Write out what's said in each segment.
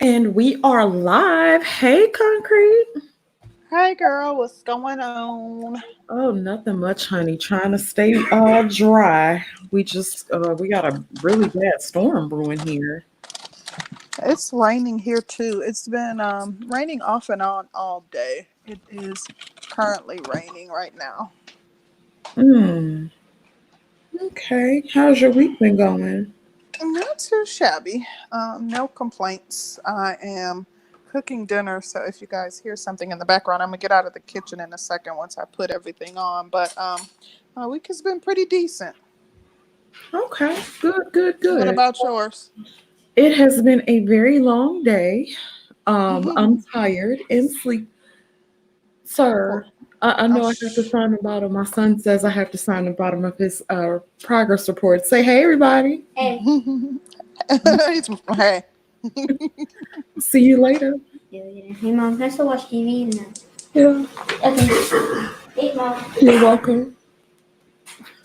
And we are live. Hey, Concrete. Hey girl, what's going on? Oh, nothing much, honey. Trying to stay dry. We got a really bad storm brewing here. It's raining here too. It's been raining off and on all day. It is currently raining right now. Hmm. Okay. How's your week been going? Not too shabby. No complaints. I am cooking dinner, so if you guys hear something in the background, I'm gonna get out of the kitchen in a second once I put everything on. But my week has been pretty decent. Okay. Good. Good. What Good. about yours? It has been a very long day. I'm tired and sleep. Sir, I Oh, know I have to sign the bottom. My son says I have to sign the bottom of his progress report. Say, hey, everybody. Hey. See you later. Hey mom, can I still watch TV and then? Yeah, Okay. Hey mom. you're welcome.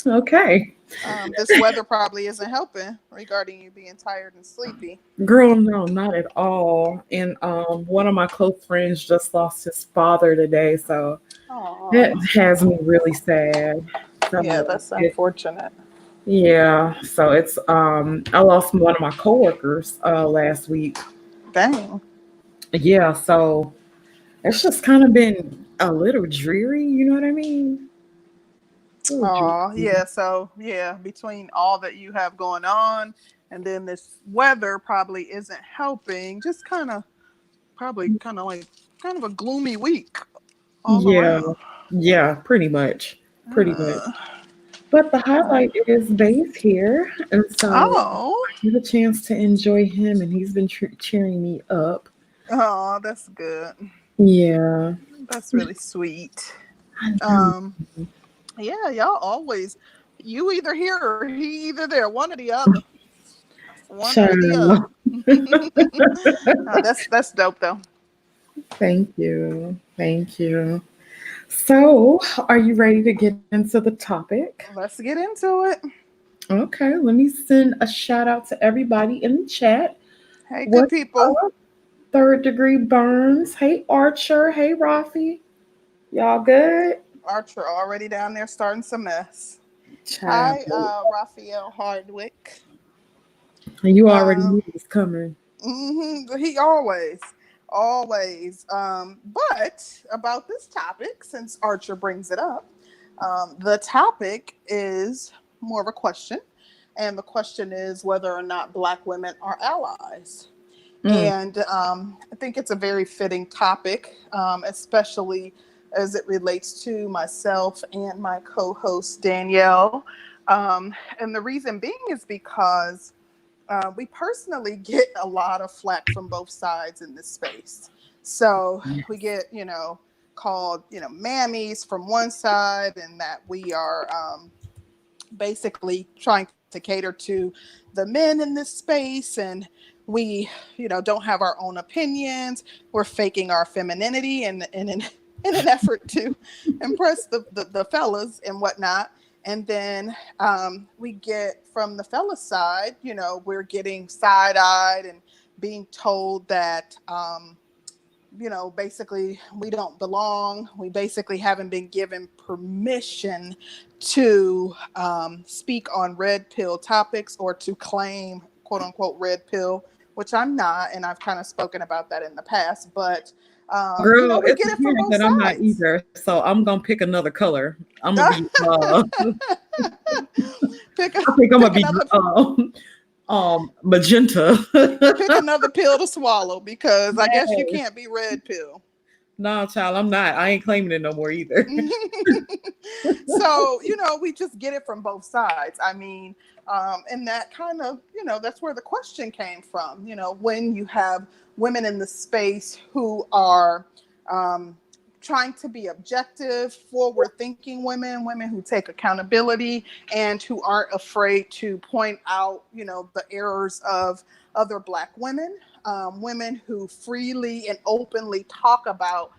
Okay. This weather probably isn't helping regarding you being tired and sleepy. Girl, no, not at all. And one of my close friends just lost his father today, so that Oh, has me really sad. yeah, So that's unfortunate. yeah, so it's I lost one of my coworkers last week. Dang. Yeah, so it's just kind of been a little dreary, you know what I mean? A little Oh, dreary. yeah. So, yeah, between all that you have going on and then this weather probably isn't helping, just probably kind of a gloomy week all Yeah, around. yeah, pretty much. Pretty much. Uh, But the highlight is Bay's here, and so oh, I get a chance to enjoy him, and he's been cheering me up. oh, that's good. Yeah, That's really sweet. I know. Um, yeah, y'all always, you either here or he either there, one or the other. One or the other. Child. That's dope though. Thank you. Thank you. So, are you ready to get into the topic? Let's get into it. Okay, let me send a shout out to everybody in the chat. Hey, good What's people. up? Third degree burns. Hey, Archer. Hey, Rafi. Y'all good? Archer already down there starting some mess. Child. Hi, Raphael Hardwick. You already Um, knew it was coming. he always. But about this topic, since Archer brings it up, the topic is more of a question, and the question is whether or not Black women are allies. Mm. And I think it's a very fitting topic, especially as it relates to myself and my co host, Danielle. And the reason being is because we personally get a lot of flack from both sides in this space. So we get, called, mammies from one side, and that we are basically trying to cater to the men in this space, and we don't have our own opinions. We're faking our femininity in an effort to impress the fellas and whatnot. And then we get from the fella side, we're getting side-eyed and being told that basically we don't belong. We basically haven't been given permission to speak on red pill topics or to claim quote unquote red pill, which I'm not. And I've kind of spoken about that in the past, but Girl, we it's get it from apparent both that I'm not sides. either. So I'm gonna pick another color. I'm gonna be pick, I think I'm gonna pick be another magenta. pick another pill to swallow because I guess you Yes. can't be red pill. No, child, I'm not. I ain't claiming it no more either. So we just get it from both sides. I mean, and that kind of that's where the question came from. When you have women in the space who are trying to be objective, forward thinking women who take accountability and who aren't afraid to point out the errors of other Black women, women who freely and openly talk about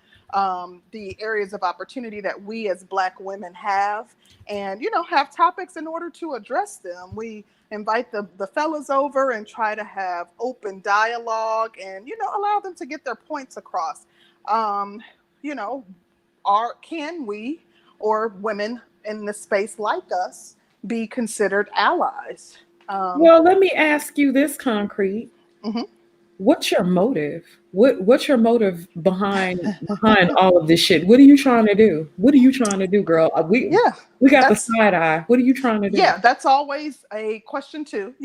the areas of opportunity that we as Black women have, and have topics in order to address them. We invite the fellas over and try to have open dialogue and allow them to get their points across. Um, you know, can we, or women in the space like us, be considered allies? Um, Well, let me ask you this concrete. mhm. What's your motive? What's your motive behind all of this shit? What are you trying to do? What are you trying to do, girl? Yeah, We got the that's side eye. What are you trying to do? yeah, that's always a question too.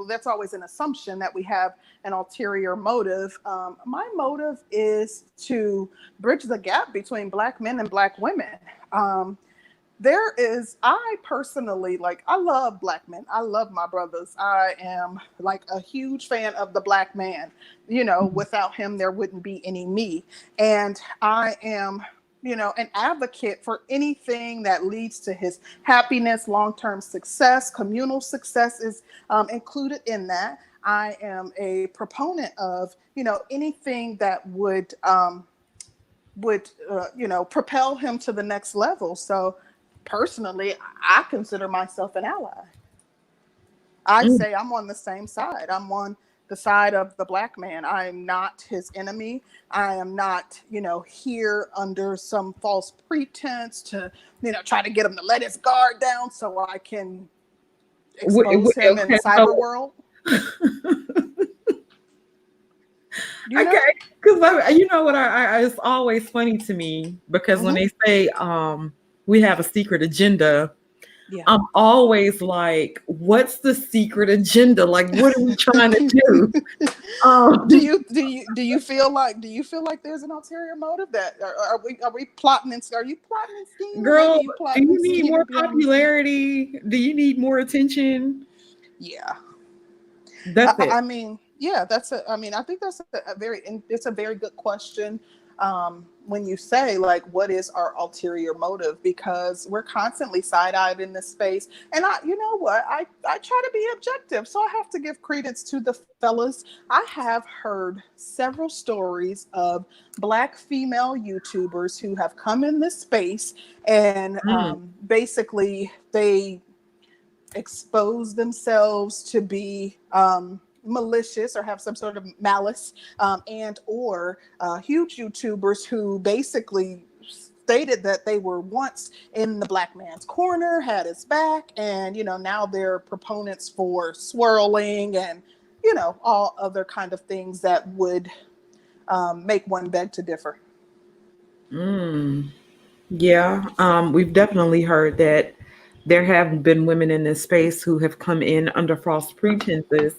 That's always an assumption that we have an ulterior motive. My motive is to bridge the gap between Black men and Black women. Um, I personally, like, I love Black men. I love my brothers. I am like a huge fan of the Black man. Without him, there wouldn't be any me. And I am, an advocate for anything that leads to his happiness, long-term success. Communal success is included in that. I am a proponent of, anything that would propel him to the next level. So personally, I consider myself an ally. I Mm. say I'm on the same side. I'm on the side of the Black man. I am not his enemy. I am not, here under some false pretense to, try to get him to let his guard down so I can expose him in the Okay, cyber so world. You know? okay, because you know what? It's always funny to me because when Hmm. they say we have a secret agenda, Yeah. I'm always like, what's the secret agenda? Like, what are we trying to do? do Um, you do you do you feel like there's an ulterior motive that are we plotting and are you plotting and scheming, or maybe Girl, you do plotting you and need more scheming behind the scenes? popularity? Do you need more attention? Yeah. That's it. I mean, yeah, I think that's it's a very good question. When you say, like, what is our ulterior motive? Because we're constantly side-eyed in this space. And you know what? I try to be objective. So I have to give credence to the fellas. I have heard several stories of Black female YouTubers who have come in this space and Mm. basically they expose themselves to be malicious or have some sort of malice, and or huge YouTubers who basically stated that they were once in the Black man's corner, had his back, and now they're proponents for swirling and all other kind of things that would make one beg to differ. Mm. Yeah, we've definitely heard that there have been women in this space who have come in under false pretenses.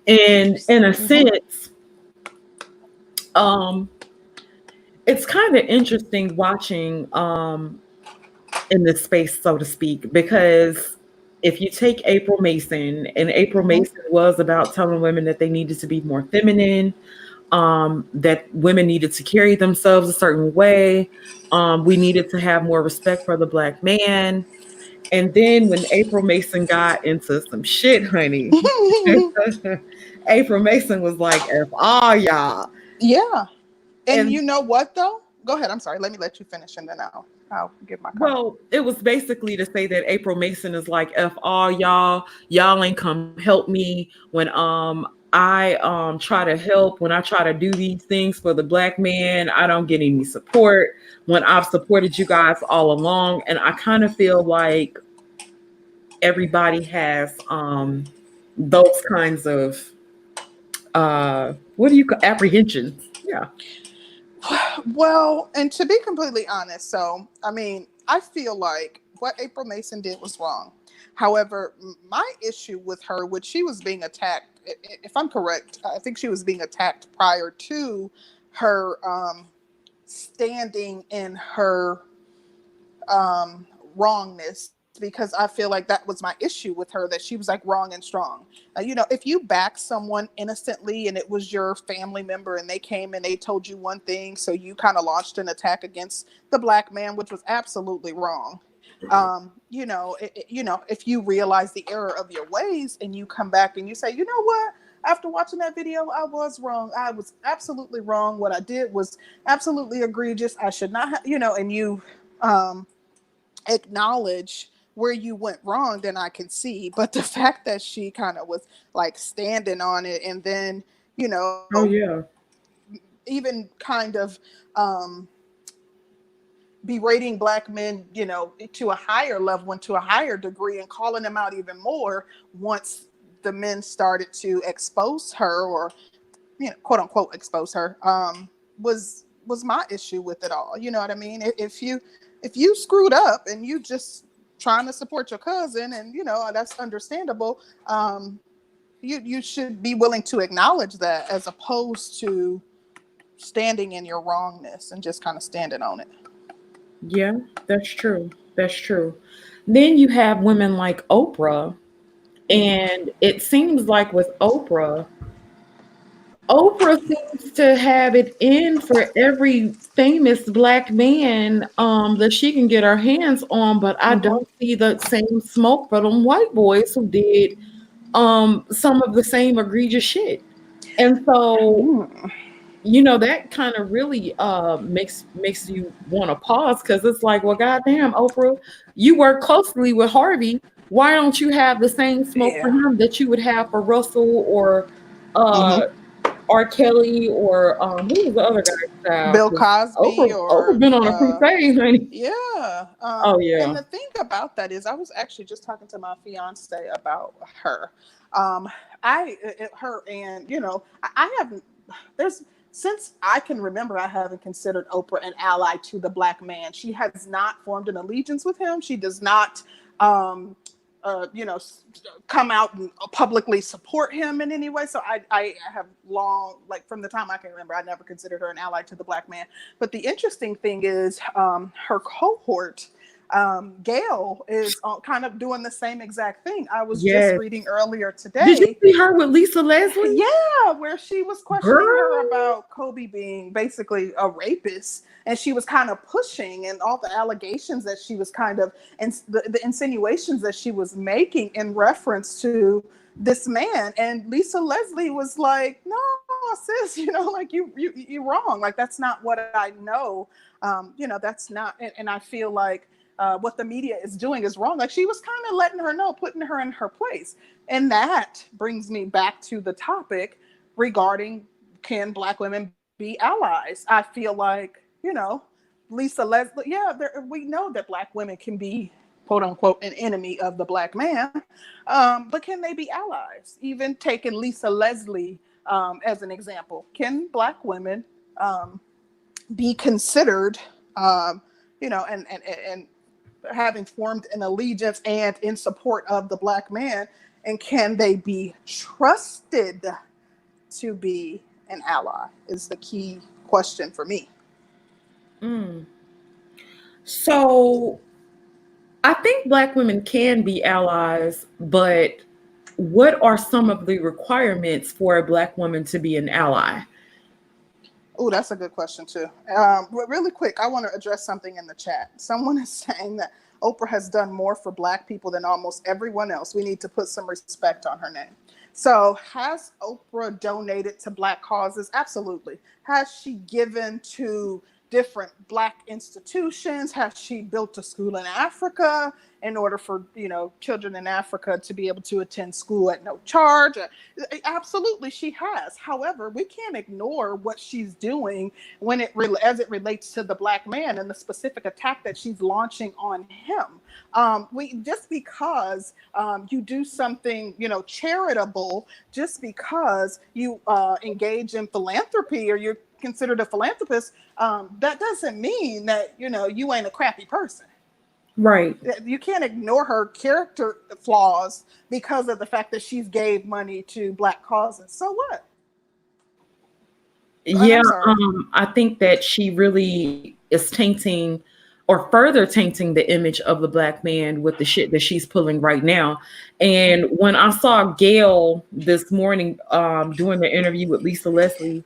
And in a Hmm. sense, um, it's kind of interesting watching in this space, so to speak, because if you take April Mason, and April Hmm. Mason was about telling women that they needed to be more feminine, that women needed to carry themselves a certain way, we needed to have more respect for the Black man. And then when April Mason got into some shit, honey, April Mason was like, F all y'all. Yeah. And And you know what though? Go ahead. I'm sorry. Let me let you finish and then I'll give my comment. well, it was basically to say that April Mason is like, F all y'all. Y'all ain't come help me when I try to help, when I try to do these things for the Black man. I don't get any support when I've supported you guys all along. And I kind of feel like everybody has those kinds of what do you call apprehensions? Yeah. Well, and to be completely honest, so I mean, I feel like what April Mason did was wrong. However, my issue with her, which she was being attacked, if I'm correct, I think she was being attacked prior to her standing in her wrongness, because I feel like that was my issue with her, that she was like wrong and strong. If you back someone innocently and it was your family member and they came and they told you one thing, so you kind of launched an attack against the Black man, which was absolutely wrong. If you realize the error of your ways and you come back and you say, you know what? after watching that video, I was wrong. I was absolutely wrong. What I did was absolutely egregious. I should not have, and you um, acknowledge where you went wrong, then I can see. But the fact that she kind of was like standing on it and then, Oh yeah. even kind of berating black men, to a higher level and to a higher degree and calling them out even more once the men started to expose her or, quote unquote expose her, was my issue with it all. You know what I mean? If you screwed up and you just trying to support your cousin and, that's understandable. You should be willing to acknowledge that as opposed to standing in your wrongness and just kind of standing on it. Yeah, that's true. That's true. Then you have women like Oprah, and it seems like with Oprah seems to have it in for every famous black man that she can get her hands on, but I Mm-hmm. don't see the same smoke for them white boys who did some of the same egregious shit. And so, Mm. that kind of really makes you want to pause, because it's like, well, goddamn, Oprah, you work closely with Harvey. Why don't you have the same smoke for Yeah. him that you would have for Russell or uh Mm-hmm. R. Kelly or who was the other guy's child? Bill 'Cause Cosby Oprah or been on a crusade, honey. yeah. Oh And yeah. the thing about that is, I was actually just talking to my fiance about her. Um, her, and I haven't. There's since I can remember, I haven't considered Oprah an ally to the black man. She has not formed an allegiance with him. She does not. Um, uh, you know, come out and publicly support him in any way. So I have long, like from the time I can remember, I never considered her an ally to the black man. But the interesting thing is her cohort, Gail, is kind of doing the same exact thing. I was just Yes. reading earlier Did you today. see her with Lisa Leslie? Yeah, where she was questioning her Girl. about Kobe being basically a rapist, and she was kind of pushing, and all the allegations that she was kind of, and the insinuations that she was making in reference to this man. And Lisa Leslie was like, "No, sis, like you wrong. Like that's not what I know. That's not." And I feel like what the media is doing is wrong. Like she was kind of letting her know, putting her in her place. And that brings me back to the topic regarding, can black women be allies? I feel like, Lisa Leslie, yeah, we know that black women can be, quote unquote, an enemy of the black man. But can they be allies? Even taking Lisa Leslie as an example, can black women be considered, and having formed an allegiance and in support of the black man, and can they be trusted to be an ally is the key question for me. Mm. So I think black women can be allies, but what are some of the requirements for a black woman to be an ally? Oh, that's a good question too. But really quick, I want to address something in the chat. Someone is saying that Oprah has done more for black people than almost everyone else. We need to put some respect on her name. So has Oprah donated to black causes? Absolutely. Has she given to different black institutions? Has she built a school in Africa in order for, children in Africa to be able to attend school at no charge? Absolutely, she has. However, we can't ignore what she's doing as it relates to the black man and the specific attack that she's launching on him. We just because you do something, charitable, just because you engage in philanthropy or you're considered a philanthropist, that doesn't mean that you ain't a crappy person. Right. You can't ignore her character flaws because of the fact that she's gave money to black causes. So what? And Yeah, I'm sorry. I think that she really is tainting or further tainting the image of the black man with the shit that she's pulling right now. And when I saw Gail this morning doing the interview with Lisa Leslie,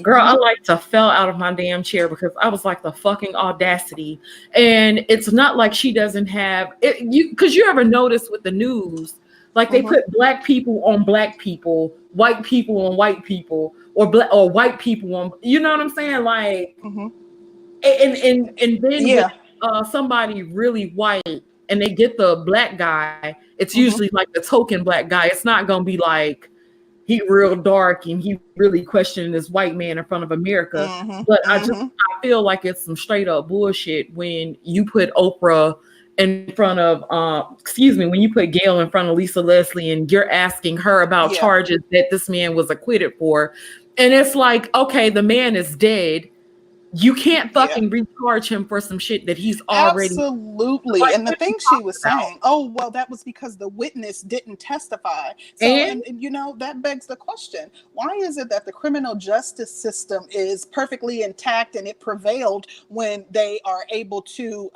girl, I Mm-hmm. like to fell out of my damn chair because I was like, the fucking audacity. And it's not like she doesn't have it, because you ever notice with the news, Like they Mm-hmm. put black people on black people, white people on white people, or black or white people on. You know what I'm saying? Like, Mm-hmm. and then when Yeah. somebody really white and they get the black guy, it's usually Mm-hmm. like the token black guy. It's not gonna be like he real dark and he really questioning this white man in front of America. Mm-hmm. But Mm-hmm. I feel like it's some straight up bullshit when you put Oprah in front of excuse me, when you put Gail in front of Lisa Leslie and you're asking her about Yeah. charges that this man was acquitted for. And it's like, okay, the man is dead. You can't Yeah. fucking recharge him for some shit that he's already Absolutely. like, And the what are you thing she talking was about? saying, oh, well, that was because the witness didn't testify. So, And and you know, that begs the question, why is it that the criminal justice system is perfectly intact and it prevailed when they are able to,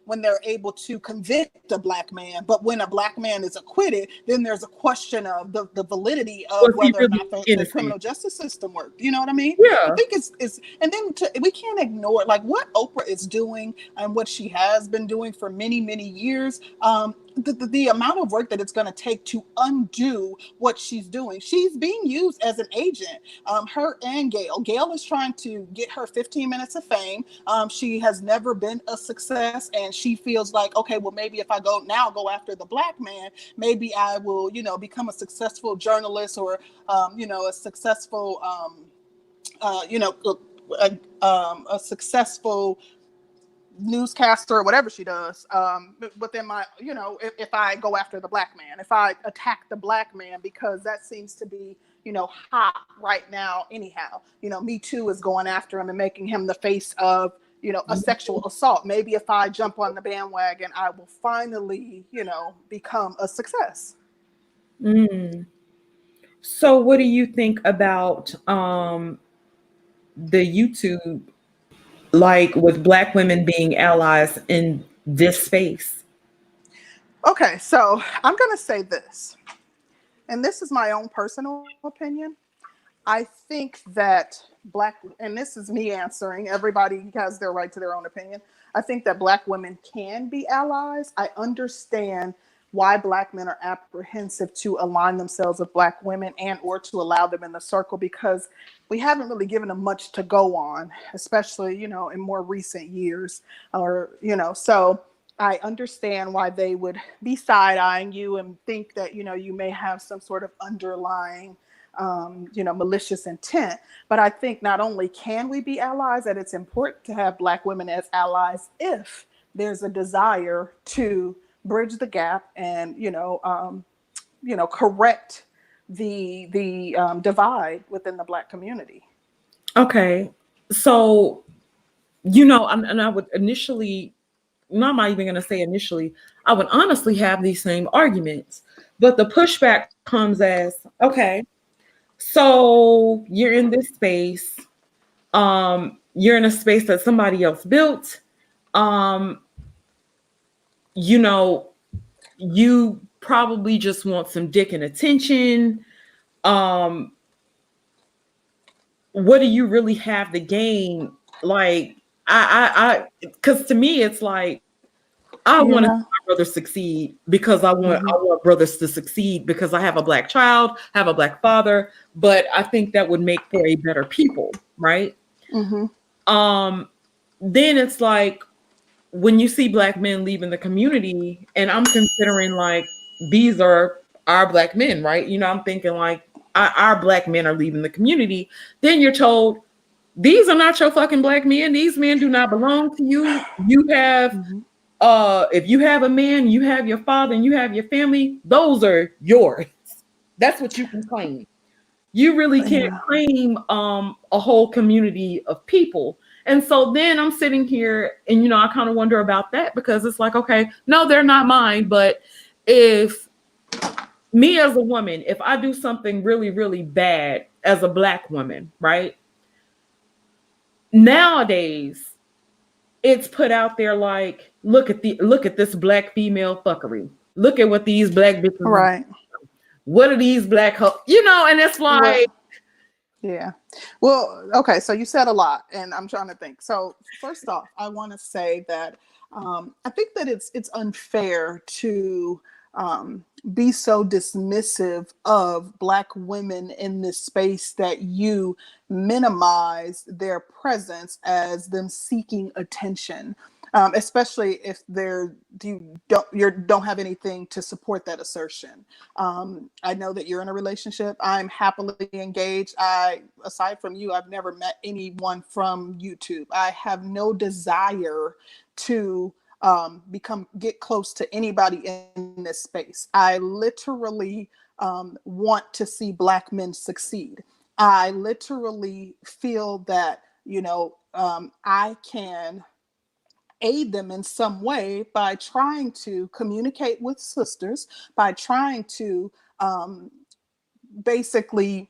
when they're able to convict a black man, but when a black man is acquitted, then there's a question of the validity of was he whether or really not the innocent? criminal justice system worked. You know what I mean? I Yeah. think it's and then we can't ignore like what Oprah is doing and what she has been doing for many years. The amount of work that it's going to take to undo what she's doing. She's being used as an agent. Her and Gail. Gail is trying to get her 15 minutes of fame. She has never been a success, and she feels like, okay, well, maybe if I go after the black man, maybe I will, become a successful journalist or, a successful, a successful newscaster or whatever she does. But then if I go after the black man, if I attack the black man, because that seems to be, hot right now anyhow. Me Too is going after him and making him the face of, a sexual assault. Maybe if I jump on the bandwagon, I will finally, become a success. Mm. So what do you think about the YouTube, like with black women being allies in this space? Okay, so I'm going to say this, and this is my own personal opinion. I think that and this is me answering, everybody has their right to their own opinion. I think that black women can be allies. I understand why black men are apprehensive to align themselves with black women and or to allow them in the circle, because we haven't really given them much to go on, especially, in more recent years, or, so I understand why they would be side-eyeing you and think that, you may have some sort of underlying malicious intent. But I think not only can we be allies, that it's important to have black women as allies if there's a desire to bridge the gap and, correct the divide within the black community. Okay. So, and I would initially, no, I'm not even going to say initially, I would honestly have these same arguments. But the pushback comes as, okay, so you're in this space, you're in a space that somebody else built, um, you know, you probably just want some dick and attention. Um, what do you really have to gain? Like, because to me, it's like, I want to see Yeah. my brother succeed because I Mm-hmm. want brothers to succeed because I have a black child, have a black father, but I think that would make for a better people, right? Mm-hmm. Um, then it's like when you see black men leaving the community, and I'm considering like these are our black men, right? I'm thinking like our black men are leaving the community. Then you're told these are not your fucking black men. These men do not belong to you. You have Mm-hmm. if you have a man, you have your father and you have your family, those are yours. That's what you can claim. You really can't Yeah. claim a whole community of people. And so then I'm sitting here and I kind of wonder about that, because it's like, okay, no, they're not mine. But if me as a woman, if I do something really, really bad as a black woman, right? Nowadays, it's put out there like, look at this black female fuckery. Look at what these black bitches. Right. What are these black and it's Well, like, yeah. Well, okay. So you said a lot, and I'm trying to think. So first off, I want to say that I think that it's unfair to be so dismissive of Black women in this space that you minimize their presence as them seeking attention, especially if you don't have anything to support that assertion. I know that you're in a relationship. I'm happily engaged. Aside from you, I've never met anyone from YouTube. I have no desire to get close to anybody in this space. I literally want to see Black men succeed. I literally feel that, I can aid them in some way by trying to communicate with sisters, by trying to basically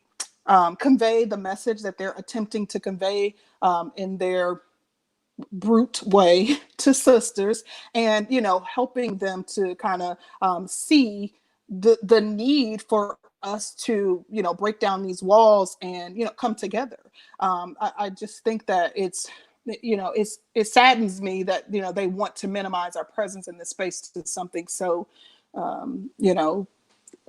convey the message that they're attempting to convey in their brute way to sisters, and helping them to kind of see the need for us to break down these walls and come together. I just think that it saddens me that they want to minimize our presence in this space to something so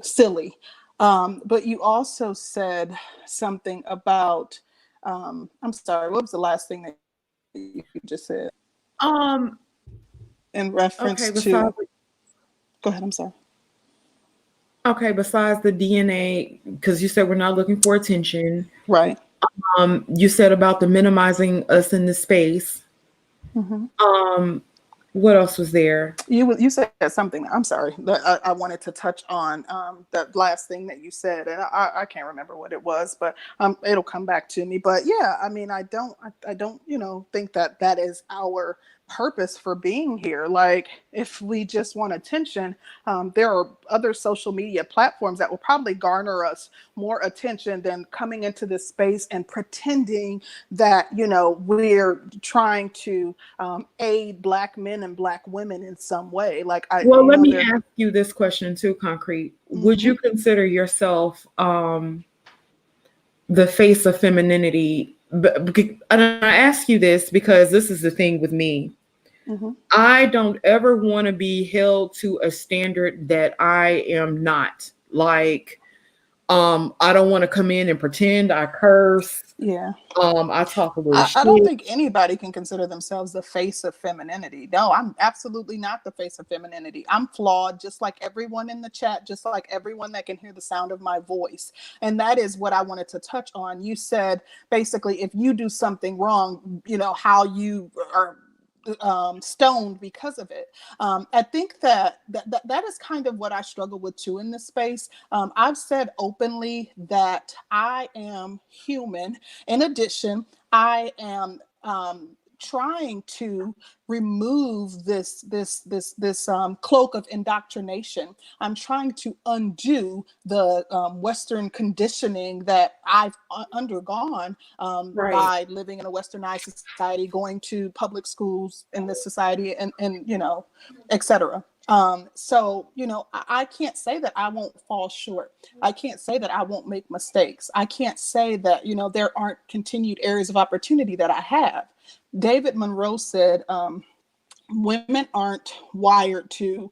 silly. But you also said something about I'm sorry, what was the last thing that you just said Um, in reference okay, to? Go ahead, I'm sorry. besides the DNA, because you said we're not looking for attention. Right. You said about the minimizing us in the space. Mm-hmm. What else was there? You said something. I'm sorry that I wanted to touch on that last thing that you said, and I can't remember what it was, but it'll come back to me. But yeah, I mean, I don't think that that is our purpose for being here. Like, if we just want attention, there are other social media platforms that will probably garner us more attention than coming into this space and pretending that we're trying to aid Black men and Black women in some way. Like, Well, let me ask you this question too, Concrete. Would Mm-hmm. you consider yourself the face of femininity? And I ask you this because this is the thing with me. Mm-hmm. I don't ever want to be held to a standard that I am not. Like, I don't want to come in and pretend I curse. Yeah. I talk a little I don't shit. think anybody can consider themselves the face of femininity. No, I'm absolutely not the face of femininity. I'm flawed, just like everyone in the chat, just like everyone that can hear the sound of my voice. And that is what I wanted to touch on. You said basically, if you do something wrong, how you are stoned because of it. I think that is kind of what I struggle with too in this space. I've said openly that I am human. In addition, I am trying to remove this cloak of indoctrination. I'm trying to undo the Western conditioning that I've undergone Right. by living in a Westernized society, going to public schools in this society, and etc. So, I can't say that I won't fall short. I can't say that I won't make mistakes. I can't say that, there aren't continued areas of opportunity that I have. David Monroe said, women aren't wired to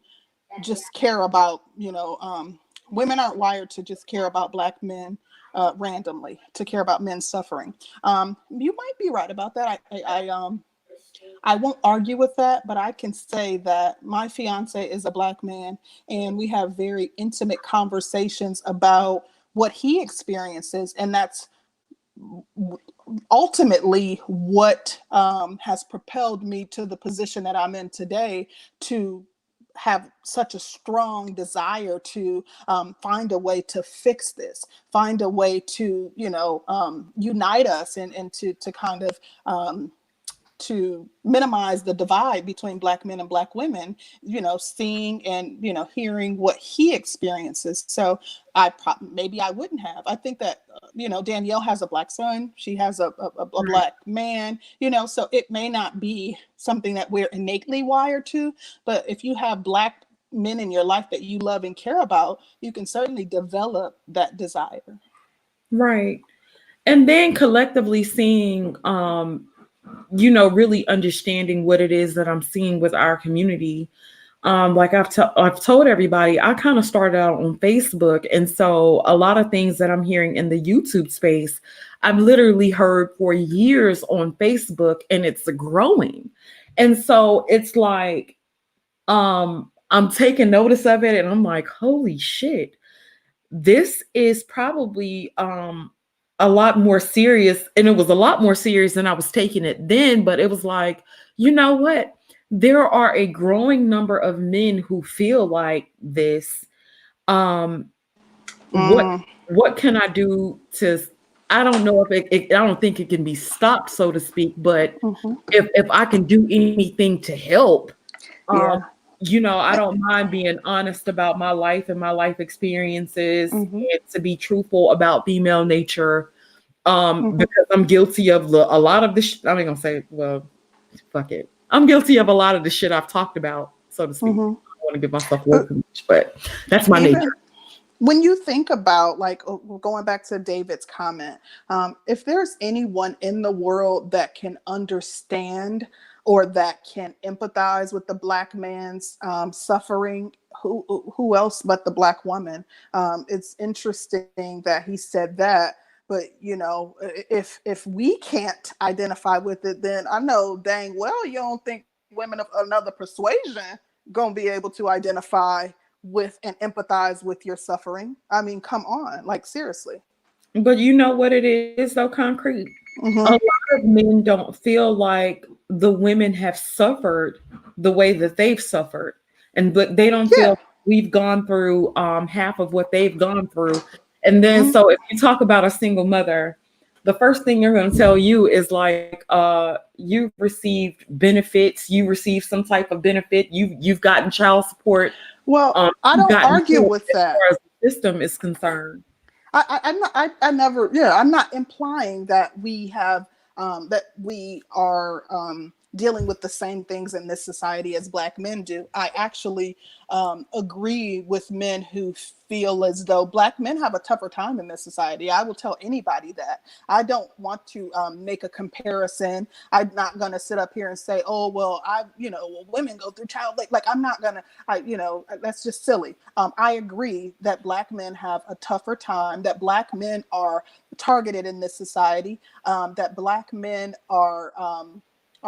just care about, women aren't wired to just care about Black men randomly, to care about men suffering. You might be right about that. I won't argue with that, but I can say that my fiance is a Black man, and we have very intimate conversations about what he experiences, and that's ultimately what has propelled me to the position that I'm in today, to have such a strong desire to find a way to fix this, find a way to unite us, and to kind of to minimize the divide between Black men and Black women, seeing and, hearing what he experiences. So maybe I wouldn't have. I think that, Danielle has a Black son. She has a Right. Black man, so it may not be something that we're innately wired to, but if you have Black men in your life that you love and care about, you can certainly develop that desire. Right. And then collectively seeing, really understanding what it is that I'm seeing with our community. like I've told everybody, I kind of started out on Facebook, and so a lot of things that I'm hearing in the YouTube space, I've literally heard for years on Facebook, and it's growing. And so it's like I'm taking notice of it, and I'm like, holy shit, this is probably a lot more serious, and it was a lot more serious than I was taking it then. But it was like, you know what, there are a growing number of men who feel like this. um what Mm, what can I do to, I don't know if I don't think it can be stopped, so to speak, but hmm. if I can do anything to help, um, Yeah. I don't mind being honest about my life and my life experiences, Hmm. and to be truthful about female nature. Hmm. Because I'm guilty of a lot of this. I ain't gonna say, well, fuck it. I'm guilty of a lot of the shit I've talked about, so to speak. Hmm. I don't want to give myself away too much, but that's my nature. Even when you think about, like, going back to David's comment, if there's anyone in the world that can understand or that can empathize with the black man's suffering, who else but the black woman? It's interesting that he said that. But if we can't identify with it, then I know dang well you don't think women of another persuasion gonna be able to identify with and empathize with your suffering. I mean, come on, like seriously. But you know what it is, though, concrete. A Mm-hmm. lot of men don't feel like the women have suffered the way that they've suffered, and but they don't Yeah. feel we've gone through half of what they've gone through. And then, Mm-hmm. so if you talk about a single mother, the first thing they're going to tell you is like, you've received benefits, you received some type of benefit, you've gotten child support, Well, I you've don't gotten argue help with as that. far as the system is concerned. I never, yeah, I'm not implying that we have, that we are dealing with the same things in this society as black men do. I actually agree with men who feel as though black men have a tougher time in this society. I will tell anybody that. I don't want to make a comparison. I'm not going to sit up here and say, oh, well, well, women go through child labor. Like, I'm not going to, that's just silly. I agree that black men have a tougher time, that black men are targeted in this society, that black men are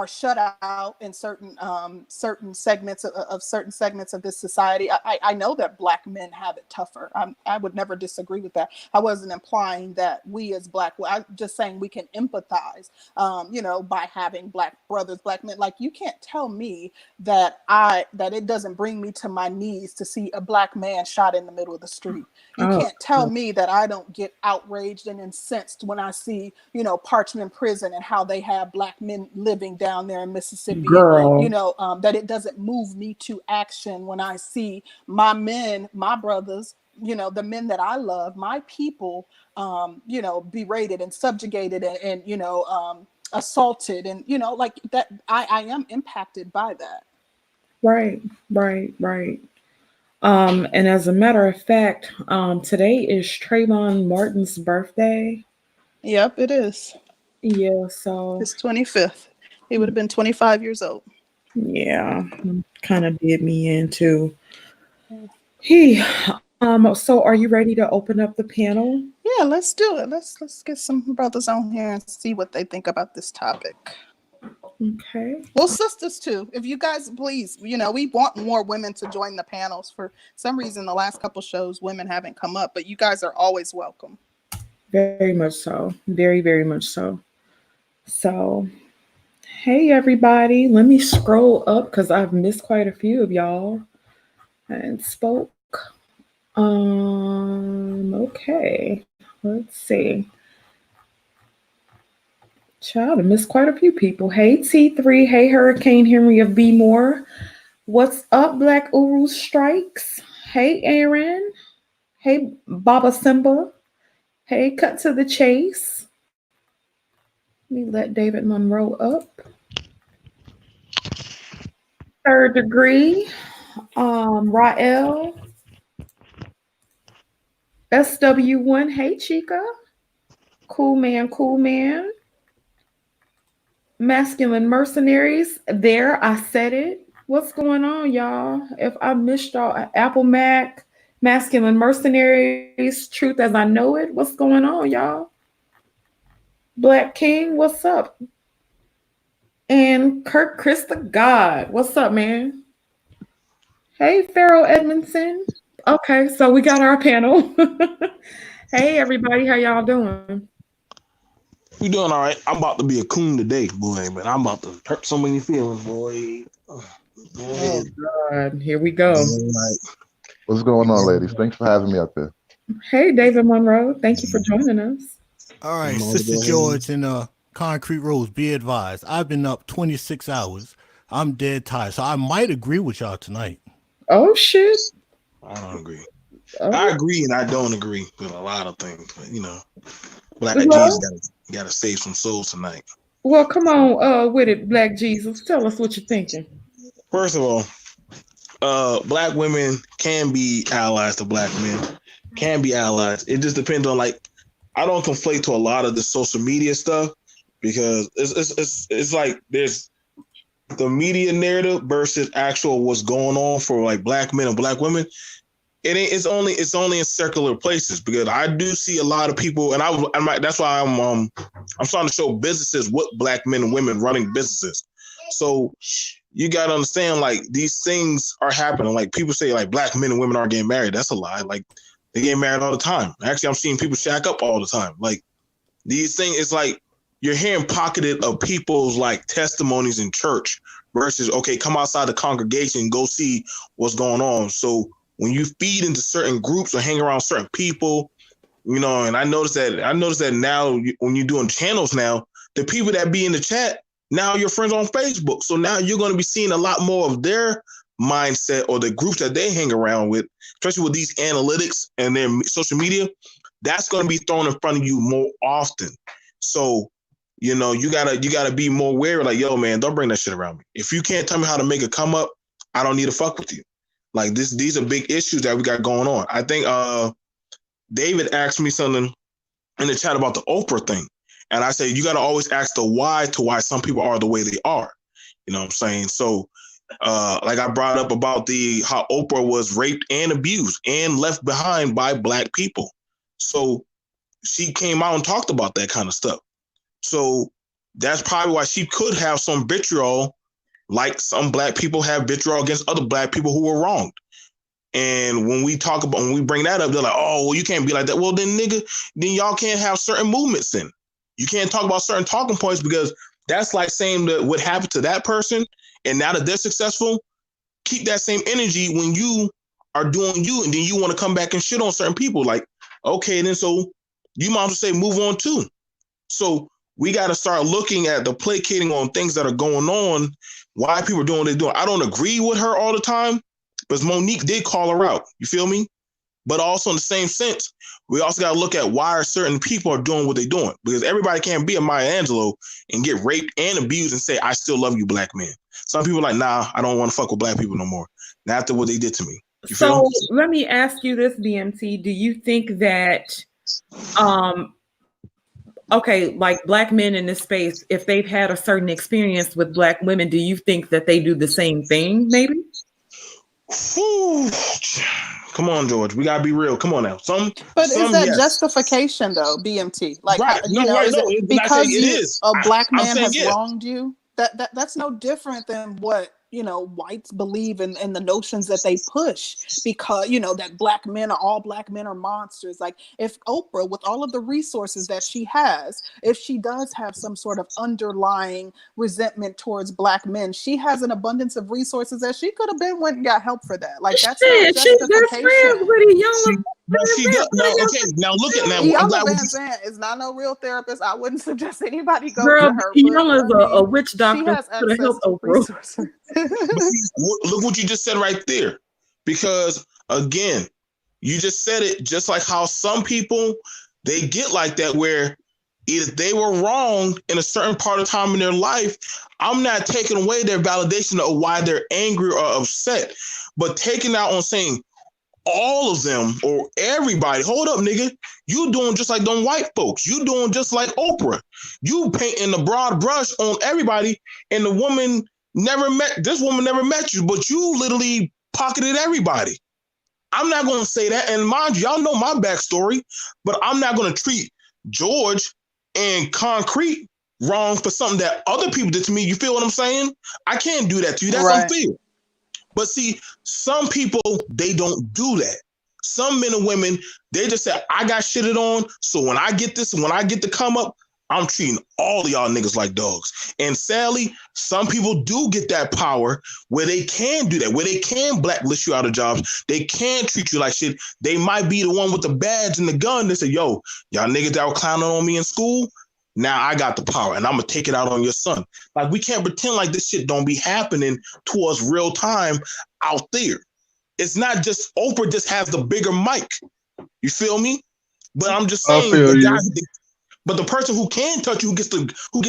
shut out in certain segments of this society. I know that black men have it tougher. I would never disagree with that. I wasn't implying that we as black. I'm just saying we can empathize, by having black brothers, black men. Like, you can't tell me that it doesn't bring me to my knees to see a black man shot in the middle of the street. You Oh, can't tell me that I don't get outraged and incensed when I see, Parchment Prison and how they have black men living down there in Mississippi, and girl. that it doesn't move me to action when I see my men, my brothers, the men that I love, my people, berated and subjugated and assaulted, and like that. I am impacted by that. Right, right, right. And as a matter of fact, today is Trayvon Martin's birthday. Yep, it is. Yeah, so His 25th. He would have been 25 years old. yeah, kind of did me in too. He, so are you ready to open up the panel? Yeah, let's do it. Let's get some brothers on here and see what they think about this topic. Okay. Well, sisters too. If you guys please, we want more women to join the panels. For some reason, the last couple shows, women haven't come up, but you guys are always welcome. Very much so. Very, very much so. So, hey everybody, let me scroll up because I've missed quite a few of y'all and spoke. Okay. Let's see. Child, I missed quite a few people. Hey T3, hey Hurricane Henry of B More. What's up, Black Uru Strikes? Hey Aaron. Hey Baba Simba. Hey, cut to the chase. Let me let David Monroe up. Third degree. Rael. SW1. Hey Chica. Cool man, cool man. Masculine mercenaries. There, I said it. What's going on, y'all? If I missed y'all, Apple Mac, Masculine Mercenaries, Truth as I Know It. What's going on, y'all? Black King, what's up? And Kirk Chris the God, what's up, man? Hey, Pharaoh Edmondson. Okay, so we got our panel. Hey, everybody, how y'all doing? We doing all right. I'm about to be a coon today, boy, but I'm about to hurt so many feelings, boy. Oh, Boy, God, here we go. like, What's going on, ladies? Thanks for having me up here. Hey, David Monroe, thank you for joining us. All I'm right, about to Sister go ahead. George and Concrete Rose, be advised. I've been up 26 hours. I'm dead tired, so I might agree with y'all tonight. Oh, shit. I don't agree. I Oh, agree and I don't agree with a lot of things, but Black Jesus well, gotta save some souls tonight. well, come on, with it, Black Jesus. Tell us what you're thinking. First of all, black women can be allies to black men, can be allies. It just depends on like I don't conflate to a lot of the social media stuff because it's like there's the media narrative versus actual what's going on for like black men and black women. It's only in circular places because I do see a lot of people, and that's why I'm starting to show businesses with black men and women running businesses. So you got to understand, like these things are happening. Like people say, like black men and women aren't getting married. That's a lie. Like they get married all the time. Actually, I'm seeing people shack up all the time. Like these things, it's like you're hearing pocketed of people's like testimonies in church versus okay, come outside the congregation, go see what's going on. So when you feed into certain groups or hang around certain people, and I noticed that now when you're doing channels now, the people that be in the chat now your friends on Facebook. So now you're going to be seeing a lot more of their mindset or the groups that they hang around with, especially with these analytics and their social media. That's going to be thrown in front of you more often. So you gotta be more aware. Like, yo, man, don't bring that shit around me. If you can't tell me how to make a come up, I don't need to fuck with you. Like these are big issues that we got going on. I think David asked me something in the chat about the Oprah thing. And I say, you got to always ask the why to why some people are the way they are. You know what I'm saying? So, like I brought up about how Oprah was raped and abused and left behind by black people. So she came out and talked about that kind of stuff. So that's probably why she could have some vitriol, like some black people have vitriol against other black people who were wronged. And when we bring that up, they're like, oh, well, you can't be like that. Well, then, nigga, then y'all can't have certain movements then. You can't talk about certain talking points because that's like saying that what happened to that person. And now that they're successful, keep that same energy when you are doing you. And then you want to come back and shit on certain people. Like, okay, then so you might as well say move on too. So we got to start looking at the placating on things that are going on, why people are doing what they're doing. I don't agree with her all the time, but Monique did call her out. You feel me? But also in the same sense, we also got to look at why certain people are doing what they're doing. Because everybody can't be a Maya Angelou and get raped and abused and say, I still love you, black men. Some people are like, nah, I don't want to fuck with black people no more. Not after what they did to me. You feel? So let me ask you this, BMT. Do you think that, um, okay, like black men in this space, if they've had a certain experience with black women, do you think that they do the same thing, maybe? Whew. Come on, George. We gotta be real. Come on now. But is Some that yes. justification though, BMT? Like, Right. No, right. is No, it when I say because it is, a black I'm man saying has yes. wronged you? That's no different than what whites believe in the notions that they push, because that all black men are monsters. Like, if Oprah, with all of the resources that she has, if she does have some sort of underlying resentment towards black men, she has an abundance of resources that she could have been went and got help for that. Like, that's not Shit, she's best friends justification. with She, Iyanla now she does. Now, Vanzant. okay. Now look at now. I'm Iyanla glad what Van you. Zant is not no real therapist. I wouldn't suggest anybody go Girl, to her, but Iyanla's I a mean, witch she doctor has who could have access helped to Oprah. resources. But see, look what you just said right there. Because again, you just said it just like how some people they get like that where if they were wrong in a certain part of time in their life, I'm not taking away their validation of why they're angry or upset, but taking out on saying all of them or everybody. Hold up, nigga. You doing just like them white folks. You doing just like Oprah. You painting the broad brush on everybody, and the woman never met this woman, never met you, but you literally pocketed everybody. I'm not going to say that. And mind you, y'all know my backstory, but I'm not going to treat George and Concrete wrong for something that other people did to me. You feel what I'm saying? I can't do that to you. That's Right. unfair. But see, some people, they don't do that. Some men and women, they just say, I got shitted on. So when I get this, when I get to come up, I'm treating all of y'all niggas like dogs. And sadly, some people do get that power where they can do that, where they can blacklist you out of jobs. They can treat you like shit. They might be the one with the badge and the gun that say, yo, y'all niggas that were clowning on me in school, now I got the power and I'm going to take it out on your son. Like, we can't pretend like this shit don't be happening to us real time out there. It's not just Oprah just has the bigger mic. You feel me? But I'm just I saying, feel the you. guy, but the person who can touch you, who gets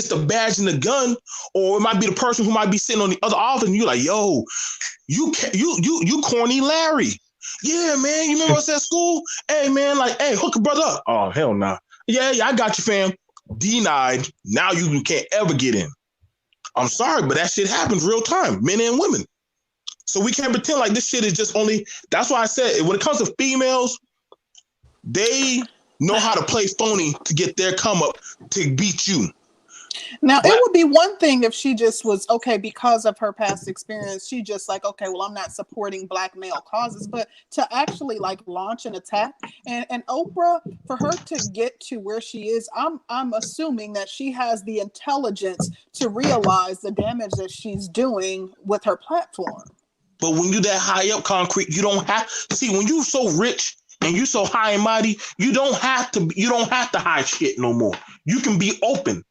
the badge and the gun, or it might be the person who might be sitting on the other office, and you're like, yo, you corny Larry. Yeah, man, you remember us at school? Hey, man, like, hey, hook a brother up. Oh, hell nah. Yeah, I got you, fam. Denied. Now you can't ever get in. I'm sorry, but that shit happens real time, men and women. So we can't pretend like this shit is just only. That's why I said when it comes to females, they know how to play phony to get their come up to beat you. Now, But it would be one thing if she just was, okay, because of her past experience, she just like, okay, well, I'm not supporting black male causes, but to actually like launch an attack and Oprah, for her to get to where she is, I'm assuming that she has the intelligence to realize the damage that she's doing with her platform. when you that high up, Concrete, you don't have see when you so rich and you so high and mighty, you don't have to hide shit no more. You can be open.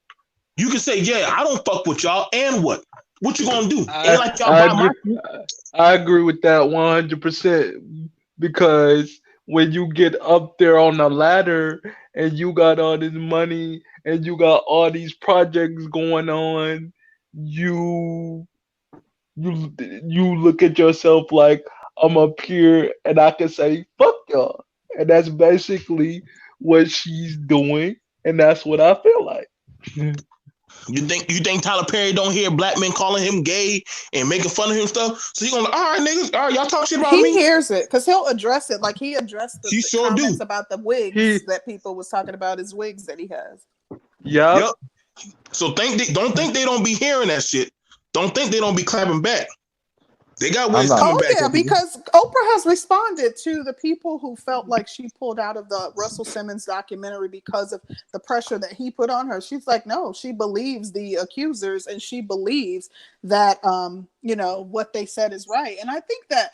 You can say, yeah, I don't fuck with y'all, and what? What you gonna do? Ain't I like y'all I buy my agree. shit. I agree with that 100% because when you get up there on the ladder and you got all this money and you got all these projects going on, you you look at yourself like I'm up here and I can say fuck y'all, and that's basically what she's doing, and that's what I feel like. You think Tyler Perry don't hear black men calling him gay and making fun of him stuff? So he gonna all right, niggas, all right, y'all talk shit about He me. hears it because he'll address it. Like he addressed He the sure comments do. about the wigs He, that people was talking about, his wigs that he has. yep. Yep. So don't think they don't be hearing that shit. Don't think they don't be clapping back. They got I'm ways not. coming Oh back yeah, at people. because Oprah has responded to the people who felt like she pulled out of the Russell Simmons documentary because of the pressure that he put on her. She's like, no, she believes the accusers and she believes that what they said is right. And I think that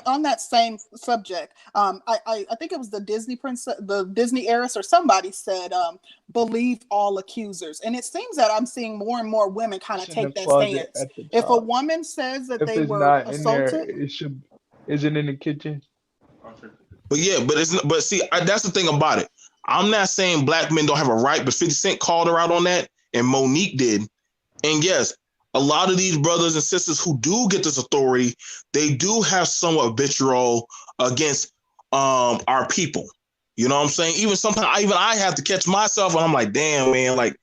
on that same subject, I think it was the Disney princess, the Disney heiress, or somebody said, believe all accusers. And it seems that I'm seeing more and more women kind of It's in the take that closet stance. at the If a top. woman says that If they it's were not in there, assaulted, it should. Is it in the kitchen? But yeah, but see, that's the thing about it. I'm not saying black men don't have a right, but 50 Cent called her out on that, and Monique did. And yes, a lot of these brothers and sisters who do get this authority, they do have somewhat vitriol against our people. You know what I'm saying? Even sometimes, I have to catch myself, and I'm like, damn, man, like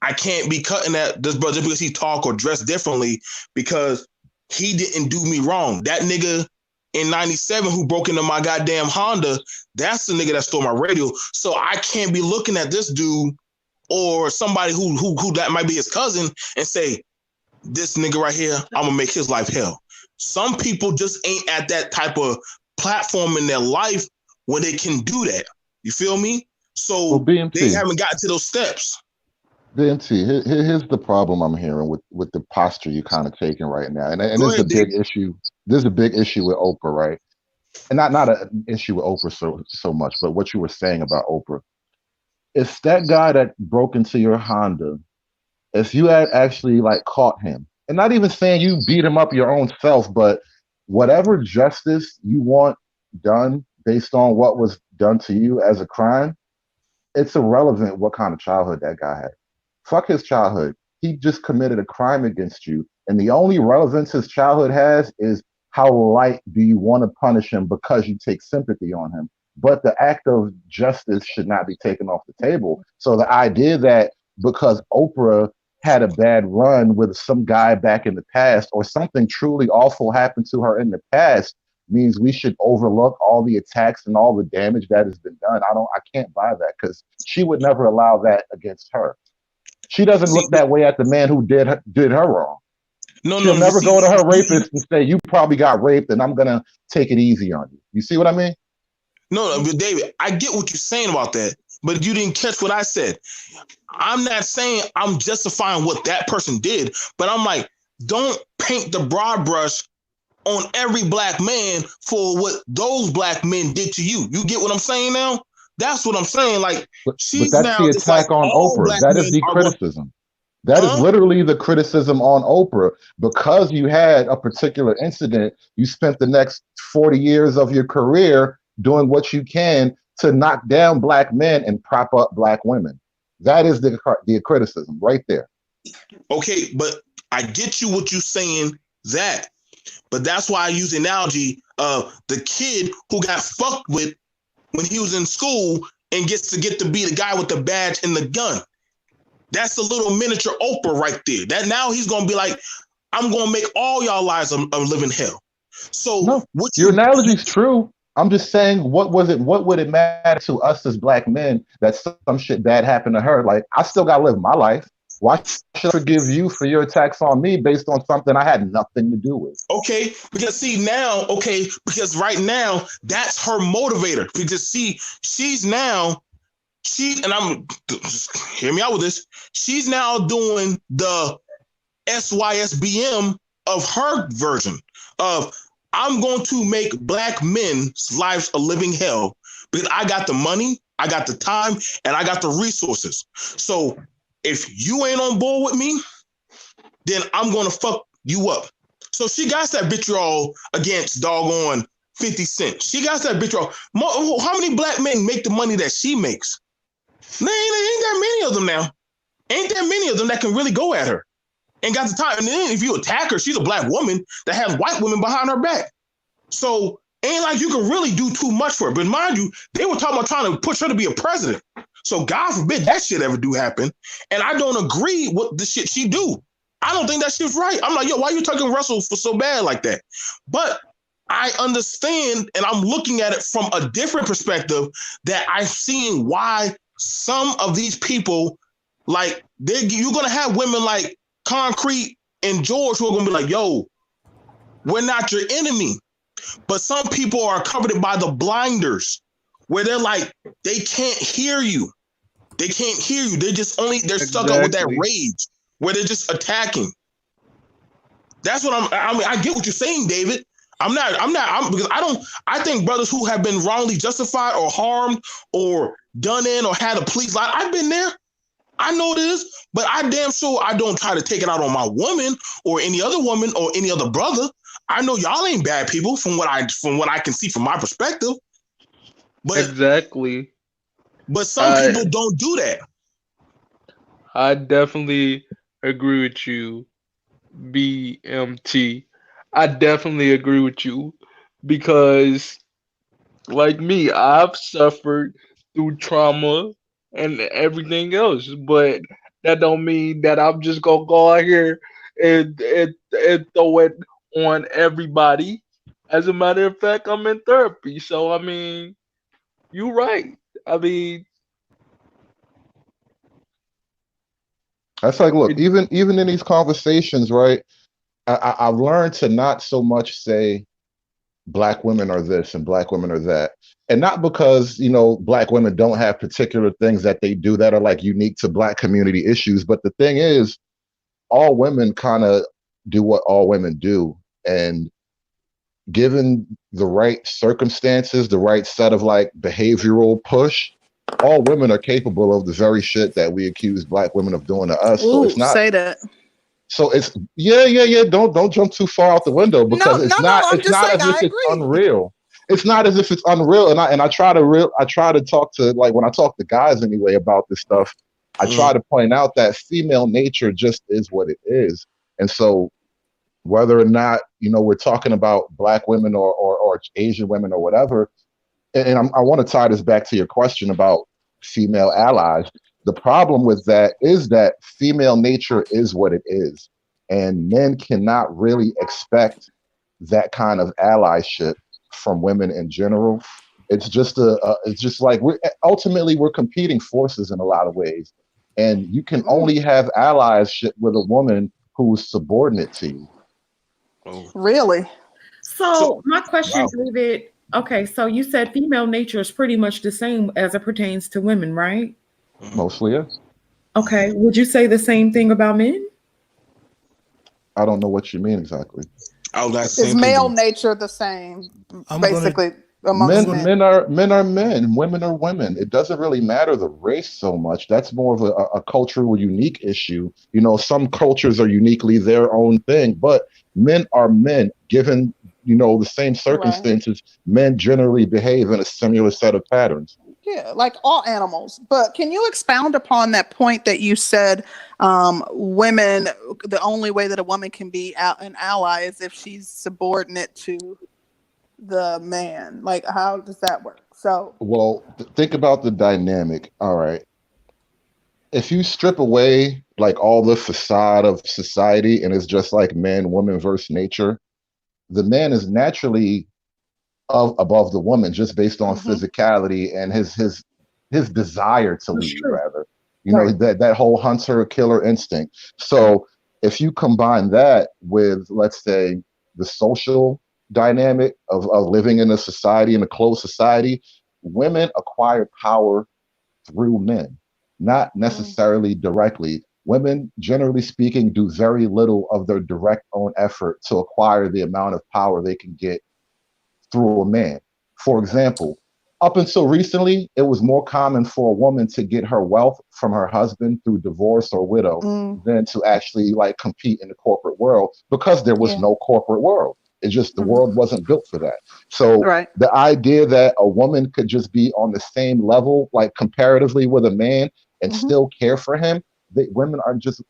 I can't be cutting at this brother because he talk or dress differently because he didn't do me wrong. That nigga in 97 who broke into my goddamn Honda, that's the nigga that stole my radio. So I can't be looking at this dude or somebody who that might be his cousin and say, this nigga right here, I'm gonna make his life hell. Some people just ain't at that type of platform in their life when they can do that. You feel me? Well, So they BMT, haven't gotten to those steps. BMT. Here's the problem I'm hearing with the posture you're kind of taking right now, and Go this is a ahead, Dick. big issue. This is a big issue with Oprah, right? And not an issue with Oprah so much, but what you were saying about Oprah. If that guy that broke into your Honda, if you had actually like caught him, and not even saying you beat him up your own self, but whatever justice you want done based on what was done to you as a crime, it's irrelevant what kind of childhood that guy had. Fuck his childhood. He just committed a crime against you. And the only relevance his childhood has is how light do you want to punish him because you take sympathy on him. But the act of justice should not be taken off the table. So the idea that because Oprah had a bad run with some guy back in the past, or something truly awful happened to her in the past, means we should overlook all the attacks and all the damage that has been done. I can't buy that, because she would never allow that against her. She doesn't See, look that way at the man who did her wrong. no, She'll no, you never see, go to her rapist and say, "You probably got raped, and I'm gonna take it easy on you." You see what I mean? no, but David, I get what you're saying about that, but you didn't catch what I said. I'm not saying I'm justifying what that person did, but I'm like, don't paint the broad brush on every black man for what those black men did to you. You get what I'm saying now? That's what I'm saying. Like, But she's that's now the just like attack on all Oprah. black That is men the are going, criticism. That is huh? literally the criticism on Oprah. Because you had a particular incident, you spent the next 40 years of your career doing what you can to knock down black men and prop up black women. That is the criticism right there. Okay, but I get you what you're saying that. But that's why I use the analogy of the kid who got fucked with when he was in school and gets to get to be the guy with the badge and the gun. That's a little miniature Oprah right there. That now he's gonna be like, I'm gonna make all y'all lives a living hell. So No, what your you analogy is true. I'm just saying, what was it? What would it matter to us as black men that some shit bad happened to her? Like, I still gotta live my life. Why should I forgive you for your attacks on me based on something I had nothing to do with? okay? Because see now, okay, because right now that's her motivator. Because see, she's now and I'm just hear me out with this. She's now doing the SYSBM of her version of I'm going to make black men's lives a living hell because I got the money, I got the time, and I got the resources. So if you ain't on board with me, then I'm going to fuck you up. So she got that vitriol against doggone 50 Cent. She got that vitriol. How many black men make the money that she makes? Ain't that many of them now. Ain't that many of them that can really go at her and got the time. And then if you attack her, she's a black woman that has white women behind her back. So ain't like you can really do too much for her. But mind you, they were talking about trying to push her to be a president. So God forbid that shit ever do happen. And I don't agree with the shit she do. I don't think that shit's right. I'm like, yo, why are you talking Russell for so bad like that? But I understand, and I'm looking at it from a different perspective that I'm seeing why some of these people, like, you're gonna have women like Concrete and George who are gonna be like, yo, we're not your enemy. But some people are covered by the blinders where they're like, they can't hear you. They can't hear you. They're stuck up with that Exactly. rage where they're just attacking. That's what I mean, I get what you're saying, David. Because I think brothers who have been wrongly justified or harmed or done in or had a police lie, I've been there. I know this, but I damn sure I don't try to take it out on my woman or any other woman or any other brother. I know y'all ain't bad people from what I can see from my perspective. But Exactly. some I people don't do that. I definitely agree with you, BMT. I definitely agree with you because, like me, I've suffered through trauma and everything else, but that don't mean that I'm just gonna go out here and throw it on everybody. As a matter of fact, I'm in therapy, so I mean, you're right. I mean, That's like, look, it, even in these conversations, right? I've learned to not so much say black women are this and black women are that. And not because, black women don't have particular things that they do that are like unique to black community issues. But the thing is, all women kind of do what all women do. And given the right circumstances, the right set of like behavioral push, all women are capable of the very shit that we accuse black women of doing to us. So Ooh, it's not say that. so it's yeah. Don't jump too far out the window, No, because no, it's no. not I'm it's just not saying as if I it's agree. unreal. It's not as if it's unreal. And I try to talk to, like, when I talk to guys anyway about this stuff, I try Mm. to point out that female nature just is what it is. And so whether or not, we're talking about black women or Asian women or whatever, and I want to tie this back to your question about female allies. The problem with that is that female nature is what it is, and men cannot really expect that kind of allyship from women in general. It's just like we're ultimately we're competing forces in a lot of ways, and you can Mm, only have allyship with a woman who's subordinate to you. Oh, really? so So my question, Wow. David. Okay, so you said female nature is pretty much the same as it pertains to women, right? mhm. Mostly, yes. Okay, would you say the same thing about men? I don't know what you mean exactly. I was asking the Is same thing. male Then. nature the same, I'm gonna basically, I'm amongst gonna men? Men are men, women are women. It doesn't really matter the race so much. That's more of a cultural unique issue. You know, some cultures are uniquely their own thing, but men are men. Given the same Right. circumstances, men generally behave in a similar set of patterns. Yeah, like all animals. But can you expound upon that point that you said, women, the only way that a woman can be an ally is if she's subordinate to the man? Like, how does that work? So, Well, think about the dynamic. All right, if you strip away like all the facade of society and it's just like man, woman versus nature, the man is naturally above the woman just based on mhm, physicality and his desire to That's lead, true. rather. Right. That whole hunter killer instinct. So if you combine that with, let's say, the social dynamic of living in a society, in a closed society, women acquire power through men, not mm, necessarily directly. Women, generally speaking, do very little of their direct own effort to acquire the amount of power they can get through a man. For example, up until recently, it was more common for a woman to get her wealth from her husband through divorce or widow mm, than to actually like compete in the corporate world because there was yeah, no corporate world. It just the mhm, world wasn't built for that. So right. the idea that a woman could just be on the same level, like comparatively with a man, and Hmm. still care for him, women are just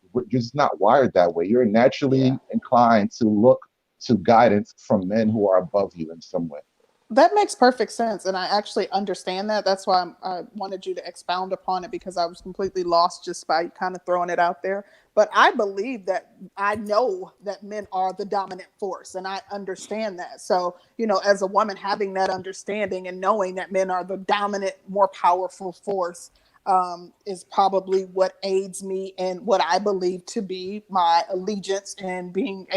not wired that way. You're Yeah. naturally inclined to look to guidance from men who are above you in some way. That makes perfect sense, and I actually understand that. That's why I wanted you to expound upon it because I was completely lost just by kind of throwing it out there. But I believe that I know that men are the dominant force, and I understand that. So, as a woman, having that understanding and knowing that men are the dominant, more powerful force is probably what aids me in what I believe to be my allegiance and being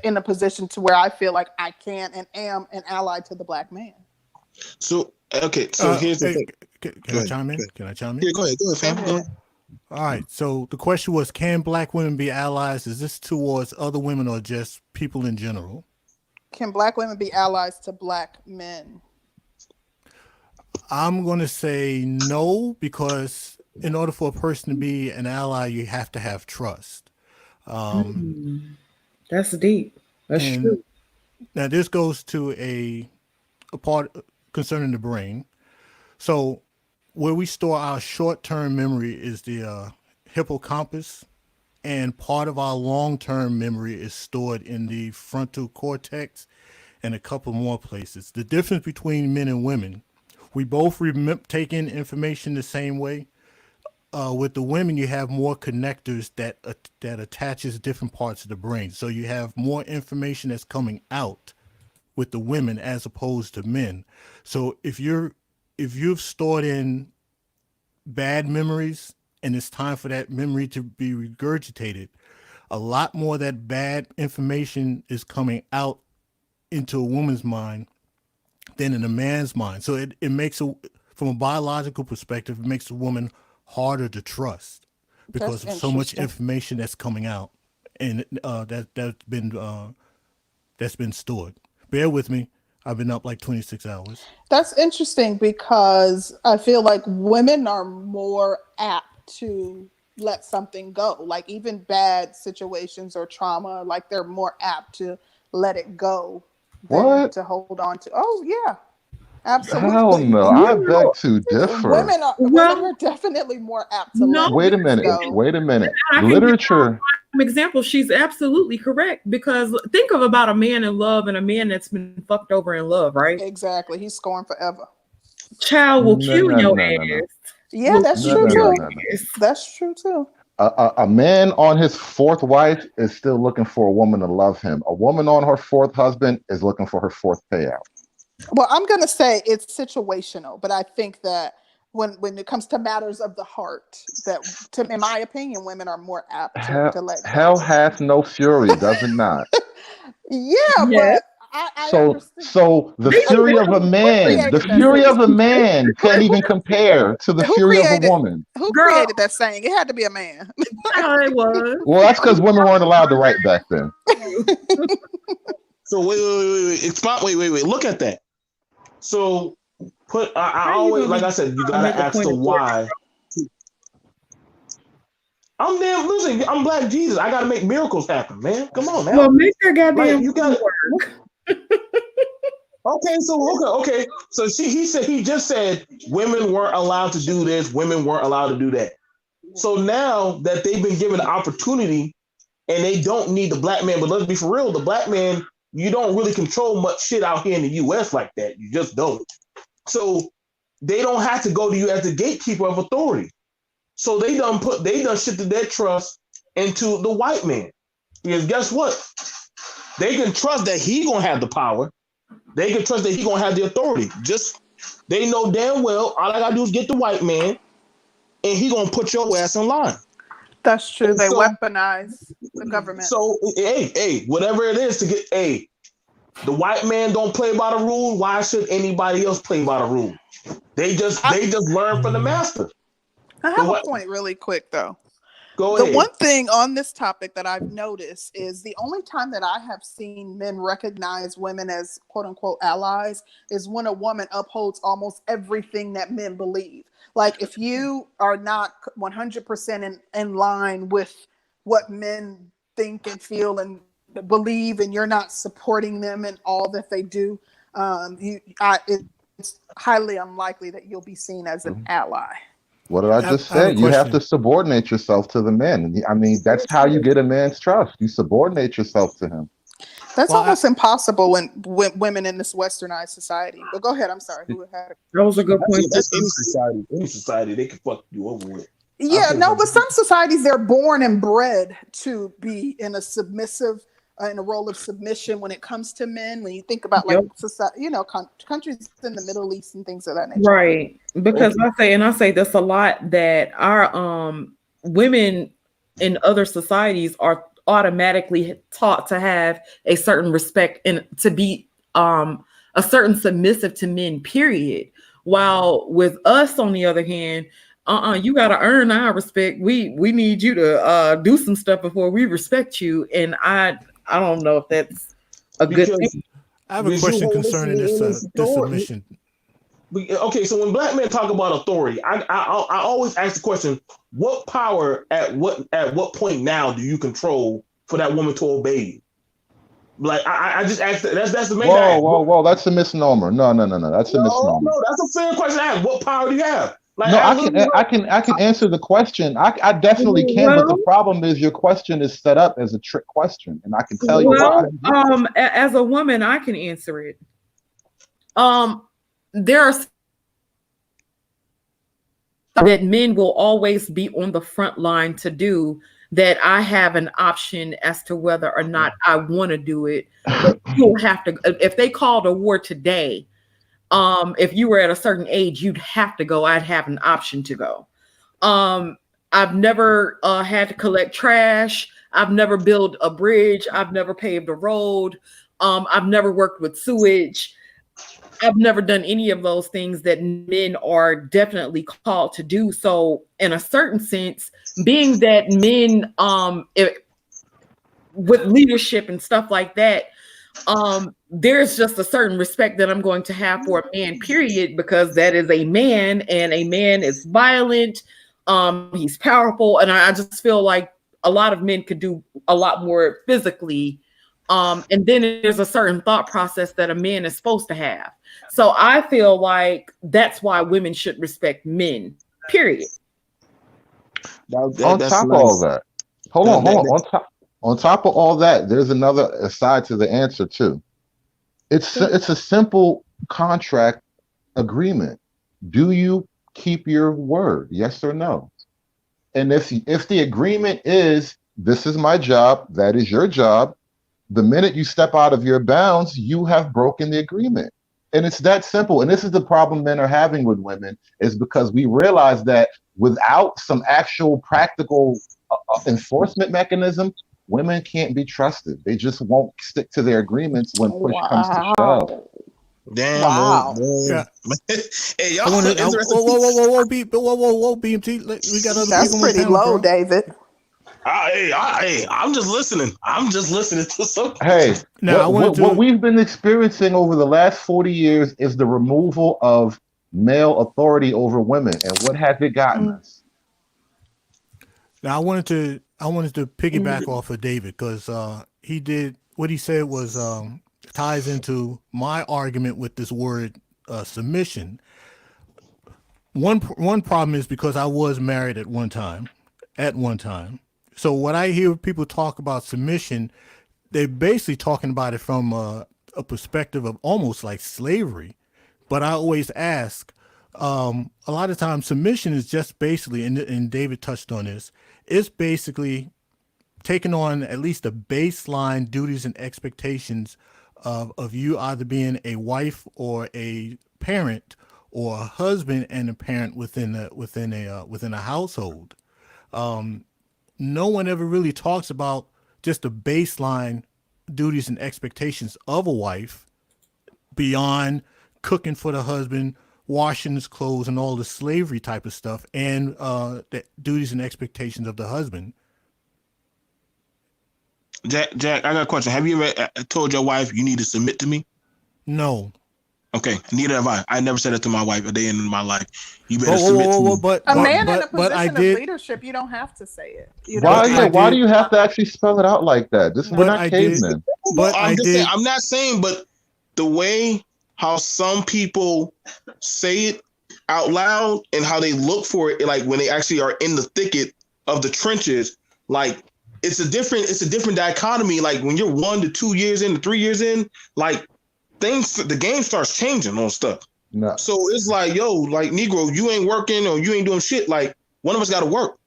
in a position to where I feel like I can and am an ally to the black man. So okay, so here's the hey, thing. can Go I ahead. chime Go in? ahead. Can I chime in? Yeah, go ahead. Go ahead, Go fam. Go ahead. ahead. All right. So the question was, can black women be allies? Is this towards other women or just people in general? Can black women be allies to black men? I'm going to say no, because in order for a person to be an ally, you have to have trust. Um, Mm, that's deep. That's and true. now this goes to a part concerning the brain. So where we store our short-term memory is the hippocampus, and part of our long-term memory is stored in the frontal cortex and a couple more places. The difference between men and women, we both take in information the same way. With the women, you have more connectors that attaches different parts of the brain, so you have more information that's coming out with the women as opposed to men. So if you've stored in bad memories and it's time for that memory to be regurgitated, a lot more of that bad information is coming out into a woman's mind than in a man's mind. So it makes from a biological perspective, it makes a woman harder to trust That's because of so much interesting. information that's coming out and that's been stored. Bear with me. I've been up like 26 hours. That's interesting because I feel like women are more apt to let something go. Like even bad situations or trauma, like they're more apt to let it go than What? to hold on to. Oh yeah, Hell absolutely. no. I beg No, to differ. Women well, are definitely more apt to no, let Wait a things minute. because go. Wait a minute. I can give Literature. an example. She's absolutely correct because think of about a man in love and a man that's been fucked over in love, right? Exactly. He's scoring forever. Child will No, kill no, your no, no, no. ass. Yeah, Well, that's No, true no, no, too. no, no. That's true too. A man on his fourth wife is still looking for a woman to love him. A woman on her fourth husband is looking for her fourth payout. Well, I'm gonna say it's situational, but I think that when it comes to matters of the heart, that in my opinion, women are more apt to Hell, let hell go. hath no fury, does it not? Yeah, yes, but I So, understand. so the they do fury of a Who man, the created that fury saying? of a man can't even compare to the Who fury of a created woman. who girl. created that saying? It had to be a man. How it was. Well, that's because women weren't allowed to write back then. So wait. Expound. Wait. Look at that. So I How you always, gonna like be I said, you trying to gotta make a ask point the of order? why. I'm damn. Listen, I'm Black Jesus. I gotta make miracles happen, man. Come on Well, now. make your Like goddamn you point got. of order. Okay, so okay. So he just said women weren't allowed to do this, women weren't allowed to do that. So now that they've been given the opportunity and they don't need the black man, but let's be for real, the black man, you don't really control much shit out here in the US like that. You just don't. So they don't have to go to you as the gatekeeper of authority. So they done shifted their trust into the white man. Because guess what? They can trust that he gonna have the power. They can trust that he gonna have the authority. Just they know damn well all I gotta do is get the white man, and he gonna put your ass in line. That's true. And They weaponize the government. hey, whatever it is to get, hey, the white man don't play by the rules. Why should anybody else play by the rules? I, They just learn from the master. I The have a what? point really quick though. Go The ahead. one thing on this topic that I've noticed is the only time that I have seen men recognize women as quote unquote allies is when a woman upholds almost everything that men believe. Like if you are not 100% in line with what men think and feel and believe, and you're not supporting them in all that they do, it's highly unlikely that you'll be seen as an ally. What did I just I have say? a You have to question. subordinate yourself to the man. I mean, that's how you get a man's trust. You subordinate yourself to him. That's Well, almost impossible when women in this westernized society. But go ahead. I'm sorry. Who had it? That was a good point. That's any society, they can fuck you over with. I Yeah, think no, but that's some societies they're born and bred to be in a submissive, in a role of submission when it comes to men. When you think about like Yep. society, countries in the Middle East and things of that nature. Right. Because okay. I say this a lot that our women in other societies are automatically taught to have a certain respect and to be a certain submissive to men, period. While with us on the other hand, you gotta earn our respect. We need you to do some stuff before we respect you. And I don't know if that's a good thing. Because I have a because you question hold concerning in this this this authority. submission. Okay, so when black men talk about authority, I always ask the question: what power at what point now do you control for that woman to obey you? Like I just ask that. That's the main thing I Whoa, ask. whoa, whoa! That's a misnomer. No, no, no, no. That's a misnomer. No, that's a fair question to ask. What power do you have? Like No, I I literally can, I can, I can answer the question. I definitely can, but the Well, problem is your question is set up as a trick question, and I can tell you why. as a woman, I can answer it. Um, there are that men will always be on the front line to do that I have an option as to whether or not I want to do it. But you'll have to if they called a war today, if you were at a certain age, you'd have to go. I'd have an option to go. Um, I've never had to collect trash. I've never built a bridge. I've never paved a road. I've never worked with sewage. I've never done any of those things that men are definitely called to do. So, in a certain sense, being that men, with leadership and stuff like that, there's just a certain respect that I'm going to have for a man, period, because that is a man, and a man is violent. He's powerful, and I just feel like a lot of men could do a lot more physically. And then there's a certain thought process that a man is supposed to have. So I feel like that's why women should respect men, period. On That's top of all nice. that, hold on, hold on. On top of all that, there's another side to the answer too. It's a simple contract agreement. Do you keep your word? Yes or no? And if the agreement is this is my job, that is your job, the minute you step out of your bounds, you have broken the agreement. And it's that simple. And this is the problem men are having with women is because we realize that without some actual practical enforcement mechanism, women can't be trusted. They just won't stick to their agreements when push comes to shove. Wow. Damn, Wow. Yeah, hey, I y'all, want to. it's the rest of Whoa, BMT. We got other That's people on the pretty panel, low, bro. David. I'm just listening. I'm just listening to some. Hey, Now I wanted what to. we've been experiencing over the last 40 years is the removal of male authority over women. And what has it gotten Mm, us? Now I wanted to piggyback off of David because he did what he said was ties into my argument with this word submission. One problem is because I was married at one time, So when I hear people talk about submission, they're basically talking about it from a perspective of almost like slavery. But I always ask, a lot of times submission is just basically, and David touched on this, it's basically taking on at least the baseline duties and expectations of you either being a wife or a parent or a husband and a parent within a household. No one ever really talks about just the baseline duties and expectations of a wife beyond cooking for the husband, washing his clothes, and all the slavery type of stuff, and the duties and expectations of the husband. Jack, I got a question. Have you ever told your wife you need to submit to me? No. Okay, neither have I. I never said it to my wife a day in my life. You better Whoa, whoa, submit whoa, to whoa, me. but A but man in a but but I position of did, leadership, you don't have to say it. You know, but I Why do did, you have to actually spell it out like that? This we're but not I did, cavemen. but I I'm just saying. did. I'm not saying, but the way how some people say it out loud and how they look for it, like when they actually are in the thicket of the trenches, like it's a different dichotomy. Like when you're 1 to 2 years in, to 3 years in, like the game starts changing on stuff. No. So it's like, yo, like Negro, you ain't working or you ain't doing shit. Like one of us got to work.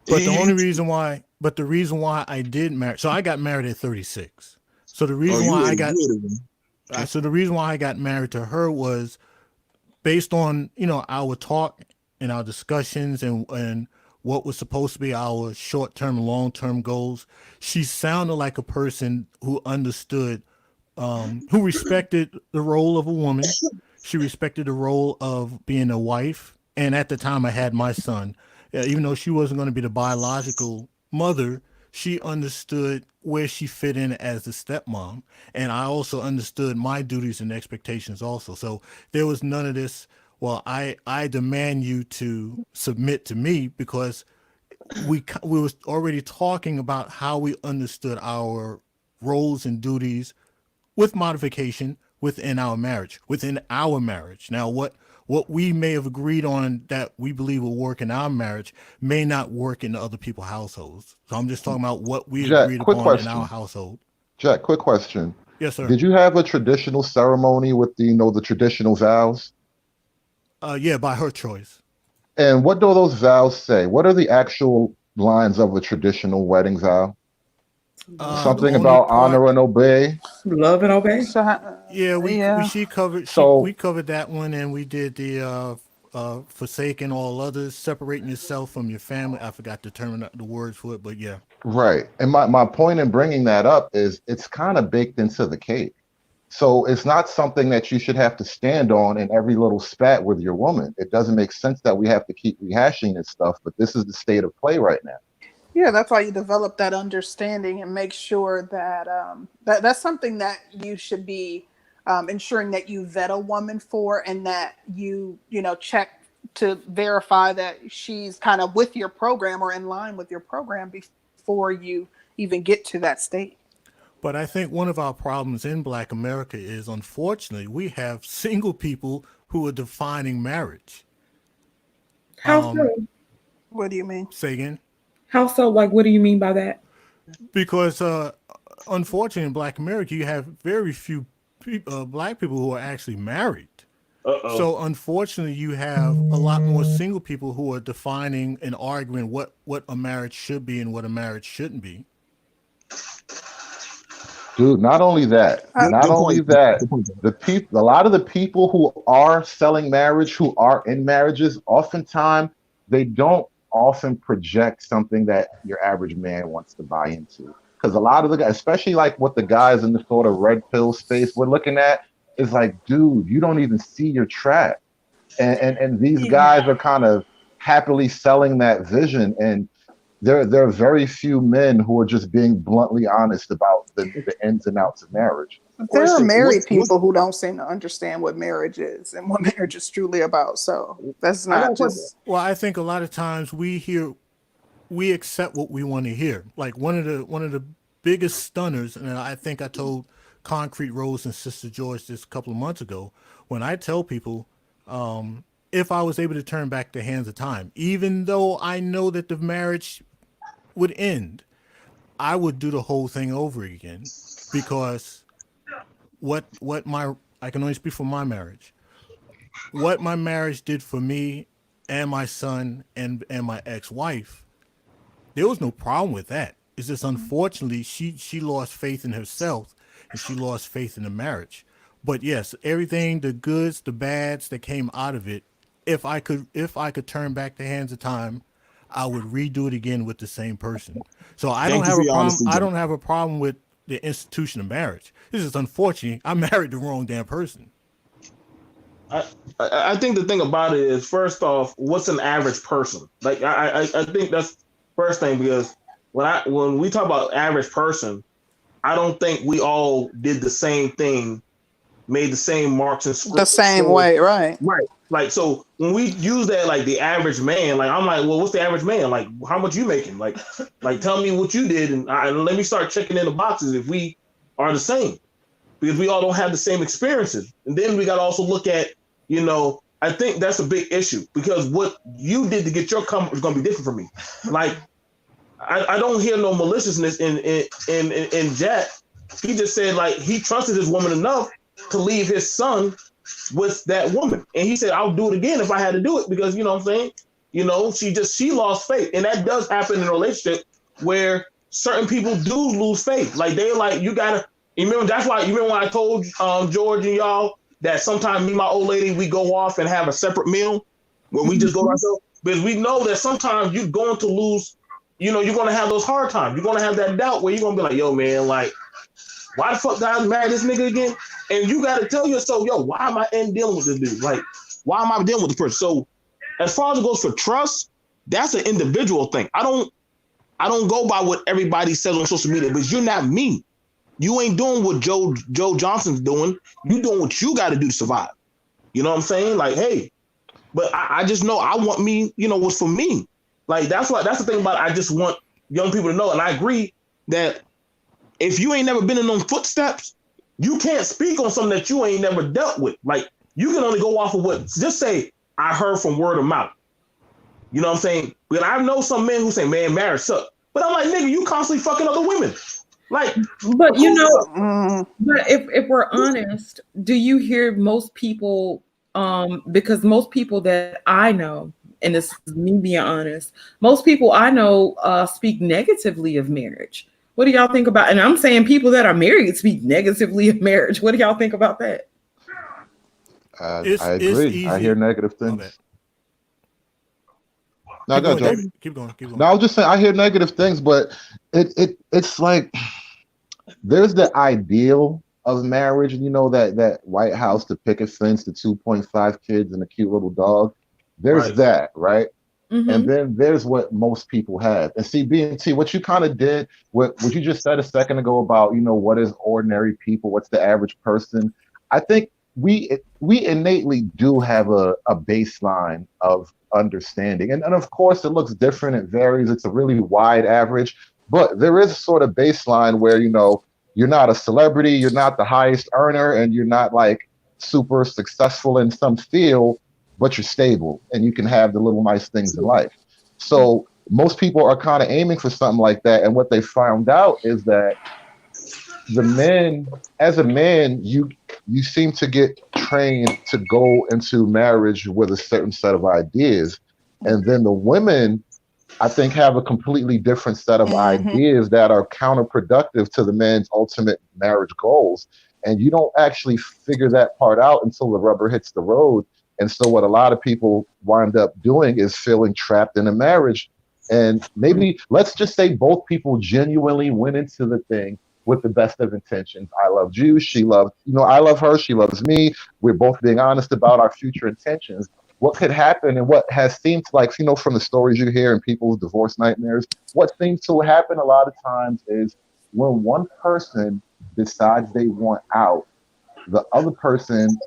But the reason why I did marry, so I got married at 36. So the Oh, reason you why I ready? got, You ready? Okay. so the reason why I got married to her was based on our talk and our discussions and what was supposed to be our short-term and long-term goals. She sounded like a person who understood, who respected the role of a woman. She respected the role of being a wife. And at the time I had my son, even though she wasn't going to be the biological mother, she understood where she fit in as the stepmom. And I also understood my duties and expectations also. So there was none of this, well, I demand you to submit to me, because we was already talking about how we understood our roles and duties with modification within our marriage. Now, what we may have agreed on that we believe will work in our marriage may not work in other people's households. So I'm just talking about what we Jack, agreed quick upon in our question. household. Jack, quick question. Yes, sir. Did you have a traditional ceremony with the traditional vows? Yeah, by her choice. And what do those vows say? What are the actual lines of a traditional wedding vow? The Something only about part, honor and obey. Love and obey. so, yeah, yeah. we So covered that one, and we did the forsaking all others, separating yourself from your family. I forgot to term the words for it, but yeah. right. And my point in bringing that up is it's kind of baked into the cake. So it's not something that you should have to stand on in every little spat with your woman. It doesn't make sense that we have to keep rehashing this stuff, but this is the state of play right now. Yeah, that's why you develop that understanding and make sure that that's something that you should be ensuring that you vet a woman for, and that you check to verify that she's kind of with your program or in line with your program before you even get to that state. But I think one of our problems in Black America is, unfortunately, we have single people who are defining marriage. How so? What do you mean? Say again? How so? Like, what do you mean by that? Because unfortunately, in Black America, you have very few Black people who are actually married. Uh-oh. So unfortunately, you have a lot more single people who are defining and arguing what a marriage should be and what a marriage shouldn't be. Dude, not only that, not Good only point. that, Good point. the people, a lot of the people who are selling marriage, who are in marriages, oftentimes they don't often project something that your average man wants to buy into. Because a lot of the guys, especially like what the guys in the sort of red pill space we're looking at, is like, dude, you don't even see your track. And these guys are kind of happily selling that vision. And there are very few men who are just being bluntly honest about the ins and outs of marriage. There are Question: married what's people who don't seem to understand what marriage is and what marriage is truly about. So that's I got a not question. just. Well, I think a lot of times we accept what we want to hear. Like one of the biggest stunners, and I think I told Concrete Rose and Sister George this a couple of months ago. When I tell people, if I was able to turn back the hands of time, even though I know that the marriage would end, I would do the whole thing over again because what my I can only speak for my marriage. What my marriage did for me and my son and my ex-wife, there was no problem with that. It's just unfortunately she lost faith in herself and she lost faith in the marriage. But yes, everything, the goods, the bads that came out of it, if I could turn back the hands of time, I would redo it again with the same person. So I don't Thank you have for a your problem. honesty, I Joe. don't have a problem with the institution of marriage. This is unfortunate. I married the wrong damn person. I, I think the thing about it is, first off, what's an average person? Like I think that's first thing, because when we talk about average person, I don't think we all did the same thing, made the same marks and The script. same So way, right? right, like so when we use that like the average man, like I'm like, well, what's the average man? Like how much you making? Like tell me what you did, and let me start checking in the boxes if we are the same, because we all don't have the same experiences. And then we got to also look at, I think that's a big issue, because what you did to get your comfort is going to be different from me. Like, I don't hear no maliciousness in Jack. He just said like he trusted his woman enough to leave his son with that woman, and he said I'll do it again if I had to do it, because you know what I'm saying. She lost faith, and that does happen in a relationship where certain people do lose faith. Like they're like, you gotta. You remember that's why you remember when I told George and y'all that sometimes me and my old lady we go off and have a separate meal when we just go to ourselves, because we know that sometimes you're going to lose. You're going to have those hard times. You're going to have that doubt where you're going to be like, yo, man, like, why the fuck did I marry this nigga again? And you got to tell yourself, yo, why am I dealing with this dude? Like, why am I dealing with this person? So, as far as it goes for trust, that's an individual thing. I don't go by what everybody says on social media, because you're not me. You ain't doing what Joe Johnson's doing. You doing what you got to do to survive. You know what I'm saying? Like, hey, but I just know I want me, what's for me. Like that's the thing about it. I just want young people to know, and I agree that if you ain't never been in those footsteps, you can't speak on something that you ain't never dealt with. Like you can only go off of what, just say I heard from word of mouth. You know what I'm saying? But I know some men who say, man, marriage sucks. But I'm like, nigga, you constantly fucking other women. Like, But Mm, but if we're honest, do you hear most people, because most people that I know, and this is me being honest, most people I know speak negatively of marriage. What do y'all think about, and I'm saying people that are married speak negatively of marriage. What do y'all think about that? It's I it's agree. I hear easy. negative My bad. things. No, Keep go, going, Joe. David. Keep going. Keep No, going. I was just saying I hear negative things, but it's like there's the ideal of marriage, and that White House, the picket fence, the 2.5 kids, and the cute little dog. There's right. that, right? And Mm-hmm. then there's what most people have. And see, BNT, what you kind of did, what you just said a second ago about, what is ordinary people, what's the average person. I think we innately do have a baseline of understanding. And of course, it looks different. It varies. It's a really wide average. But there is a sort of baseline where, you're not a celebrity, you're not the highest earner, and you're not like super successful in some field, but you're stable and you can have the little nice things in life. So most people are kind of aiming for something like that. And what they found out is that the men, as a man, you seem to get trained to go into marriage with a certain set of ideas, and then the women, I think, have a completely different set of Mm-hmm. ideas that are counterproductive to the man's ultimate marriage goals. And you don't actually figure that part out until the rubber hits the road. And so, what a lot of people wind up doing is feeling trapped in a marriage. And maybe let's just say both people genuinely went into the thing with the best of intentions. I love you. She loves, I love her. She loves me. We're both being honest about our future intentions. What could happen, and what has seemed like, from the stories you hear and people's divorce nightmares, what seems to happen a lot of times is when one person decides they want out, the other person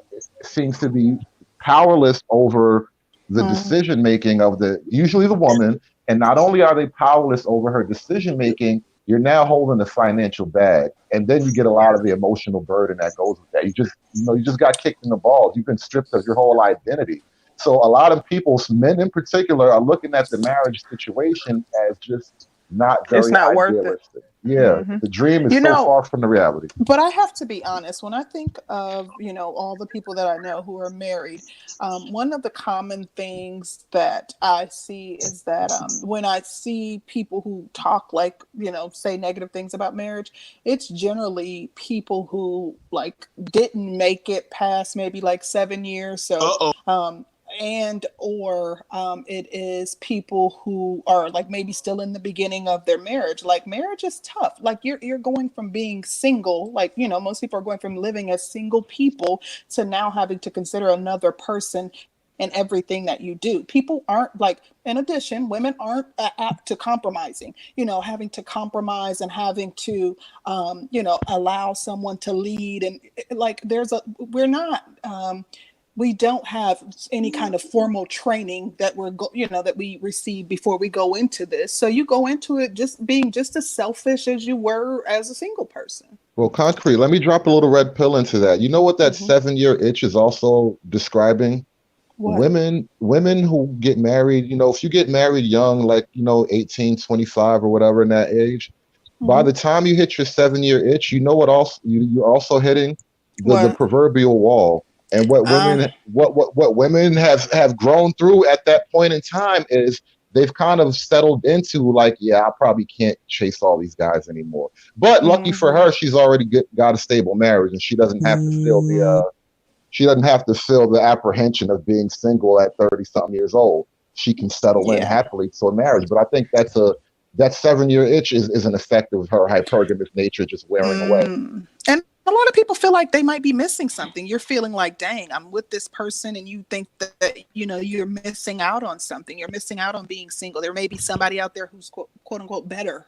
seems to be powerless over the Mm-hmm. decision making of the usually the woman. And not only are they powerless over her decision making, you're now holding the financial bag, and then you get a lot of the emotional burden that goes with that. You just got kicked in the balls. You've been stripped of your whole identity. So a lot of people, men in particular, are looking at the marriage situation as just not It's very not worth it. idealistic. Yeah, Hmm. the dream is You so know, far from the reality. but I have to be honest. When I think of, all the people that I know who are married, one of the common things that I see is that when I see people who talk like, say negative things about marriage, it's generally people who like didn't make it past maybe like 7 years. So, Uh-oh. and or it is people who are like maybe still in the beginning of their marriage. Like marriage is tough. Like you're going from being single, like most people are going from living as single people to now having to consider another person in everything that you do. People aren't like, in addition, women aren't apt to compromising, having to compromise and having to allow someone to lead. And like we're not we don't have any kind of formal training that that we receive before we go into this. So you go into it just being just as selfish as you were as a single person. Well, concrete, let me drop a little red pill into that. You know what that Hmm. 7 year itch is also describing? What? Women who get married, if you get married young, like, 18, 25 or whatever in that age, by Hmm. the time you hit your 7 year itch, you know what also you're also hitting the What? proverbial wall. And what Uh, what women have grown through at that point in time is they've kind of settled into like, yeah, I probably can't chase all these guys anymore. But lucky for hmm. her, she's already got a stable marriage, and she doesn't have to feel the apprehension of being single at 30 something years old. She can settle in Yeah. happily to a marriage. But I think that 7 year itch is an effect of her hypergamous nature just wearing away. And a lot of people feel like they might be missing something. You're feeling like, dang, I'm with this person, and you think that you're missing out on something. You're missing out on being single. There may be somebody out there who's quote unquote better.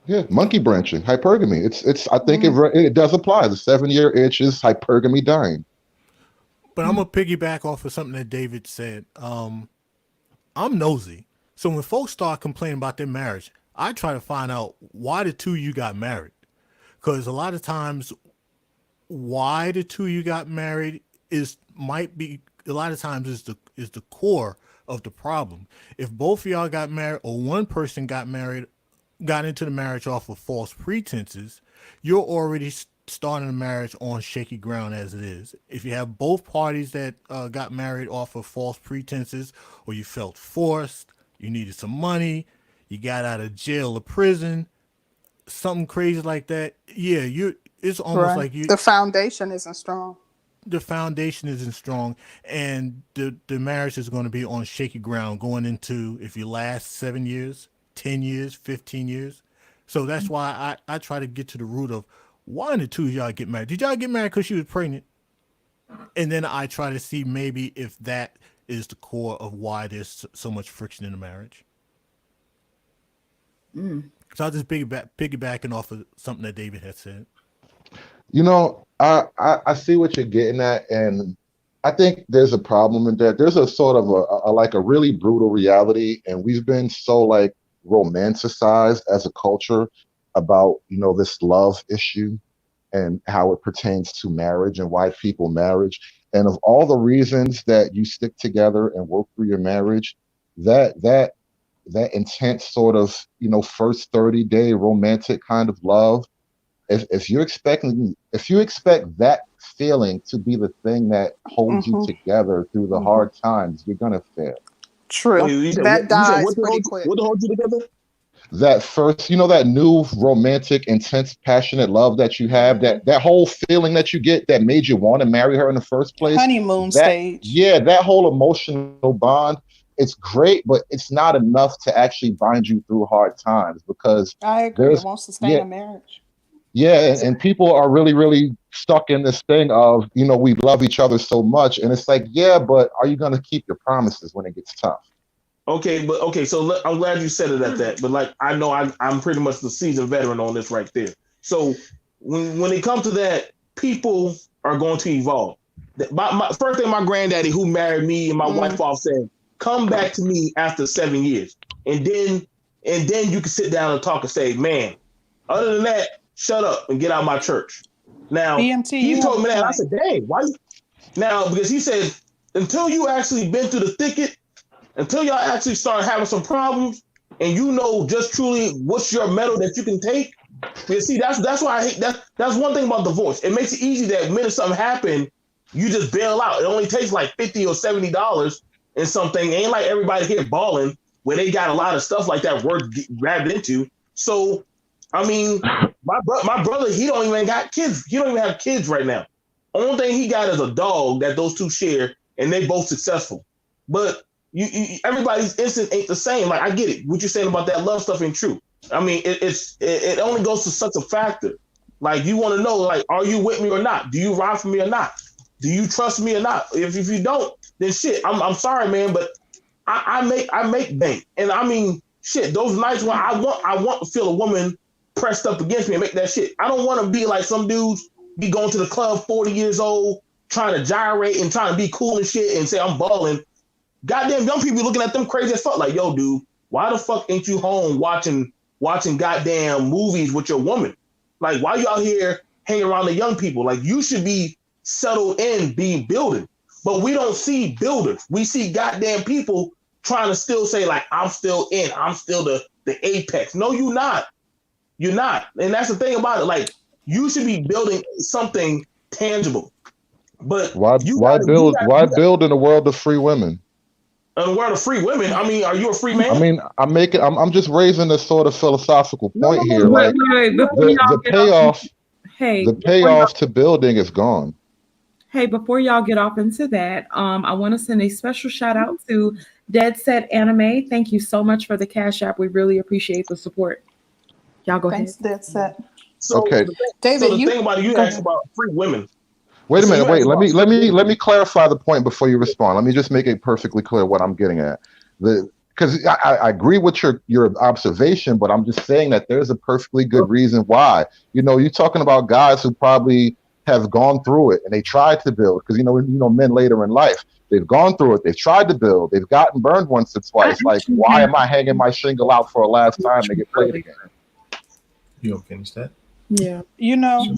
Yeah, monkey branching, hypergamy. It's. I think Mm. it does apply. The 7 year itch is hypergamy dying. But I'm gonna piggyback off of something that David said. I'm nosy, so when folks start complaining about their marriage, I try to find out why the two of you got married. Because a lot of times, why the two of you got married is might be a lot of times is the core of the problem. If both of y'all got married or one person got into the marriage off of false pretenses, you're already starting a marriage on shaky ground as it is. If you have both parties that got married off of false pretenses, or you felt forced, you needed some money, you got out of jail or prison, something crazy like that, yeah, you it's almost Right. like you The foundation isn't strong. the foundation isn't strong, and the marriage is going to be on shaky ground going into, if you last 7 years, 10 years, 15 years. So that's why I try to get to the root of why the two of y'all get married. Did y'all get married because she was pregnant? And then I try to see maybe if that is the core of why there's so much friction in the marriage. So I'll just piggybacking off of something that David had said. I see what you're getting at, and I think there's a problem in that. There's a sort of like a really brutal reality, and we've been so like romanticized as a culture about this love issue and how it pertains to marriage and why people marriage. And of all the reasons that you stick together and work through your marriage, that that that intense sort of first 30-day romantic kind of love if you expect that feeling to be the thing that holds you Hmm. together through the Hmm. hard times, you're gonna fail. True. Wait, That you said dies pretty quick. what to hold you together? That first, that new romantic, intense, passionate love that you have, Hmm. that whole feeling that you get that made you want to marry her in the first place, Honeymoon that stage. yeah, that whole emotional bond, it's great, but it's not enough to actually bind you through hard times because I agree. It there's won't sustain yeah, a marriage. yeah, and people are really, really stuck in this thing of, we love each other so much. And it's like, yeah, but are you going to keep your promises when it gets tough? Okay, but okay, so I'm glad you said it at that. But like, I know I'm pretty much the seasoned veteran on this right there. So when it comes to that, people are going to evolve. My first thing, my granddaddy, who married me and my wife Mm. off, said, "Come back to me after 7 years, and then you can sit down and talk and say, man, other than that, shut up and get out of my church." Now BMT, he you have told a me that, and I point. said, "Dang, why?" Now because he said, until you actually been through the thicket, until y'all actually start having some problems, and you know just truly what's your metal that you can take. You see, that's why I hate that. That's one thing about divorce. It makes it easy that when something happen, you just bail out. It only takes like $50 or $70 and something. It ain't like everybody here balling where they got a lot of stuff like that worth grabbed into. So, I mean, my brother, he don't even got kids. He don't even have kids right now. Only thing he got is a dog that those two share, and they both successful. But everybody's instinct ain't the same. Like I get it. What you're saying about that love stuff ain't true. I mean, it only goes to such a factor. Like you want to know, like, are you with me or not? Do you ride for me or not? Do you trust me or not? If you don't, then shit. I'm sorry, man, but I make bank, and I mean shit. Those nights when I want to feel a woman pressed up against me and make that shit. I don't want to be like some dudes be going to the club 40 years old trying to gyrate and trying to be cool and shit and say I'm balling. Goddamn young people looking at them crazy as fuck. Like, yo, dude, why the fuck ain't you home watching goddamn movies with your woman? Like, why you out here hanging around the young people? Like, you should be settled in being building. But we don't see builders. We see goddamn people trying to still say, like, I'm still in, I'm still the apex. No, you're not. You're not. And that's the thing about it. Like, you should be building something tangible. But Why you why gotta you build got why you got build in a world of free women? in the world of free women. I mean, are you a free I man? mean, I'm just raising a sort of philosophical No, no, point no, here. no. Wait, Like wait, wait. Before the y'all the get off, payoff hey, the before y'all payoff to building is gone. Hey, before y'all get off into that, I want to send a special shout out to Dead Set Anime. Thank you so much for the Cash App. We really appreciate the support. Y'all go ahead. Thanks, Dead Set. Okay. David, The you thing about it, you go asked ahead. about free women. Wait a So minute. you Wait. asked Let about me free let me women. let me clarify the point before you respond. Let me just make it perfectly clear what I'm getting at. The Because I agree with your observation, but I'm just saying that there's a perfectly good reason why. You're talking about guys who probably have gone through it and they tried to build because men later in life they've gone through it, they've tried to build, they've gotten burned once or I twice. Like, actually why have am I hanging my shingle out for a last time to get played early. again? You gonna finish that? Yeah. You know,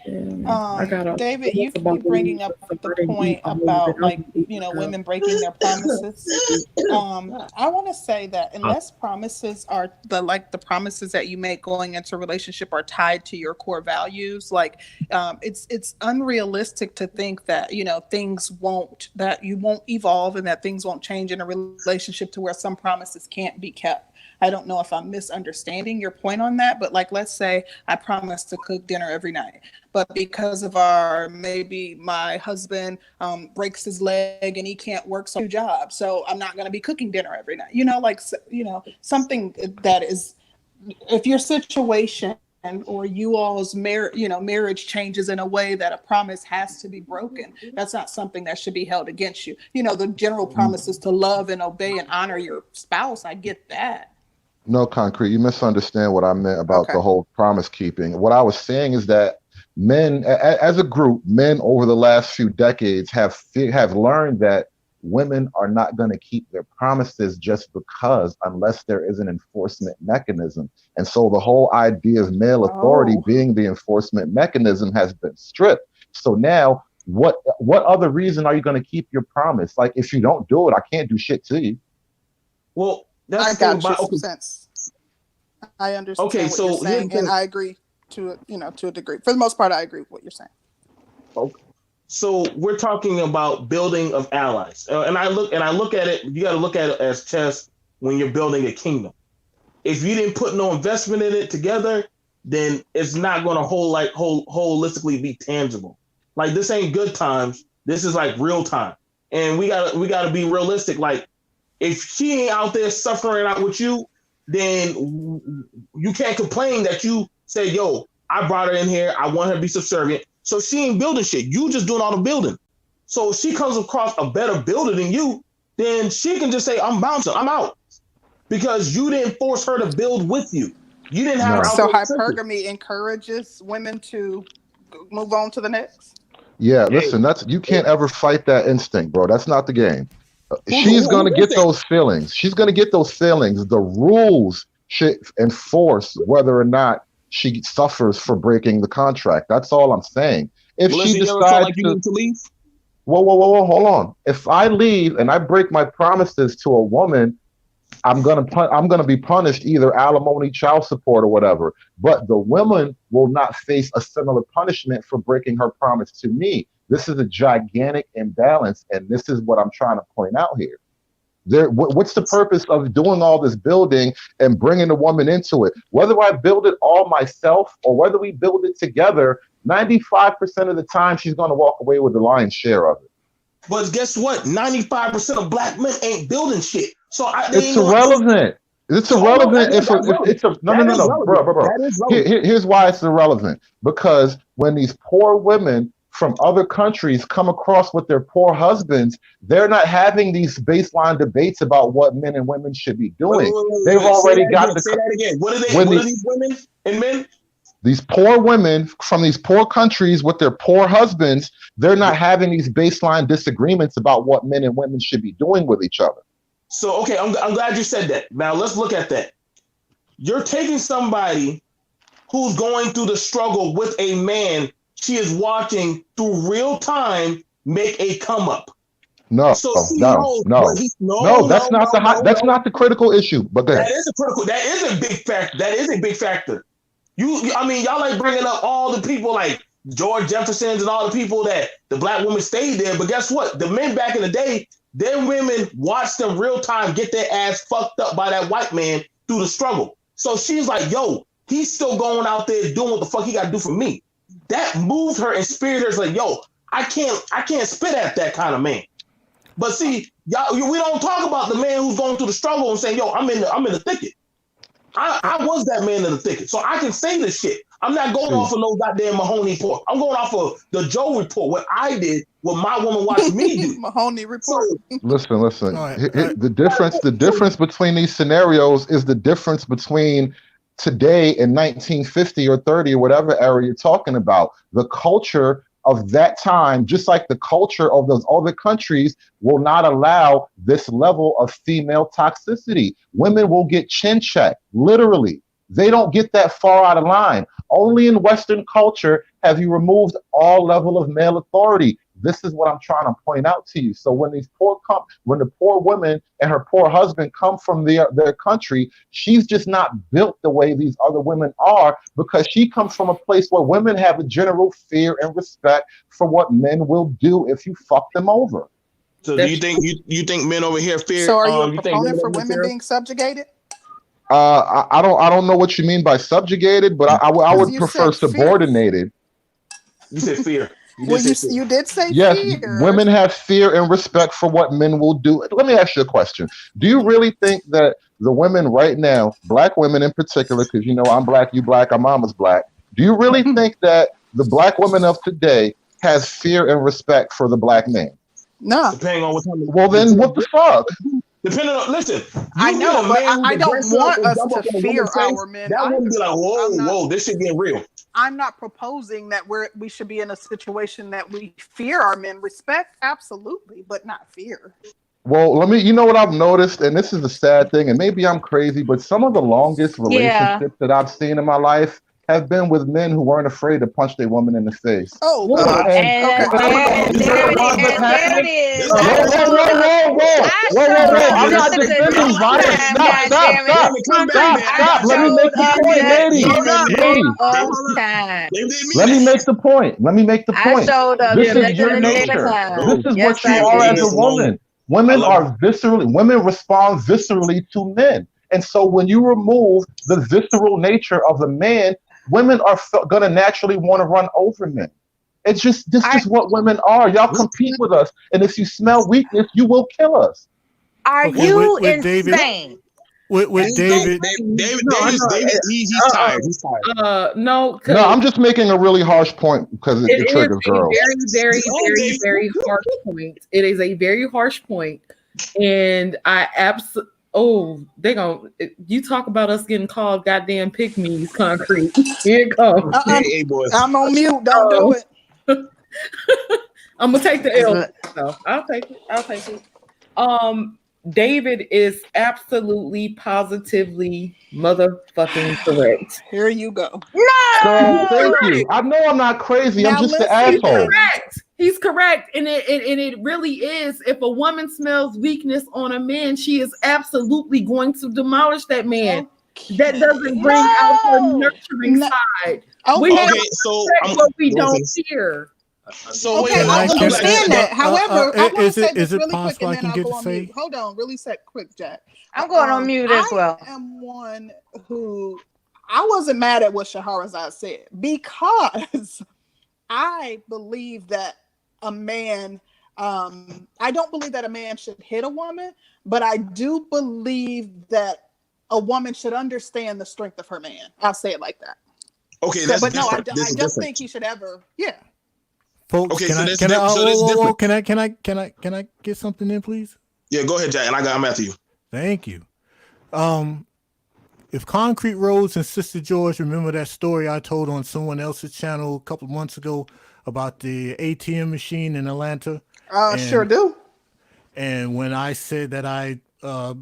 Yeah, I got a David, that's you about keep to leave bringing up for the somebody to eat point a whole bit about of like, girl. women breaking their promises. I want to say that unless promises are the promises that you make going into a relationship are tied to your core values, like it's unrealistic to think that that you won't evolve and that things won't change in a relationship to where some promises can't be kept. I don't know if I'm misunderstanding your point on that, but like, let's say I promise to cook dinner every night, but because of maybe my husband breaks his leg and he can't work two jobs, so I'm not going to be cooking dinner every night. Something that is, if your situation or you all's marriage changes in a way that a promise has to be broken, that's not something that should be held against you. The general promise is to love and obey and honor your spouse. I get that. No, Concrete, you misunderstand what I meant about Okay. the whole promise keeping. What I was saying is that men, as a group, men over the last few decades have learned that women are not going to keep their promises just because, unless there is an enforcement mechanism. And so the whole idea of male authority Oh, being the enforcement mechanism has been stripped. So now, what other reason are you going to keep your promise? Like, if you don't do it, I can't do shit to you. Well, that's I the thing got you. about okay. Sense. I Okay, understand what you're so here's saying, the and thing. I agree. to a degree. For the most part, I agree with what you're saying. Okay. So we're talking about building of allies, and I look at it. You got to look at it as chess when you're building a kingdom. If you didn't put no investment in it together, then it's not going to holistically be tangible. Like this ain't good times. This is like real time, and we gotta be realistic. Like if she ain't out there suffering out with you, then you can't complain that you say, "Yo, I brought her in here. I want her to be subservient." So she ain't building shit. You just doing all the building. So if she comes across a better builder than you, then she can just say, "I'm bouncing. I'm out," because you didn't force her to build with you. You didn't have her No. out So there. hypergamy encourages women to move on to the next. Yeah, Hey, listen, you can't ever fight that instinct, bro. That's not the game. She's who gonna is get that? those feelings. She's gonna get those feelings. The rules should enforce whether or not she suffers for breaking the contract. That's all I'm saying. If she Melissa, you ever felt decides like you to, need to leave? whoa, hold on. If I leave and I break my promises to a woman, I'm gonna be punished, either alimony, child support, or whatever. But the woman will not face a similar punishment for breaking her promise to me. This is a gigantic imbalance, and this is what I'm trying to point out here. What's the purpose of doing all this building and bringing the woman into it? Whether I build it all myself or whether we build it together, 95% of the time she's going to walk away with the lion's share of it. But guess what? 95% of black men ain't building shit. So they It's ain't gonna. irrelevant. It's So hold on, irrelevant if that's relevant. it's a no, no, That no, is no, relevant. bro. That is relevant. Here's why it's irrelevant. Because when these poor women from other countries come across with their poor husbands, they're not having these baseline debates about what men and women should be doing. They've Say already that got again. Say that again. What are they? when What the, are these women and men? these poor women from these poor countries with their poor husbands, they're not having these baseline disagreements about what men and women should be doing with each other. So okay, I'm glad you said that. Now let's look at that. You're taking somebody who's going through the struggle with a man she is watching through real time make a come up. No, So she no, knows what no, he no. That's not the critical issue. But go ahead. That is a critical. That is a big factor. That is a big factor. I mean, y'all like bringing up all the people like George Jefferson's and all the people that the black women stayed there. But guess what? The men back in the day, their women watched them real time get their ass fucked up by that white man through the struggle. So she's like, yo, he's still going out there doing what the fuck he got to do for me. That moved her and spirited her. It's like, yo, I can't spit at that kind of man. But see, y'all, we don't talk about the man who's going through the struggle and saying, yo, I'm in the thicket. I was that man in the thicket, so I can say this shit. I'm not going off of no goddamn Mahoney report. I'm going off of the Joe report, what I did, what my woman watched me do. Mahoney report. So, Listen. All right. The difference between these scenarios is the difference between today and 1950 or 30 or whatever era you're talking about. The culture of that time, just like the culture of those other countries, will not allow this level of female toxicity. Women will get chin checked, literally. They don't get that far out of line. Only in Western culture have you removed all level of male authority. This is what I'm trying to point out to you. So when when the poor woman and her poor husband come from their country, she's just not built the way these other women are, because she comes from a place where women have a general fear and respect for what men will do if you fuck them over. So do you think men over here fear? So are you a you think proponent for over women fear? being subjugated? I don't know what you mean by subjugated, but I would You prefer said subordinated. You said fear. You did say Yes, fear. women have fear and respect for what men will do. Let me ask you a question. Do you really think that the women right now, black women in particular, because you know I'm black, you black, our mama's black, do you really think that the black woman of today has fear and respect for the black man? No. Depending on what time. Well, then what the fuck? Depending on, listen, I know, but I don't want us to fear face, our men. that wouldn't be like, whoa, this shit getting real. I'm not proposing that we should be in a situation that we fear our men. Respect, absolutely, but not fear. Well, you know what I've noticed, and this is a sad thing, and maybe I'm crazy, but some of the longest relationships that I've seen in my life have been with men who weren't afraid to punch their woman in the face. Oh Well, God. And Okay. there it is. I showed up I'm not just in defending violence. time, Stop. goddammit. Come back, man. I got Let me I make showed the up point, just lady. in the nick Lady, of time. They didn't let mean me it. make the point. Let me make the I point. showed up This yeah, is just make in your the your nick of point. nature. time. This is Yes, what you I are as did. a woman. Women are viscerally, women respond viscerally to men. And so when you remove the visceral nature of the man, women are going to naturally want to run over men. It's just, this Are is what women are. Y'all compete with us. And if you smell weakness, you will kill us. are Okay, you with David, insane? with David, David, he's tired. He's tired. No, No, because I'm just making a really harsh point because it it is triggers a girls. very, very, very, David. very harsh point. It is a very harsh point, and I absolutely. Oh, they gonna you talk about us getting called goddamn pick-me's concrete. Here it comes. Hey, boys. I'm on mute. Don't do it. I'm gonna take the L. No, I'll take it. I'll take it. David is absolutely, positively, motherfucking correct. Here you go. Girl, thank No. you. I know I'm not crazy. I'm Now just the listen, asshole. Correct. He's correct, and it really is. If a woman smells weakness on a man, she is absolutely going to demolish that man. That doesn't bring out her No. nurturing No. side. We Okay. Okay, so respect what we don't fear. So Okay, wait, I Can I- understand that. However, I want to is say it this really quick, possible and I then can I'll get go to on say? mute. Hold on, really quick, Jack. I'm going on mute as well. I am one who I wasn't mad at what Shahrazad said because I believe that a man. I don't believe that a man should hit a woman, but I do believe that a woman should understand the strength of her man. I'll say it like that. okay, So, that's but no, different. This I is don't different. think he should ever. Yeah. Folks, Okay, can so I that's can I different. So that's whoa, different. can I get something in, please? Yeah, go ahead, Jack, and I'm after you. Thank you. If Concrete Rose and Sister George remember that story I told on someone else's channel a couple of months ago about the ATM machine in Atlanta, Sure do. and when I said that I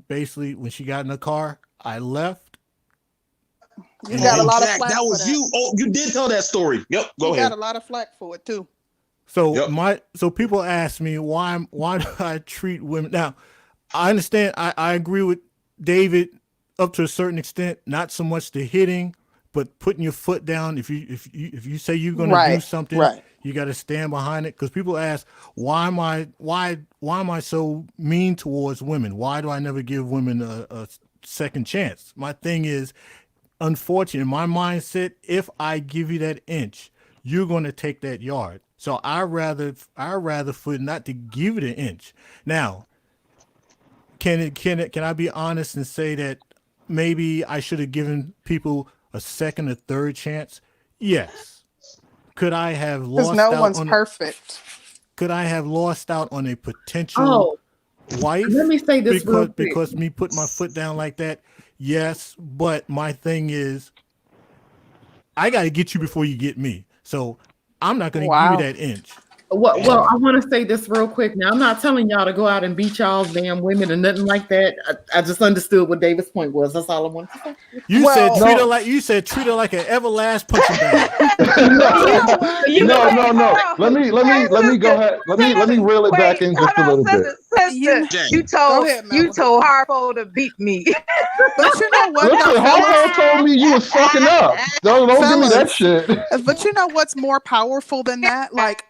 basically when she got in the car, I left. You got a lot of Jack, flack that for was that. you. Oh, you did tell that story. Yep, go You ahead. got a lot of flack for it too. So Yep. so people ask me why do I treat women now? I understand. I agree with David up to a certain extent. Not so much the hitting, but putting your foot down. If you say you're going to do something, you got to stand behind it. Because people ask why am I so mean towards women? Why do I never give women a second chance? My thing is, unfortunately, in my mindset, if I give you that inch, you're going to take that yard. So I rather for not to give it an inch. Now, can I be honest and say that maybe I should have given people a second or third chance? Yes. Could I have Because lost no out one's on perfect. could I have lost out on a potential wife? Let me say this real quick. Because me put my foot down like that? Yes, but my thing is I got to get you before you get me. So I'm not going to give you that inch. Well, I want to say this real quick. Now, I'm not telling y'all to go out and beat y'all's damn women or nothing like that. I just understood what David's point was. That's all I wanted to say. You said treat her like an everlast punching bag. No. Let me go ahead. Let me reel it back in just a little bit. You told Harpo to beat me. But you know what? Listen, Harpo told me you was fucking up. Don't give me that shit. But you know what's more powerful than that? Like,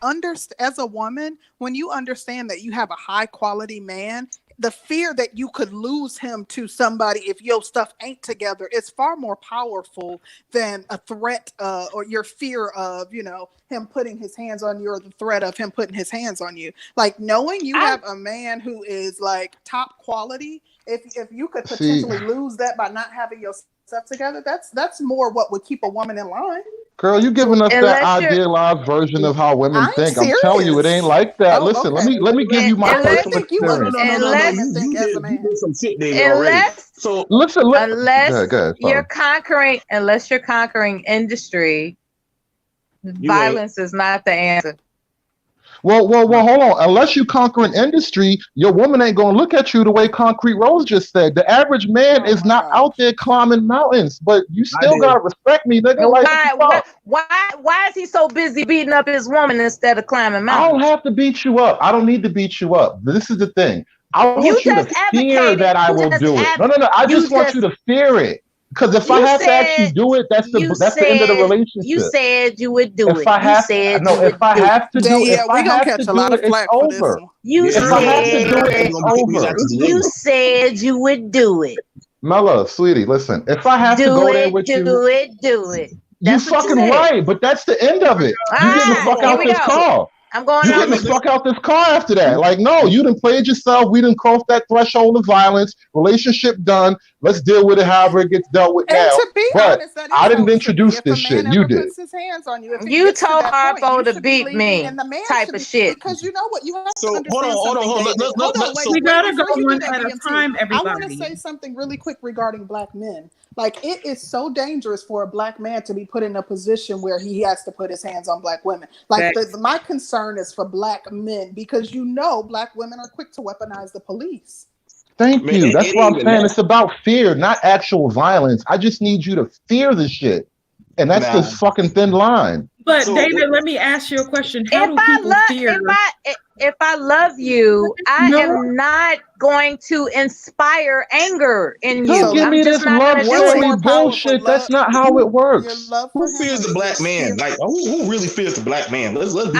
as a woman, when you understand that you have a high quality man, the fear that you could lose him to somebody if your stuff ain't together is far more powerful than a threat or your fear of, him putting his hands on you or the threat of him putting his hands on you. Like, knowing you have a man who is like top quality, if you could potentially lose that by not having your stuff together, that's more what would keep a woman in line. Girl, you giving us that idealized version of how women think. I'm telling you, it ain't like that. Listen, let me give you my personal experience. You did some shit, David, already. So listen. Unless you're conquering industry, violence is not the answer. Well, hold on. Unless you conquer an industry, your woman ain't gonna look at you the way Concrete Rose just said. The average man is not out there climbing mountains, but you still gotta respect me, nigga. Like, Why is he so busy beating up his woman instead of climbing mountains? I don't have to beat you up. I don't need to beat you up. This is the thing. I want you to fear that I will do it. No. I just want you to fear it. Because if I have to actually do it, that's the end of the relationship. You said you would do it. If I have to do it, it's over. You said you would do it. Mella, sweetie, listen. If I have to go there with you, do it. You fucking right, but that's the end of it. You getting the fuck out this car. I'm going. You getting the fuck out this car after that. Like, no, you done played yourself. We done crossed that threshold of violence. Relationship done. Let's deal with it however it gets dealt with now. To be honest, I didn't introduce this shit. You did. His hands on you. You told Harpo to beat me. Type of shit. Because you know what? You have to hold on. We gotta go one at a time, everybody. I want to say something really quick regarding black men. Like, it is so dangerous for a black man to be put in a position where he has to put his hands on black women. Like, my concern is for black men, because black women are quick to weaponize the police. Thank you. That's what I'm saying. It's about fear, not actual violence. I just need you to fear the shit. And that's the fucking thin line. But David, let me ask you a question. How do people fear? If I love you, I am not going to inspire anger in you. Don't give me this love story bullshit. That's not how it works. Who fears the black man? Like, who really fears the black man? Let's be real.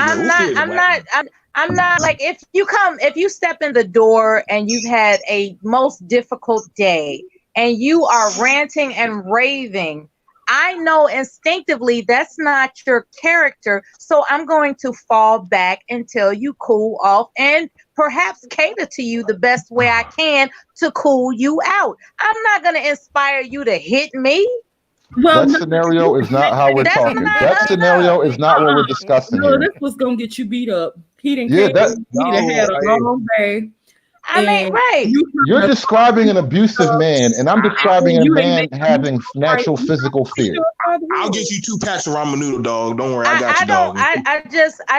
I'm not like, if you step in the door and you've had a most difficult day and you are ranting and raving, I know instinctively that's not your character. So I'm going to fall back until you cool off and perhaps cater to you the best way I can to cool you out. I'm not going to inspire you to hit me. Well, that scenario is not how we're talking. That scenario is not what we're discussing here. This was going to get you beat up. He didn't care. He had a long day. I mean, right. You're describing an abusive man, and I'm describing a man having natural physical fear. I'll get you 2 packs of ramen noodle, dog. Don't worry, I got you, dog. I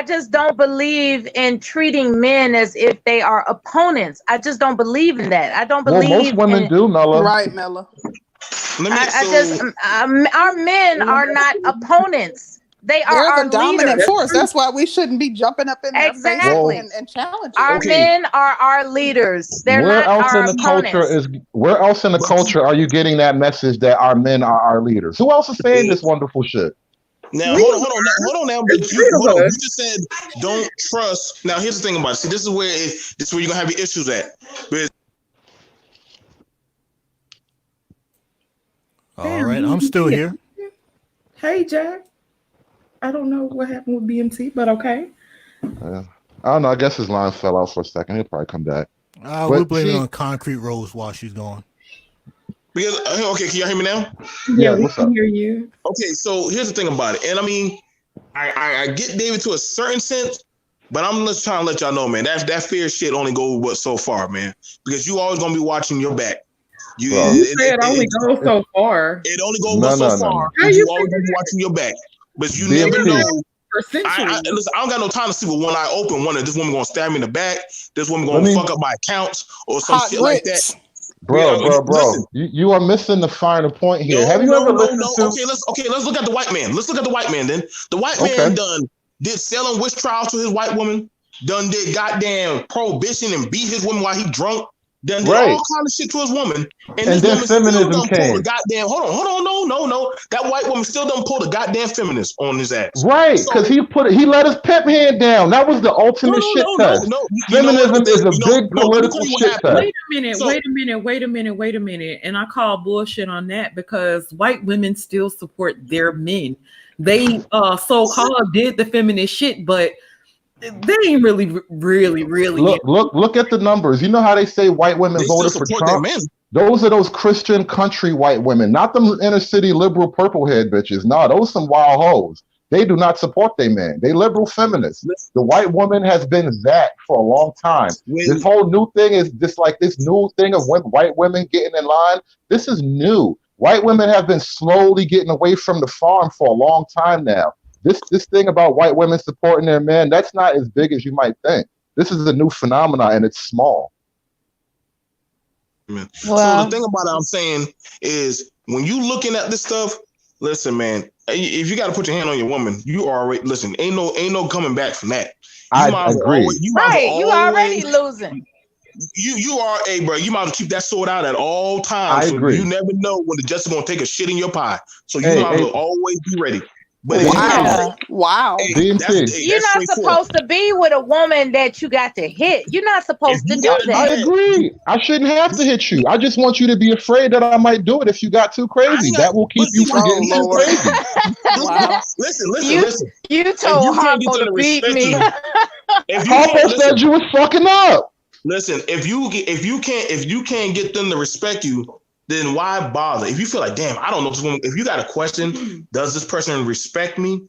just don't believe in treating men as if they are opponents. I just don't believe in that. I don't believe. Well, most women do, Mella. Right, Mella. Our men are not opponents. They're the dominant force. That's why we shouldn't be jumping up in their face and challenging. Our men are our leaders. They're not our opponents. Where else in the culture are you getting that message that our men are our leaders? Who else is saying this wonderful shit? Now, hold on now. But you just said don't trust. Now, here's the thing about it. See, this is where you're gonna have your issues at. But all right, I'm still here. Hey, Jack. I don't know what happened with BMT, but okay. I don't know. I guess his line fell out for a second. He'll probably come back. We'll blame it on Concrete Rose while she's gone. Because okay, can y'all hear me now? Yeah, we can hear you. Okay, so here's the thing about it, and I mean, I get David to a certain sense, but I'm just trying to let y'all know, man, that fear shit only goes so far, man, because you always gonna be watching your back. You said it only goes so far. It only goes so far. You always gonna be watching your back. But you never know. I don't got no time to see with one eye open. This woman gonna stab me in the back. This woman gonna fuck up my accounts or some shit like that. Bro. You are missing the finer point here. Have you ever listened to? Okay, let's look at the white man. Let's look at the white man then. The white man did selling witch trials to his white woman. Did goddamn prohibition and beat his woman while he drunk. Did all kind of shit to his woman, and then feminism came. Hold on, no. That white woman still don't pull the goddamn feminist on his ass. Right, because he let his pimp hand down. That was the ultimate shit test. Feminism is a big political shit test. Wait a minute. And I call bullshit on that because white women still support their men. They so-called did the feminist shit, but they ain't really. Look at the numbers. You know how they say white women voted for Trump? Those are those Christian country white women, not them inner city liberal purple head bitches. No, those some wild hoes. They do not support their men. They liberal feminists. The white woman has been that for a long time. This whole new thing is this new thing of white women getting in line. This is new. White women have been slowly getting away from the farm for a long time now. This thing about white women supporting their men, that's not as big as you might think. This is a new phenomenon and it's small. So the thing about it, I'm saying is when you looking at this stuff, listen, man. If you got to put your hand on your woman, you already listen. Ain't no coming back from that. You I might as well agree. always, you already losing. You are a bro. You might as well keep that sword out at all times. I So agree. you never know when the justice gonna take a shit in your pie. So you Hey, might as hey, well always be ready. But Wow. DMT. You're not supposed to be with a woman that you got to hit. You're not supposed to do I that. agree. I shouldn't have to hit you. I just want you to be afraid that I might do it if you got too crazy. That will keep you from getting too crazy. Wow. Listen. You If told you can't get Harpo them to to beat respect me. you, if you Harpo can't said you was fucking up. listen, if you can't get them to respect you, then why bother? If you feel like, damn, I don't know this woman. If you got a question, does this person respect me?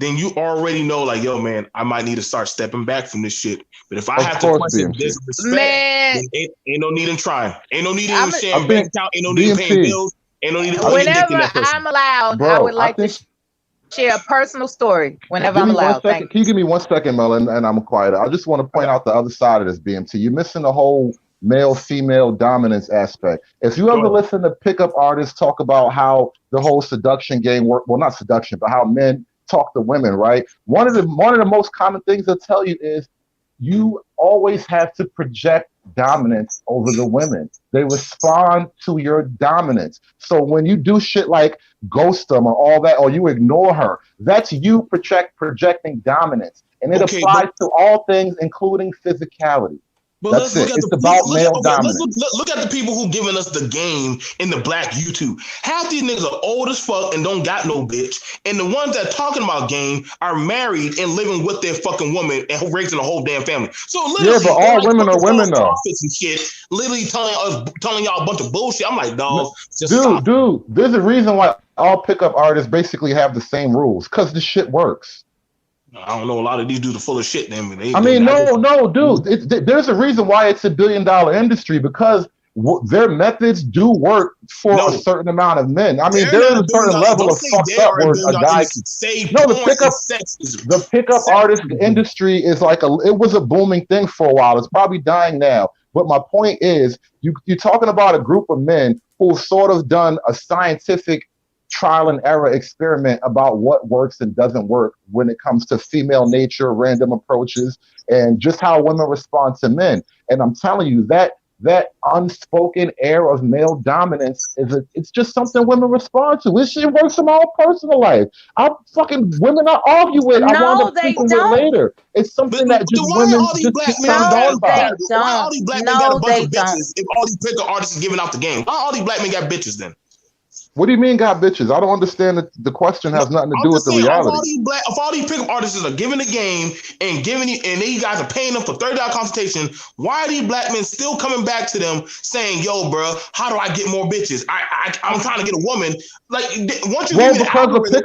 Then you already know, like, yo, man, I might need to start stepping back from this shit. But if I have to question this respect, then ain't no need in trying. Ain't no need in sharing bank account. Ain't no need in paying bills. Ain't no need in putting your dick in Whenever that person. I'm allowed, Bro, I would like I think, to share a personal story. Whenever give I'm me 1 allowed. second. Can you give me 1 second, Melon, and I'm quiet. I just want to point out the other side of this, BMT. You're missing the whole male-female dominance aspect. If you ever listen to pickup artists talk about how the whole seduction game work, well, not seduction, but how men talk to women, right? One of the most common things they'll tell you is you always have to project dominance over the women. They respond to your dominance. So when you do shit like ghost them or all that, or you ignore her, that's you projecting dominance. And it applies to all things, including physicality. But That's let's look it. at It's about male let's dominance. look at the people who giving us the game in the black YouTube. Half these niggas are old as fuck and don't got no bitch, and the ones that talking about game are married and living with their fucking woman and raising a whole damn family. So literally, Yeah, but they're all like women are fucking women though. prophets and shit. Literally telling y'all a bunch of bullshit. I'm like, dog, just Dude, stop. there's a reason why all pickup artists basically have the same rules, because the shit works. I don't know. A lot of these dudes are full of shit. Then I mean, no, dude. There's a reason why it's a billion-dollar industry, because their methods do work for a certain amount of men. I mean, there is a certain level of fucked up where a guy can. No, the pickup artist industry is like it was a booming thing for a while. It's probably dying now. But my point is, you're talking about a group of men who've sort of done a scientific trial and error experiment about what works and doesn't work when it comes to female nature, random approaches, and just how women respond to men. And I'm telling you that unspoken air of male dominance it's just something women respond to. It works in my own personal life. Women I argue with, I wound up sleeping with later. It's something that just women just get turned on by. Why all these black men got a bunch of bitches if all these pickup artists are giving out the game? Why all these black men got bitches then? What do you mean got bitches? I don't understand that the question has nothing to do with the reality. If all these pickup artists are giving the game and giving you, and then you guys are paying them for $30 consultation, why are these black men still coming back to them saying, "Yo, bro, how do I get more bitches? I'm trying to get a woman." Like once you give me the algorithm,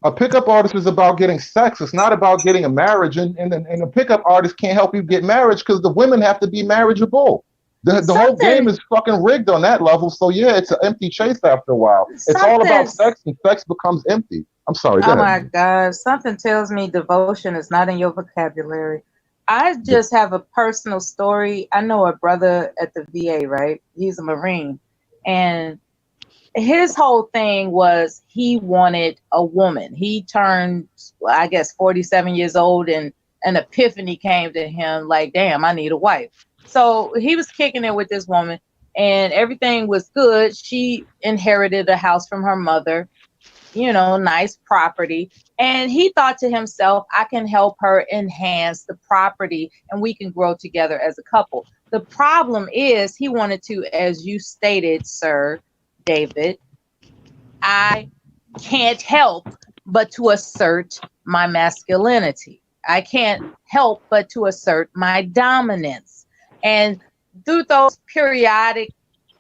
a pickup artist is about getting sex. It's not about getting a marriage. And a pickup artist can't help you get marriage because the women have to be marriageable. The whole game is fucking rigged on that level. So yeah, it's an empty chase after a while. It's all about sex, and sex becomes empty. I'm sorry. Oh my God. Something tells me devotion is not in your vocabulary. I just have a personal story. I know a brother at the VA, right? He's a Marine. And his whole thing was he wanted a woman. He turned, I guess, 47 years old, and an epiphany came to him like, damn, I need a wife. So he was kicking it with this woman and everything was good. She inherited a house from her mother, nice property. And he thought to himself, I can help her enhance the property and we can grow together as a couple. The problem is he wanted to, as you stated, Sir David, I can't help but to assert my masculinity. I can't help but to assert my dominance. And through those periodic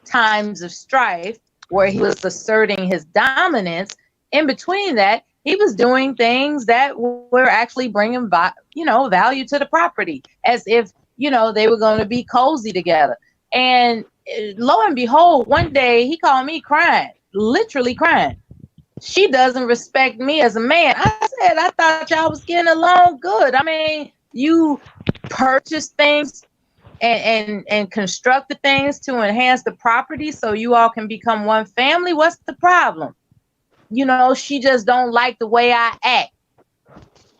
times of strife where he was asserting his dominance, in between that, he was doing things that were actually bringing, value to the property, as if, they were going to be cozy together. And lo and behold, one day he called me crying, literally crying. she doesn't respect me as a man. I said, I thought y'all was getting along good. I mean, you purchase things and construct the things to enhance the property so you all can become one family. What's the problem? You know, she just don't like the way I act.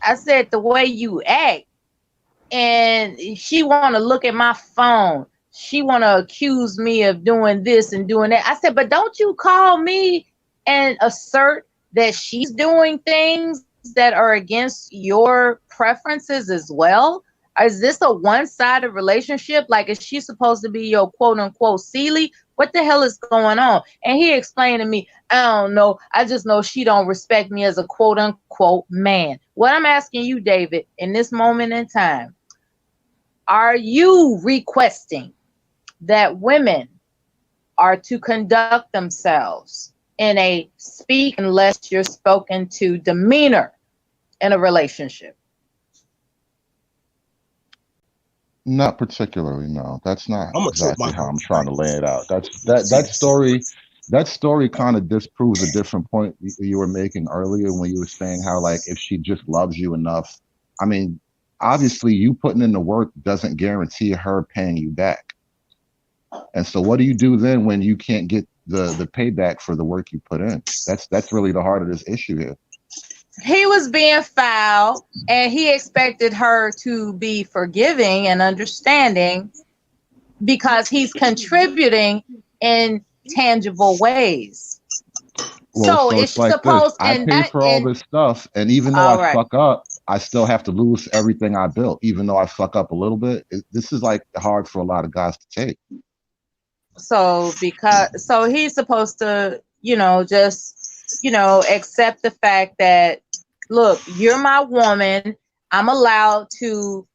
I said, the way you act. And she want to look at my phone. She want to accuse me of doing this and doing that. I said, but don't you call me and assert that she's doing things that are against your preferences as well? Is this a one-sided relationship? Like, is she supposed to be your quote-unquote Sealy? What the hell is going on? And he explained to me, I don't know. I just know she don't respect me as a quote-unquote man. What I'm asking you, David, in this moment in time, are you requesting that women are to conduct themselves in a speak unless you're spoken to demeanor in a relationship? Not particularly, no. That's not I'm gonna take my exactly how I'm trying to lay it out. That story kind of disproves a different point you were making earlier when you were saying how, like, if she just loves you enough. I mean, obviously you putting in the work doesn't guarantee her paying you back. And so what do you do then when you can't get the payback for the work you put in? That's really the heart of this issue here. He was being foul and he expected her to be forgiving and understanding because he's contributing in tangible ways. Well, So so it's it's like this. supposed I and pay that for all and this stuff, and even though all I right. fuck up, I still have to lose everything I built. Even though I fuck up a little bit, this is like hard for a lot of guys to take. So he's supposed to, just, accept the fact that, look, you're my woman. I'm allowed to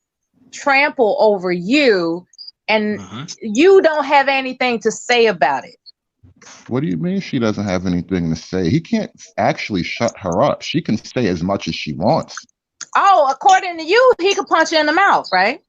trample over you and you don't have anything to say about it. What do you mean she doesn't have anything to say? He can't actually shut her up. She can say as much as she wants. Oh, according to you, he could punch you in the mouth, right?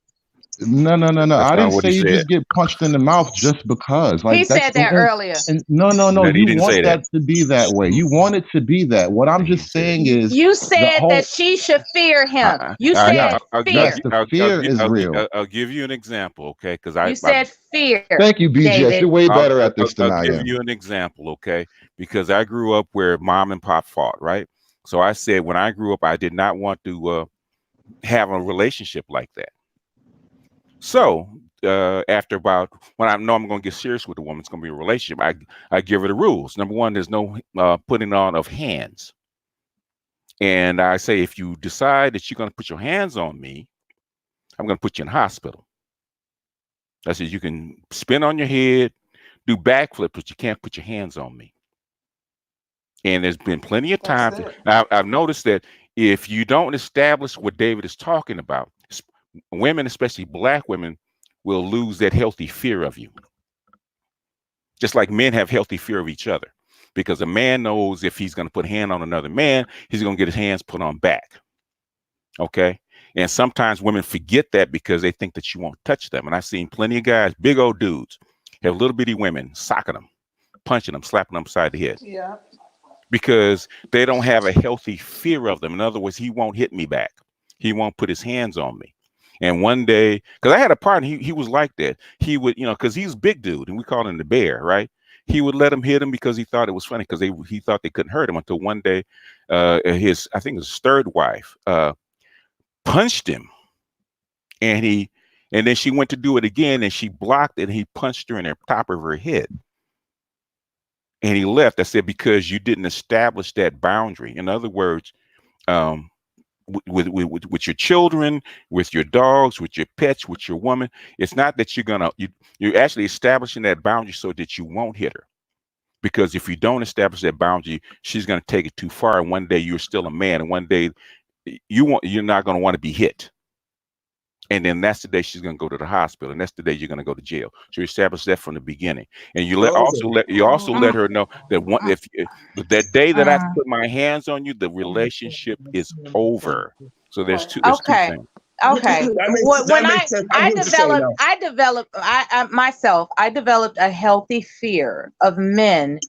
No, no, no, no. That's I not didn't what say he you said. just get punched in the mouth just because. He Like that's said that earlier. and no, no, no. No, he You didn't want say that. that to be that way. You want it to be that. What I'm He didn't just say that. saying is You the said that whole she should fear him. You I, yes, said I'll yes, fear. the fear is real. I'll give you an example, okay? Because You said fear, Thank you, BGS. David. You're way better at this than I'll I give am. you an example, okay? Because I grew up where mom and pop fought, right? So I said when I grew up, I did not want to have a relationship like that. So after about when I know I'm going to get serious with a woman, it's going to be a relationship. I give her the rules. Number one, there's no putting on of hands. And I say, if you decide that you're going to put your hands on me, I'm going to put you in hospital. I said, you can spin on your head, do backflips, but you can't put your hands on me. And there's been plenty of That's times. it. I've noticed that if you don't establish what David is talking about, women, especially black women, will lose that healthy fear of you. Just like men have healthy fear of each other. Because a man knows if he's going to put a hand on another man, he's going to get his hands put on back. Okay. And sometimes women forget that because they think that you won't touch them. And I've seen plenty of guys, big old dudes, have little bitty women socking them, punching them, slapping them upside the head Yeah. because they don't have a healthy fear of them. In other words, he won't hit me back. He won't put his hands on me. And one day, because I had a partner, he was like that. He would, because he's a big dude and we call him the bear, right? He would let him hit him because he thought it was funny because he thought they couldn't hurt him until one day I think his third wife punched him and then she went to do it again and she blocked it and he punched her in the top of her head. And he left. I said, because you didn't establish that boundary. In other words, with your children, with your dogs, with your pets, with your woman, it's not that you're actually establishing that boundary so that you won't hit her. Because if you don't establish that boundary, she's going to take it too far. And one day you're still a man, and one day you're not going to want to be hit. And then that's the day she's going to go to the hospital, and that's the day you're going to go to jail. So you establish that from the beginning, and you let her know that if that day that I put my hands on you, the relationship is over. So there's two Okay. things. Okay. That makes sense. I hear what you're saying now. I developed a healthy fear of men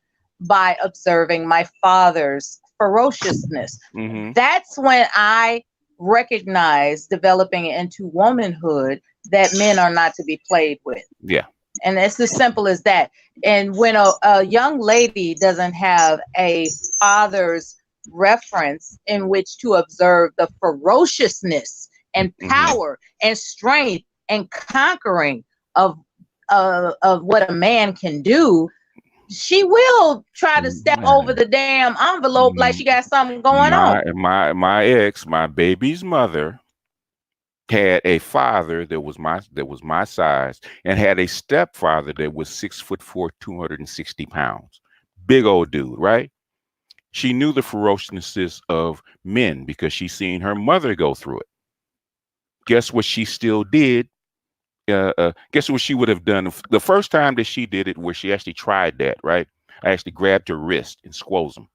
by observing my father's ferociousness. Mm-hmm. That's when I recognized, developing into womanhood, that men are not to be played with. Yeah. And it's as simple as that. And when a young lady doesn't have a father's reference in which to observe the ferociousness and Mm-hmm. power and strength and conquering of what a man can do, she will try to step over the damn envelope like she got something going on. My ex, my baby's mother, had a father that was my size, and had a stepfather that was 6'4", 260 pounds. Big old dude, right? She knew the ferociousness of men because she seen her mother go through it. Guess what she still did? Guess what she would have done the first time that she did it, where she actually tried that, right? I actually grabbed her wrist and squoze him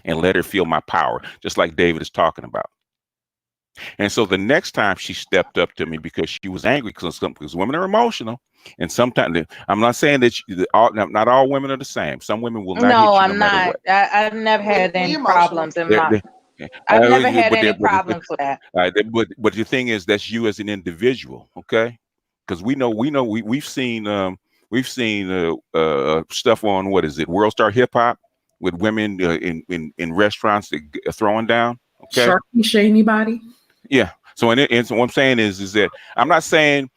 and let her feel my power, just like David is talking about. And so the next time she stepped up to me because she was angry, because women are emotional, and sometimes I'm not saying that not all women are the same. Some women will not No, hit you no I'm matter not. what. I've never had We any emotional. problems in They- my. they- I've never yeah, had any problems with that. but the thing is, that's you as an individual, okay? Because we've seen stuff on, what is it, World Star Hip Hop, with women in restaurants that throwing down, okay? Sharky shady body. Yeah. So and so what I'm saying is that I'm not saying,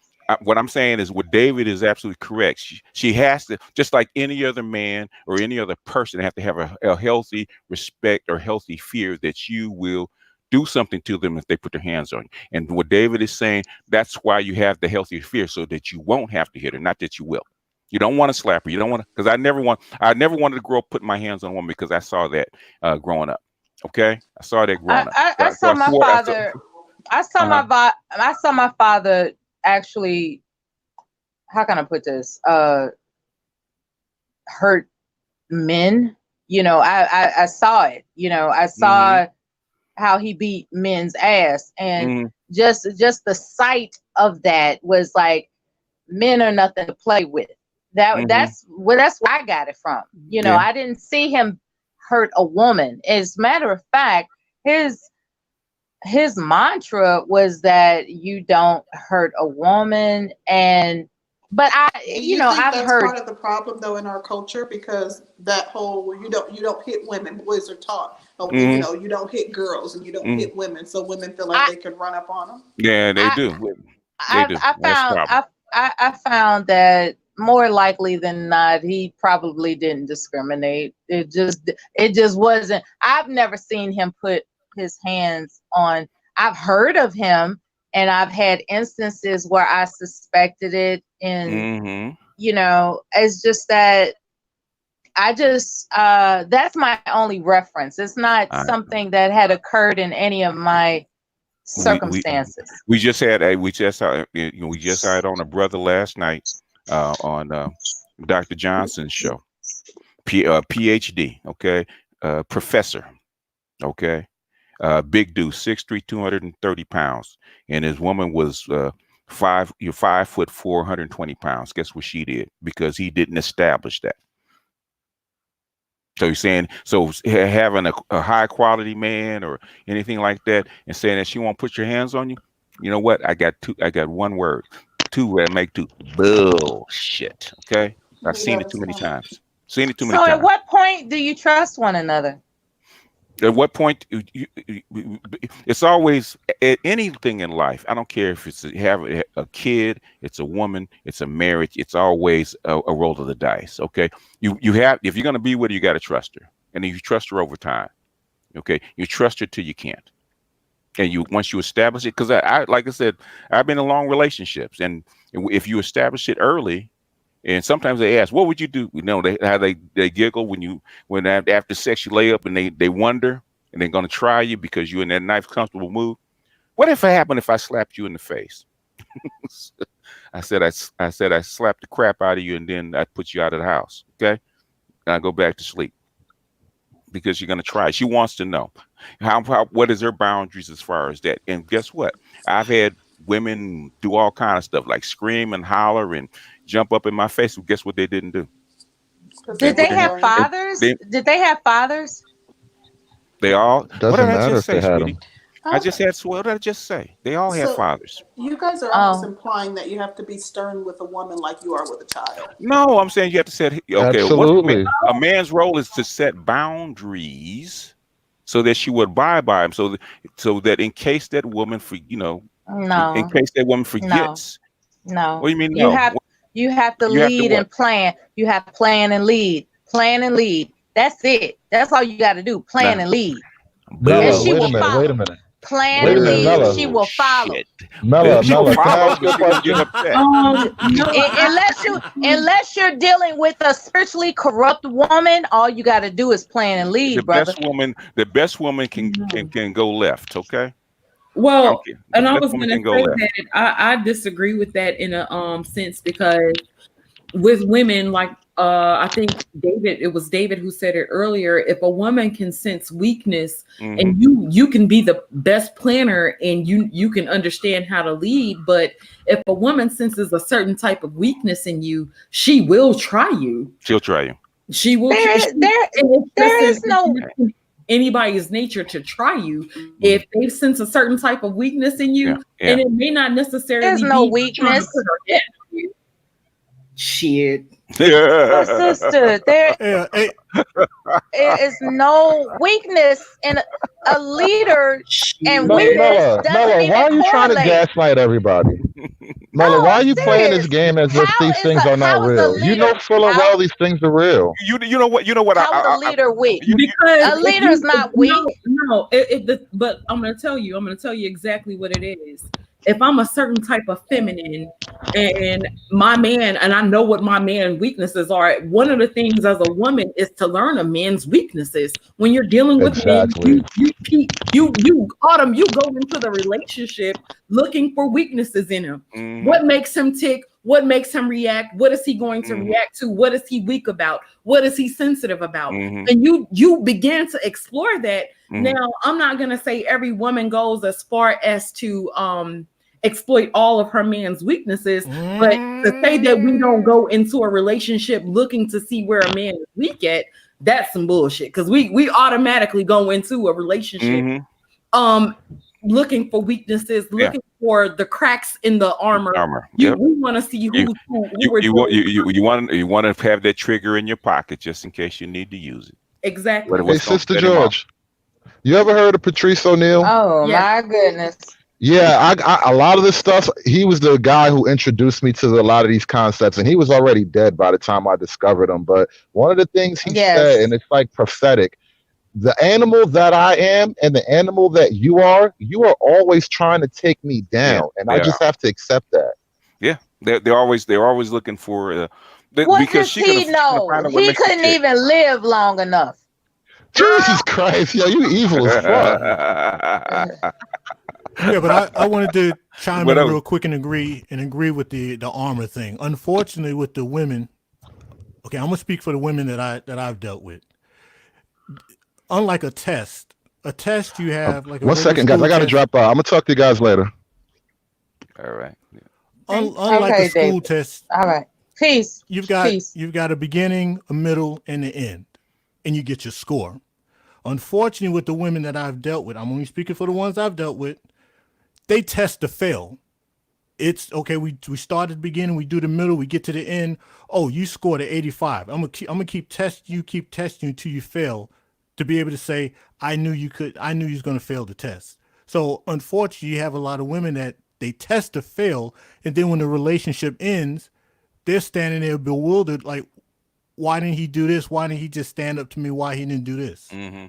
what I'm saying is what David is absolutely correct. She has to, just like any other man or any other person, have to have a healthy respect or healthy fear that you will do something to them if they put their hands on you. And what David is saying, that's why you have the healthy fear, so that you won't have to hit her, not that you will. You don't want to slap her. You don't want to, because I never wanted to grow up putting my hands on a woman, because I saw that growing up. Okay, I saw that growing up. I So saw I my swore. father. Uh-huh. I saw my father actually. How can I put this? Hurt men. I saw it. I Mm-hmm. saw how he beat men's ass, and Mm-hmm. just the sight of that was like, men are nothing to play with. Mm-hmm. That's where I got it from. Yeah. I didn't see him hurt a woman. As a matter of fact, his mantra was that you don't hurt a woman. But Do you think I've that's heard. part of the problem though in our culture? Because that whole where you don't hit women, boys are taught, oh, Mm-hmm. you don't hit girls and you don't Mm-hmm. hit women, so women feel like I they can run up on them. Yeah, they I do. They I do. I That's the found problem. I found that more likely than not, he probably didn't discriminate. It just wasn't. I've never seen him put his hands on. I've heard of him, and I've had instances where I suspected it, and Mm-hmm. it's just that I just that's my only reference. It's not Uh, something that had occurred in any of my we we circumstances. we just had a we just had on a brother last night on Dr. Johnson's show. PhD, okay, professor, okay, big dude, 6'3", 230 pounds, and his woman was 5'4", 420 pounds. Guess what she did? Because he didn't establish that. So you're saying, having a high quality man or anything like that, and saying that she won't put your hands on you, you know what? I got one word, two that make two, bullshit. Okay, I've Leave seen that it too as many comment. times. Seen it too many So, at times. what point do you trust one another? At what point? It's always at anything in life. I don't care if it's you have a kid, it's a woman, it's a marriage. It's always a roll of the dice. Okay, you have, if you're gonna be with her, you got to trust her, and then you trust her over time. Okay, you trust her till you can't, and you once you establish it, because I like I said, I've been in long relationships, and if you establish it early. And sometimes they ask, "What would you do?" How they giggle when after sex you lay up, and they wonder, and they're gonna try you because you're in that nice comfortable mood. What if it happened if I slapped you in the face? I said I slapped the crap out of you, and then I put you out of the house. Okay, and I go back to sleep because you're gonna try. She wants to know what is her boundaries as far as that. And guess what? I've had women do all kind of stuff like scream and holler and jump up in my face. And guess what they didn't do? because they Did they have have brains. fathers? Did they have fathers? They all. What Doesn't did I matter just if they say, had sweetie? them. I just had. What did I just say? They all had So fathers. you guys are almost Oh, implying that you have to be stern with a woman like you are with a child. No, I'm saying you have to set. Okay, what's Absolutely. a man's role is to set boundaries so that she would abide by them. So that in case that woman in no, case that woman no, forgets. no. What do you mean? You No. have you have to You have to lead what? and plan. You have to plan and lead. Plan and lead. That's it. That's all you got to do. Plan Nah. and lead. And Mela, she wait a will minute. Wait a follow. minute. Plan Wait a and minute, lead. Mela. She will follow. Shit. Mela, She will Mela. Can I follow, ask you but a she gonna get question? upset. No, Unless you're dealing with a spiritually corrupt woman, all you got to do is plan and The lead, brother. best woman no. can go left. Okay. I'm Well, kidding. The and I best was woman gonna can go say left. that I disagree with that in a sense because with women, like I think David, it was David who said it earlier. If a woman can sense weakness, Hmm. and you can be the best planner, and you can understand how to lead, but if a woman senses a certain type of weakness in you, she will try you. She'll try you. She will. There, there, And there is no. it's in anybody's nature to try you Mhm. if they sense a certain type of weakness in Yeah. you, Yeah. and it may not There's necessarily no be trying to weakness. put her head on you. Shit. But sister, there Yeah, hey, is no weakness in a leader, and weakness Mela, doesn't why even are you trying to correlate. gaslight everybody? Mela, No, why are I'm you playing this serious. game as if these things are not How is a real? You know leader? full and well these things are real. You know what? You know what? How is a leader weak? Because A if leader is you not no, weak. no, but I'm gonna tell you exactly what it is. If I'm a certain type of feminine and my man, and I know what my man weaknesses are, one of the things as a woman is to learn a man's weaknesses. When you're dealing with men, Exactly. you go into the relationship looking for weaknesses in him. Hmm. What makes him tick? What makes him react? What is he going to Hmm. react to? What is he weak about? What is he sensitive about? Hmm. And you begin to explore that. Hmm. Now, I'm not gonna say every woman goes as far as to exploit all of her man's weaknesses, but to say that we don't go into a relationship looking to see where a man is weak at, that's some bullshit. Because we automatically go into a relationship Hmm. um looking for weaknesses, Yeah. looking for the cracks in the armor. Armor. Yep. We want to see You who you we're you want dealing with. you want to have that trigger in your pocket just in case you need to use it. Exactly. Hey, What's going to Sister set him off? George, you ever heard of Patrice O'Neill? Oh Yes. my goodness. Yeah, a lot of this stuff, he was the guy who introduced me to a lot of these concepts, and he was already dead by the time I discovered him. But one of the things he said, Yes. and it's like prophetic, the animal that I am and the animal that you are always trying to take me Yeah. down, and They I are. just have to accept that. Yeah. They're always looking for What because does he know? find a He woman to couldn't tick. even live long enough. Jesus Christ, yo, you evil as fuck. yeah, but I wanted to chime What in else? real quick and agree with the armor thing. Unfortunately, with the women, okay, I'm gonna speak for the women that I've dealt with. Unlike a test you have like a One regular second, guys, school I gotta test. drop out. I'm gonna talk to you guys later. All right. Yeah. Unlike Okay, a school David. test, All right. Peace. you've got Peace. a beginning, a middle, and the end, and you get your score. Unfortunately, with the women that I've dealt with, I'm only speaking for the ones I've dealt with, they test to fail. It's okay, we start at the beginning, we do the middle, we get to the end. Oh, you scored an 85. I'm gonna keep testing you until you fail, to be able to say, I knew you was gonna fail the test. So unfortunately, you have a lot of women that they test to fail, and then when the relationship ends, they're standing there bewildered, like, why didn't he do this? Why didn't he just stand up to me? Why he didn't do this? Hmm.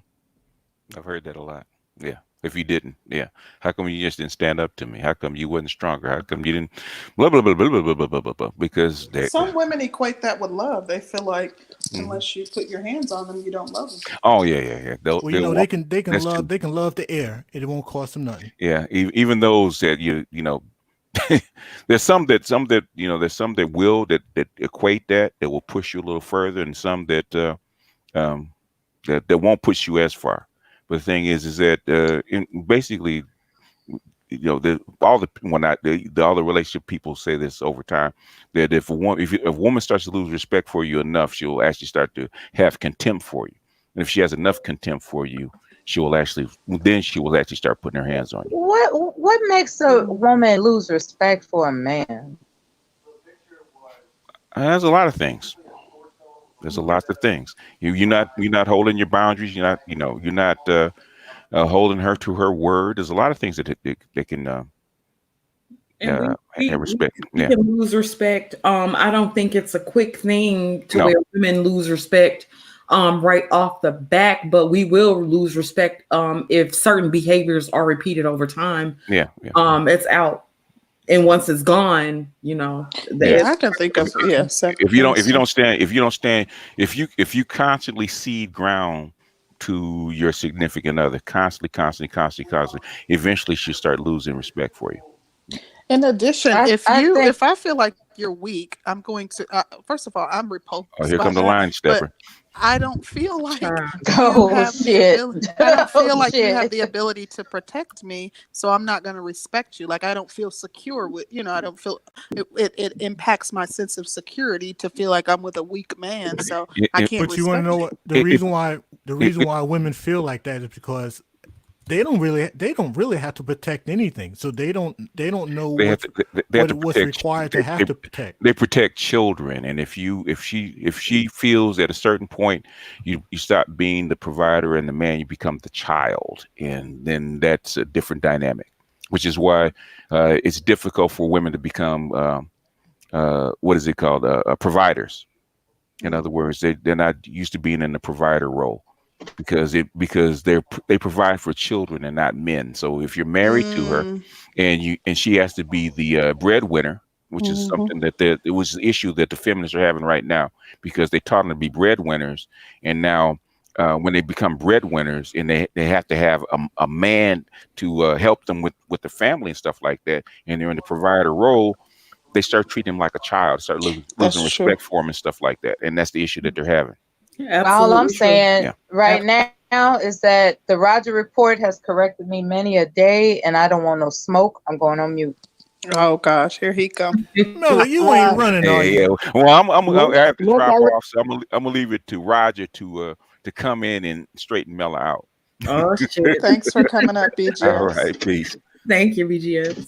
I've heard that a lot. Yeah. If you didn't, yeah. How come you just didn't stand up to me? How come you wasn't stronger? How come you didn't blah blah blah blah blah blah blah blah blah? Blah. Because Some women equate that with love. They feel like Mhm. unless you put your hands on them, you don't love them. Oh yeah. Well, you know, They'll they can that's love true. the air. It won't cost them nothing. Yeah. Even those that you know, there's some that you know, there's some that will that equate that will push you a little further, and some that that won't push you as far. But the thing is that basically all the relationship people say this over time, that if a woman starts to lose respect for you enough, she'll actually start to have contempt for you. And if she has enough contempt for you, she will actually start putting her hands on you. What makes a woman lose respect for a man? There's a lot of things. There's a lot of things. You're not holding your boundaries. You're not holding her to her word. There's a lot of things that they can And have respect. we Yeah. can lose respect. I don't think it's a quick thing to No. where women lose respect right off the back, but we will lose respect if certain behaviors are repeated over time. Yeah. It's out. And once it's gone, I can think of if you constantly seed ground to your significant other, constantly, eventually she'll start losing respect for you. In addition, I if think- I feel like you're weak, I'm going to first of all, I'm repulsed. Oh, here by comes the that, line stepper. but I don't feel like you Oh, have the shit. ability. I don't feel Oh, like you have shit. the ability to protect me, so I'm not going to respect you. Like I don't feel secure with I don't feel it impacts my sense of security to feel like I'm with a weak man. So I can't. But you want to know what the reason why women feel like that is because they don't really have to protect anything. So they don't know what's required to have to protect. They protect children, and if she feels at a certain point you stop being the provider and the man, you become the child, and then that's a different dynamic, which is why it's difficult for women to become what is it called, providers. In other words, they're not used to being in the provider role because they provide for children and not men. So if you're married to her and she has to be the breadwinner, which is something that it was an issue that the feminists are having right now, because they taught them to be breadwinners, and now when they become breadwinners and they have to have a man to help them with the family and stuff like that, and they're in the provider role, they start treating him like a child, start losing respect for him and stuff like that. And that's the issue that they're having. All I'm saying right now is that the Roger Report has corrected me many a day, and I don't want no smoke. I'm going on mute. Oh gosh, here he comes. No, you ain't running, are you? Well, I have to drop off, so I'm gonna leave it to Roger to come in and straighten Mella out. Oh shit! Thanks for coming up, BGS. All right, peace. Thank you, BGS.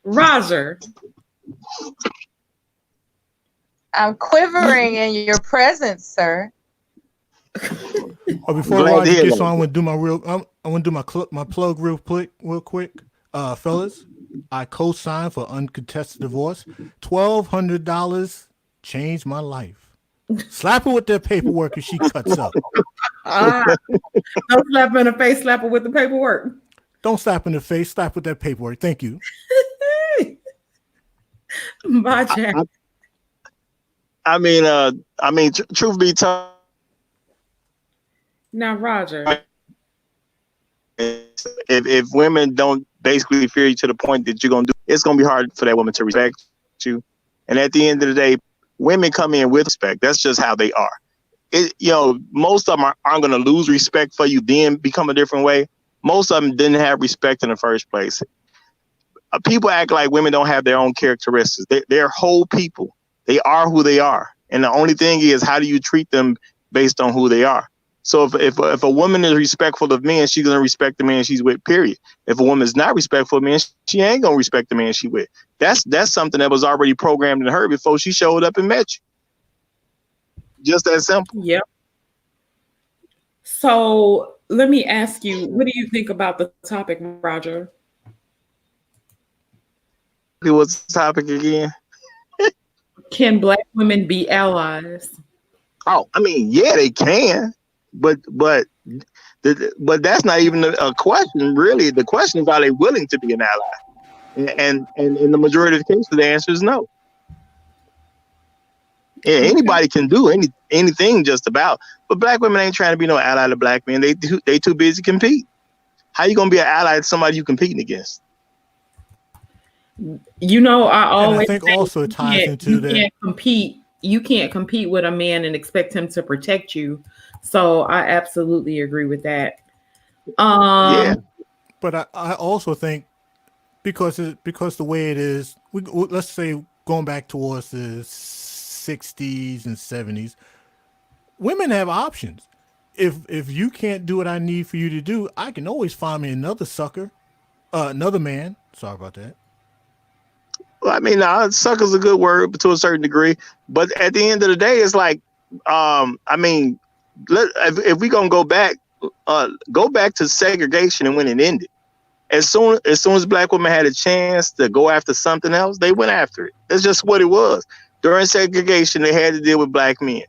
Roger. I'm quivering in your presence, sir. Oh, before Roger gets on, I want to do my plug real quick. Fellas, I co-signed for uncontested divorce. $1,200 changed my life. Slap her with that paperwork if she cuts up. Don't slap her in the face. Slap her with the paperwork. Don't slap in the face. Slap with that paperwork. Thank you. Bye, Jack. I mean, truth be told. Now, Roger. If women don't basically fear you to the point that you're gonna do, it's gonna be hard for that woman to respect you. And at the end of the day, women come in with respect. That's just how they are. Most of them aren't gonna lose respect for you, then become a different way. Most of them didn't have respect in the first place. People act like women don't have their own characteristics. They're whole people. They are who they are. And the only thing is, how do you treat them based on who they are? So if a woman is respectful of men, she's going to respect the man she's with, period. If a woman is not respectful of men, she ain't going to respect the man she with. That's something that was already programmed in her before she showed up and met you. Just that simple. Yep. So let me ask you, what do you think about the topic, Roger? What's the topic again? Can Black women be allies? Oh, I mean, yeah, they can, but that's not even a question, really. The question is, are they willing to be an ally? And in the majority of the cases, the answer is no. Yeah, anybody can do anything just about, but Black women ain't trying to be no ally to Black men. They too busy compete. How you gonna be an ally to somebody you competing against? I always think also ties into that. You can't compete with a man and expect him to protect you. So I absolutely agree with that. Yeah. But I also think because the way it is, let's say going back towards the 60s and 70s, women have options. If you can't do what I need for you to do, I can always find me another sucker, another man. Sorry about that. Well, I mean, sucker's a good word to a certain degree, but at the end of the day, it's like, I mean, if we gonna go back to segregation and when it ended. As soon as black women had a chance to go after something else, they went after it. That's just what it was. During segregation, they had to deal with black men.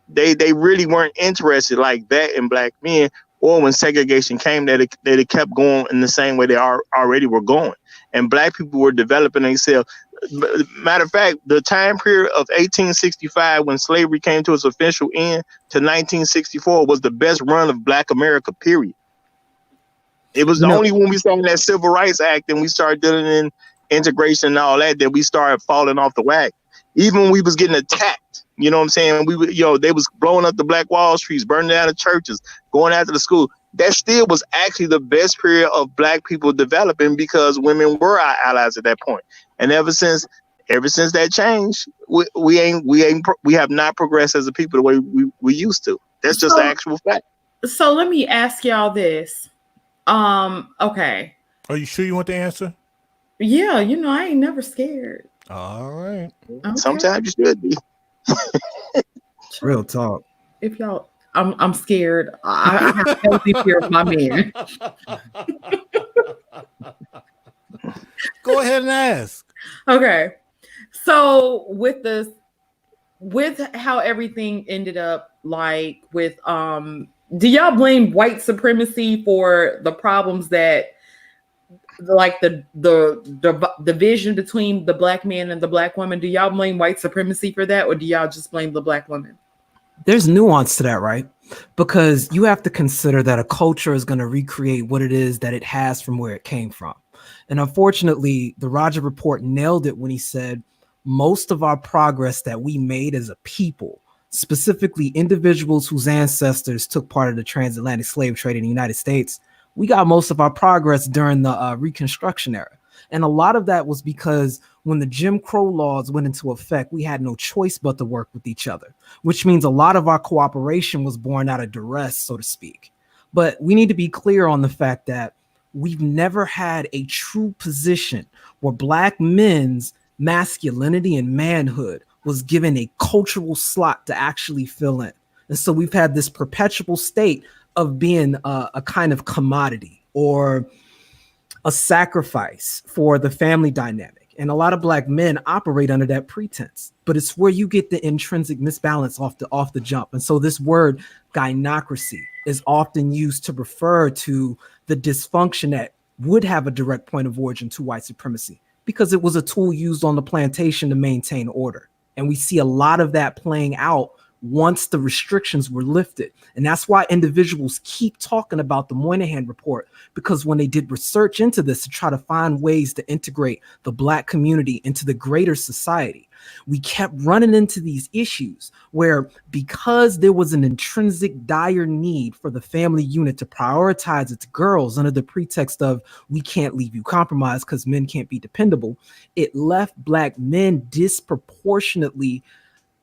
They really weren't interested like that in black men. Or when segregation came, that it kept going in the same way they already were going. And black people were developing themselves. Matter of fact, the time period of 1865 when slavery came to its official end to 1964 was the best run of black America, period. It was only when we started that Civil Rights Act and we started dealing in integration and all that we started falling off the wagon. Even when we was getting attacked, you know what I'm saying? They was blowing up the Black Wall Streets, burning down the churches, going after the school. That still was actually the best period of black people developing because women were our allies at that point. And ever since that change, we have not progressed as a people the way we used to. That's just the actual fact. So let me ask y'all this. Okay. Are you sure you want the answer? Yeah, I ain't never scared. All right. Okay. Sometimes you should be. Real talk. If y'all, I'm scared. I have a healthy fear of my man. Go ahead and ask. Okay. So with how everything ended up, like with do y'all blame white supremacy for the problems that, like the division between the black man and the black woman? Do y'all blame white supremacy for that, or do y'all just blame the black woman? There's nuance to that, right? Because you have to consider that a culture is going to recreate what it is that it has from where it came from. And unfortunately, the Roger Report nailed it when he said most of our progress that we made as a people, specifically individuals whose ancestors took part of the transatlantic slave trade in the United States, we got most of our progress during the Reconstruction era. And a lot of that was because when the Jim Crow laws went into effect, we had no choice but to work with each other, which means a lot of our cooperation was born out of duress, so to speak. But we need to be clear on the fact that we've never had a true position where black men's masculinity and manhood was given a cultural slot to actually fill in. And so we've had this perpetual state of being a kind of commodity or a sacrifice for the family dynamic. And a lot of black men operate under that pretense, but it's where you get the intrinsic misbalance off the jump. And so this word gynocracy is often used to refer to the dysfunction that would have a direct point of origin to white supremacy, because it was a tool used on the plantation to maintain order. And we see a lot of that playing out once the restrictions were lifted. And that's why individuals keep talking about the Moynihan Report, because when they did research into this to try to find ways to integrate the black community into the greater society, we kept running into these issues where, because there was an intrinsic dire need for the family unit to prioritize its girls under the pretext of we can't leave you compromised because men can't be dependable, it left black men disproportionately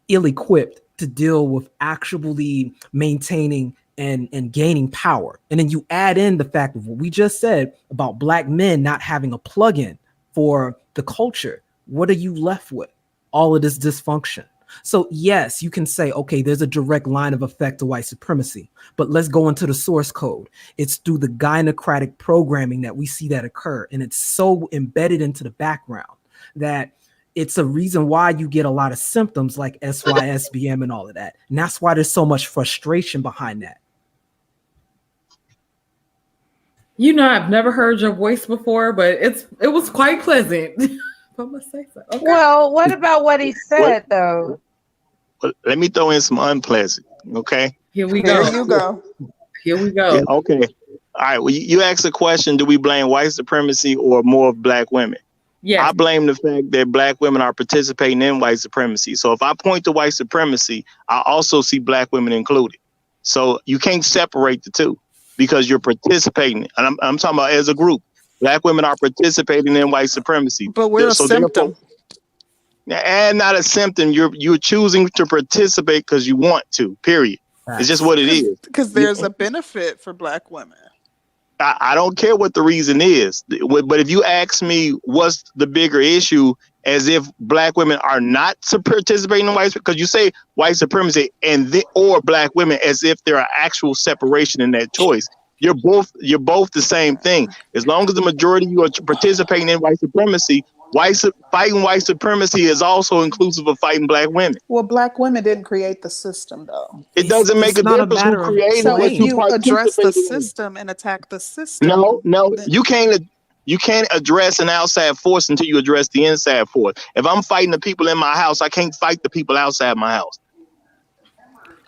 ill-equipped to deal with actually maintaining and gaining power. And then you add in the fact of what we just said about black men not having a plug-in for the culture. What are you left with? All of this dysfunction. So yes, you can say, okay, there's a direct line of effect to white supremacy, but let's go into the source code. It's through the gynocratic programming that we see that occur. And it's so embedded into the background that it's a reason why you get a lot of symptoms like SYSBM and all of that. And that's why there's so much frustration behind that. I've never heard your voice before, but it was quite pleasant. I must say so. Okay. Well, what about what he said, though? Well, let me throw in some unpleasant, okay? Here we go. There you go. Here we go. Yeah, okay. All right. Well, you asked a question, do we blame white supremacy or more of black women? Yes. I blame the fact that black women are participating in white supremacy. So if I point to white supremacy, I also see black women included. So you can't separate the two because you're participating. And I'm talking about as a group. Black women are participating in white supremacy. But we're a So symptom. therefore, and not a symptom. You're choosing to participate because you want to. Period. It's just what it is. Because there's a benefit for Black women. I don't care what the reason is, but if you ask me what's the bigger issue, as if Black women are not participating in white, because you say white supremacy or Black women as if there are actual separation in that choice. You're both the same thing. As long as the majority of you are participating in white supremacy, fighting white supremacy is also inclusive of fighting Black women. Well, Black women didn't create the system, though. It doesn't make a difference who created So what if you address the participate in. system and attack the system, No, you can't address an outside force until you address the inside force. If I'm fighting the people in my house, I can't fight the people outside my house.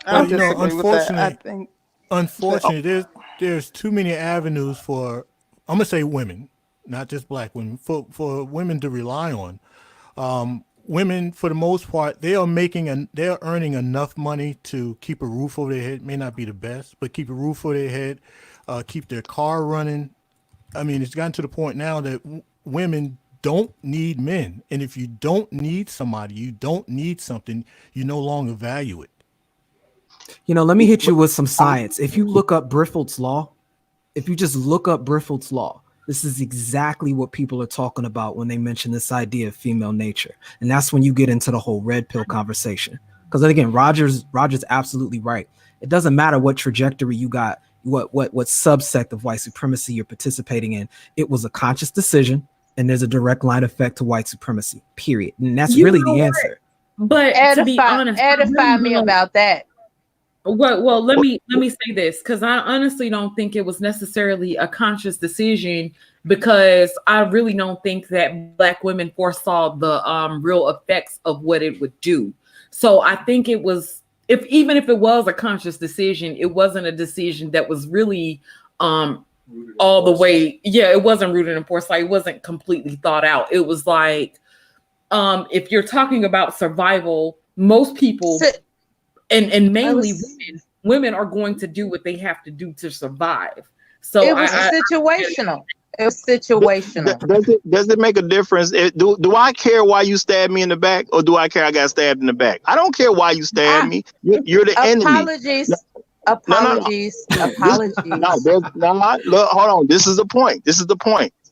I disagree with that. I think, unfortunately, there's too many avenues for, I'm gonna say women, not just Black women, for women to rely on. Women, for the most part, they're earning enough money to keep a roof over their head. May not be the best, but keep a roof over their head, keep their car running. I mean, it's gotten to the point now that women don't need men. And if you don't need somebody, you don't need something, you no longer value it. You know, let me hit you with some science. If you look up Briffelt's law, if you just look up Briffelt's law, this is exactly what people are talking about when they mention this idea of female nature. And that's when you get into the whole red pill conversation. Because again, Roger's absolutely right. It doesn't matter what trajectory you got, what subsect of white supremacy you're participating in. It was a conscious decision, and there's a direct line effect to white supremacy, period. And that's really the answer. But to be honest, edify me about that. Well, let me say this, because I honestly don't think it was necessarily a conscious decision, because I really don't think that Black women foresaw the real effects of what it would do. So I think it was, even if it was a conscious decision, it wasn't a decision that was really all the way. Yeah, it wasn't rooted in foresight. It wasn't completely thought out. It was like, if you're talking about survival, most people. And mainly women are going to do what they have to do to survive. So it was situational. It was situational. Does it make a difference? Do I care why you stabbed me in the back, or do I care I got stabbed in the back? I don't care why you stabbed me. You're the enemy. Apologies. Apologies. Look, hold on. This is the point.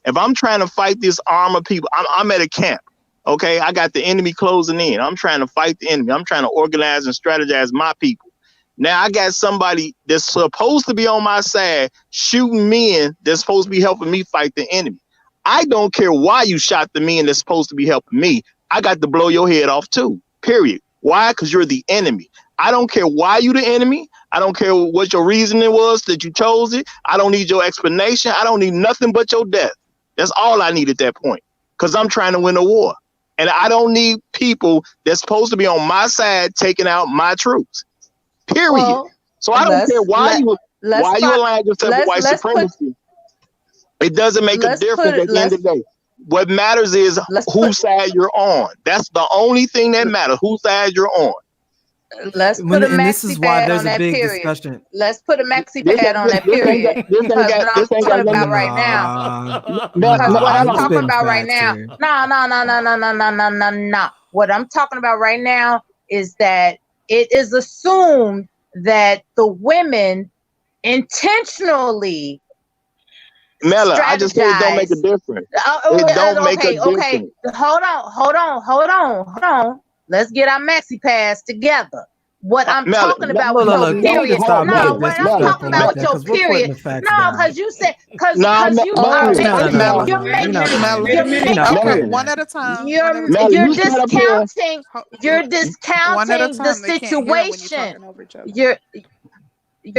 If I'm trying to fight this arm of people, I'm at a camp. Okay, I got the enemy closing in. I'm trying to fight the enemy. I'm trying to organize and strategize my people. Now I got somebody that's supposed to be on my side shooting men that's supposed to be helping me fight the enemy. I don't care why you shot the men that's supposed to be helping me. I got to blow your head off too, period. Why? Because you're the enemy. I don't care why you the enemy. I don't care what your reasoning was that you chose it. I don't need your explanation. I don't need nothing but your death. That's all I need at that point, because I'm trying to win a war. And I don't need people that's supposed to be on my side taking out my troops. Period. Well, so I don't care why you align yourself with white supremacy. It doesn't make a difference at the end of the day. What matters is whose side you're on. That's the only thing that matters, whose side you're on. Let's put a maxi pad on that period. Discussion. Let's put a maxi pad on that period. Because what I'm talking about right now. Because what I'm talking about right now. No. What I'm talking about right now is that it is assumed that the women intentionally. Mela, I just say it don't make a difference. It don't make a difference. Okay, hold on. Let's get our maxi pads together. What I'm talking about with your period. No, what I'm talking about with your period. No, because you said, because you are making one at a time. You're discounting the situation. You're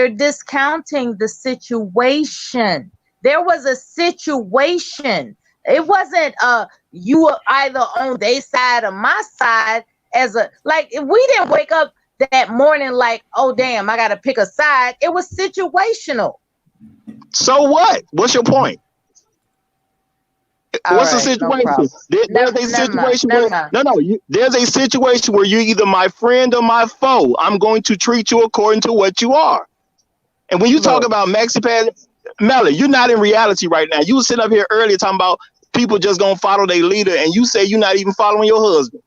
discounting the situation. There was a situation. It wasn't you were either on their side or my side. We didn't wake up that morning like, oh damn, I gotta pick a side. It was situational. So what? What's your point? What's the situation? There's a situation there's a situation where you're either my friend or my foe. I'm going to treat you according to what you are. And when you talk about maxi pad, Melly, you're not in reality right now. You were sitting up here earlier talking about people just gonna follow their leader, and you say you're not even following your husband.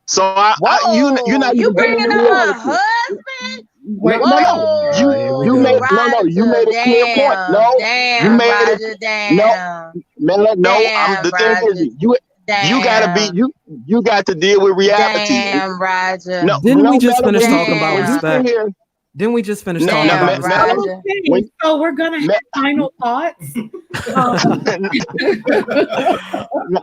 So you're Whoa, not you even dealing bringing with up my reality. husband? Wait, No. Here we You go. Whoa, made you made Roger, a clear point. No, you damn, made it. Roger, No, damn, Melly, no. damn, The thing is, Roger, you gotta be damn, you got to deal with reality. damn, Roger, No, Didn't we no, just Melly, finish talking about when you damn, sit respect? here, Didn't we just finish no, talking no, about damn, respect? Melly, Roger. when okay, so we're gonna have final thoughts. Um,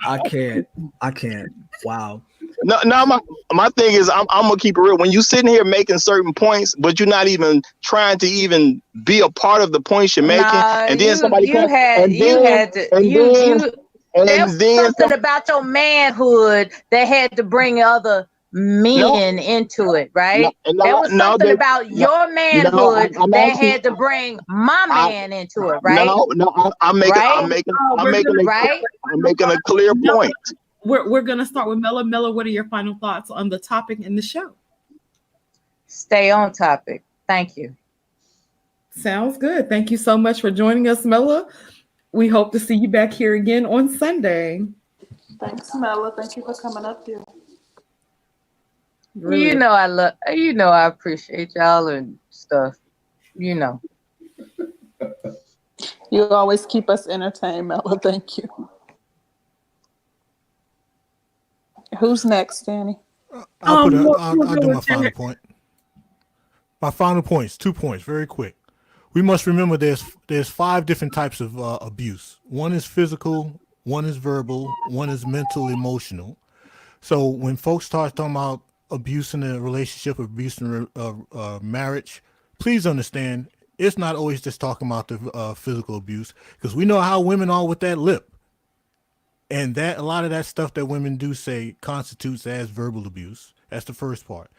I can't. I can't. Wow. no, my thing is, I'm gonna keep it real. When you sitting here making certain points, but you're not even trying to even be a part of the points you're making, Nah, and then you somebody you comes, had and you then had to and you then you there and was then something some. about your manhood that had to bring other No, men into it, no, right? There no, was no, something about no, your no. manhood I'm that asking. had to bring my I man into it, right? no. Right? we're gonna Right? I'm making a clear point. we're gonna start with Mella. Mella, what are your final thoughts on the topic in the show? Stay on topic. Thank you. Sounds good. Thank you so much for joining us, Mella. We hope to see you back here again on Sunday. Thanks, Mela. Thank you for coming up here. Really, I appreciate y'all and stuff. You know. You always keep us entertained, Mela. Thank you. Who's next, Danny? I'll do my final Lieutenant. point. My final points, 2 points, very quick. We must remember there's 5 different types of abuse. One is physical, one is verbal, one is mental, emotional. So when folks start talking about abuse in a relationship, abuse in a marriage, please understand it's not always just talking about the physical abuse, because we know how women are with that lip, and that a lot of that stuff that women do say constitutes as verbal abuse. That's the first part.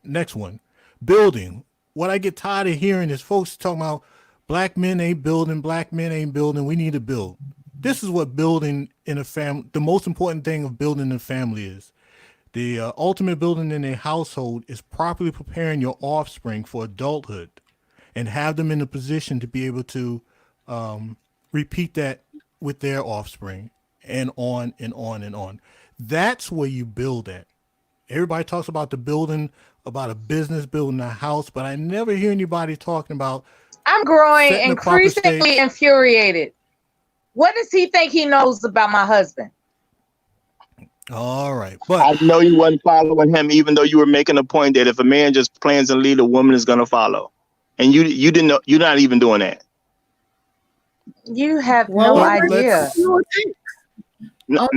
Next one, building. What I get tired of hearing is folks talking about black men ain't building, black men ain't building. We need to build. This is what building in a family, the most important thing of building a family is. The ultimate building in a household is properly preparing your offspring for adulthood and have them in a position to be able to repeat that with their offspring and on and on and on. That's where you build at. Everybody talks about the building, about a business, building a house, but I never hear anybody talking about I'm growing setting the proper increasingly stage. infuriated. What does he think he knows about my husband? All right, but I know you wasn't following him, even though you were making a point that if a man just plans and lead, a woman is gonna follow, and you didn't know. You're not even doing that. You have Well, no but idea. No,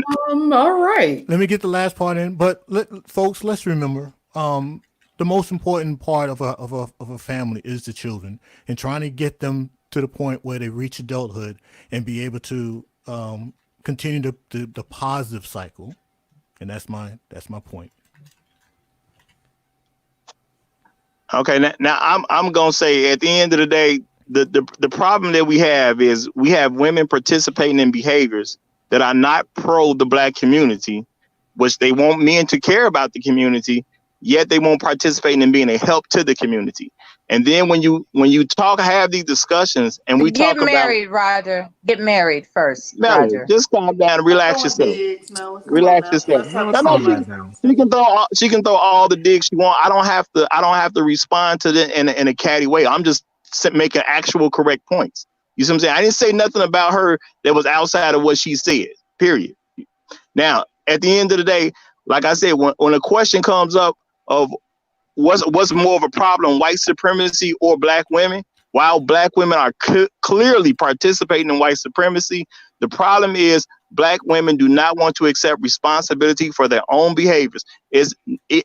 all right. let me get the last part in. But folks, let's remember, the most important part of a family is the children, and trying to get them to the point where they reach adulthood and be able to continue the positive cycle. And that's my point. okay, now I'm gonna say at the end of the day, the problem that we have is we have women participating in behaviors that are not pro the black community, which they want men to care about the community, yet they won't participate in being a help to the community. And then when you have these discussions and we Get talk about married, Roger. Get married first, Melly, Roger. just calm down and relax Throwing yourself. digs, Mela. Come on Relax now. yourself. Let's have Mela, a No, calm she, that conversation. down. she can throw all the digs she want. I don't have to respond to it in a catty way. I'm just making actual correct points. You see what I'm saying? I didn't say nothing about her that was outside of what she said. Period. Now, at the end of the day, like I said, when a question comes up of what's more of a problem, white supremacy or black women, while black women are clearly participating in white supremacy, the problem is black women do not want to accept responsibility for their own behaviors.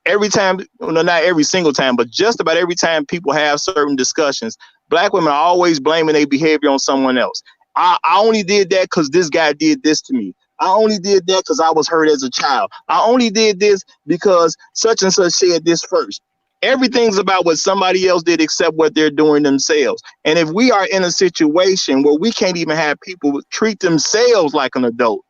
Every time, well, not every single time, but just about every time people have certain discussions, black women are always blaming their behavior on someone else. I only did that because this guy did this to me. I only did that because I was hurt as a child. I only did this because such and such said this first. Everything's about what somebody else did except what they're doing themselves. And if we are in a situation where we can't even have people treat themselves like an adult,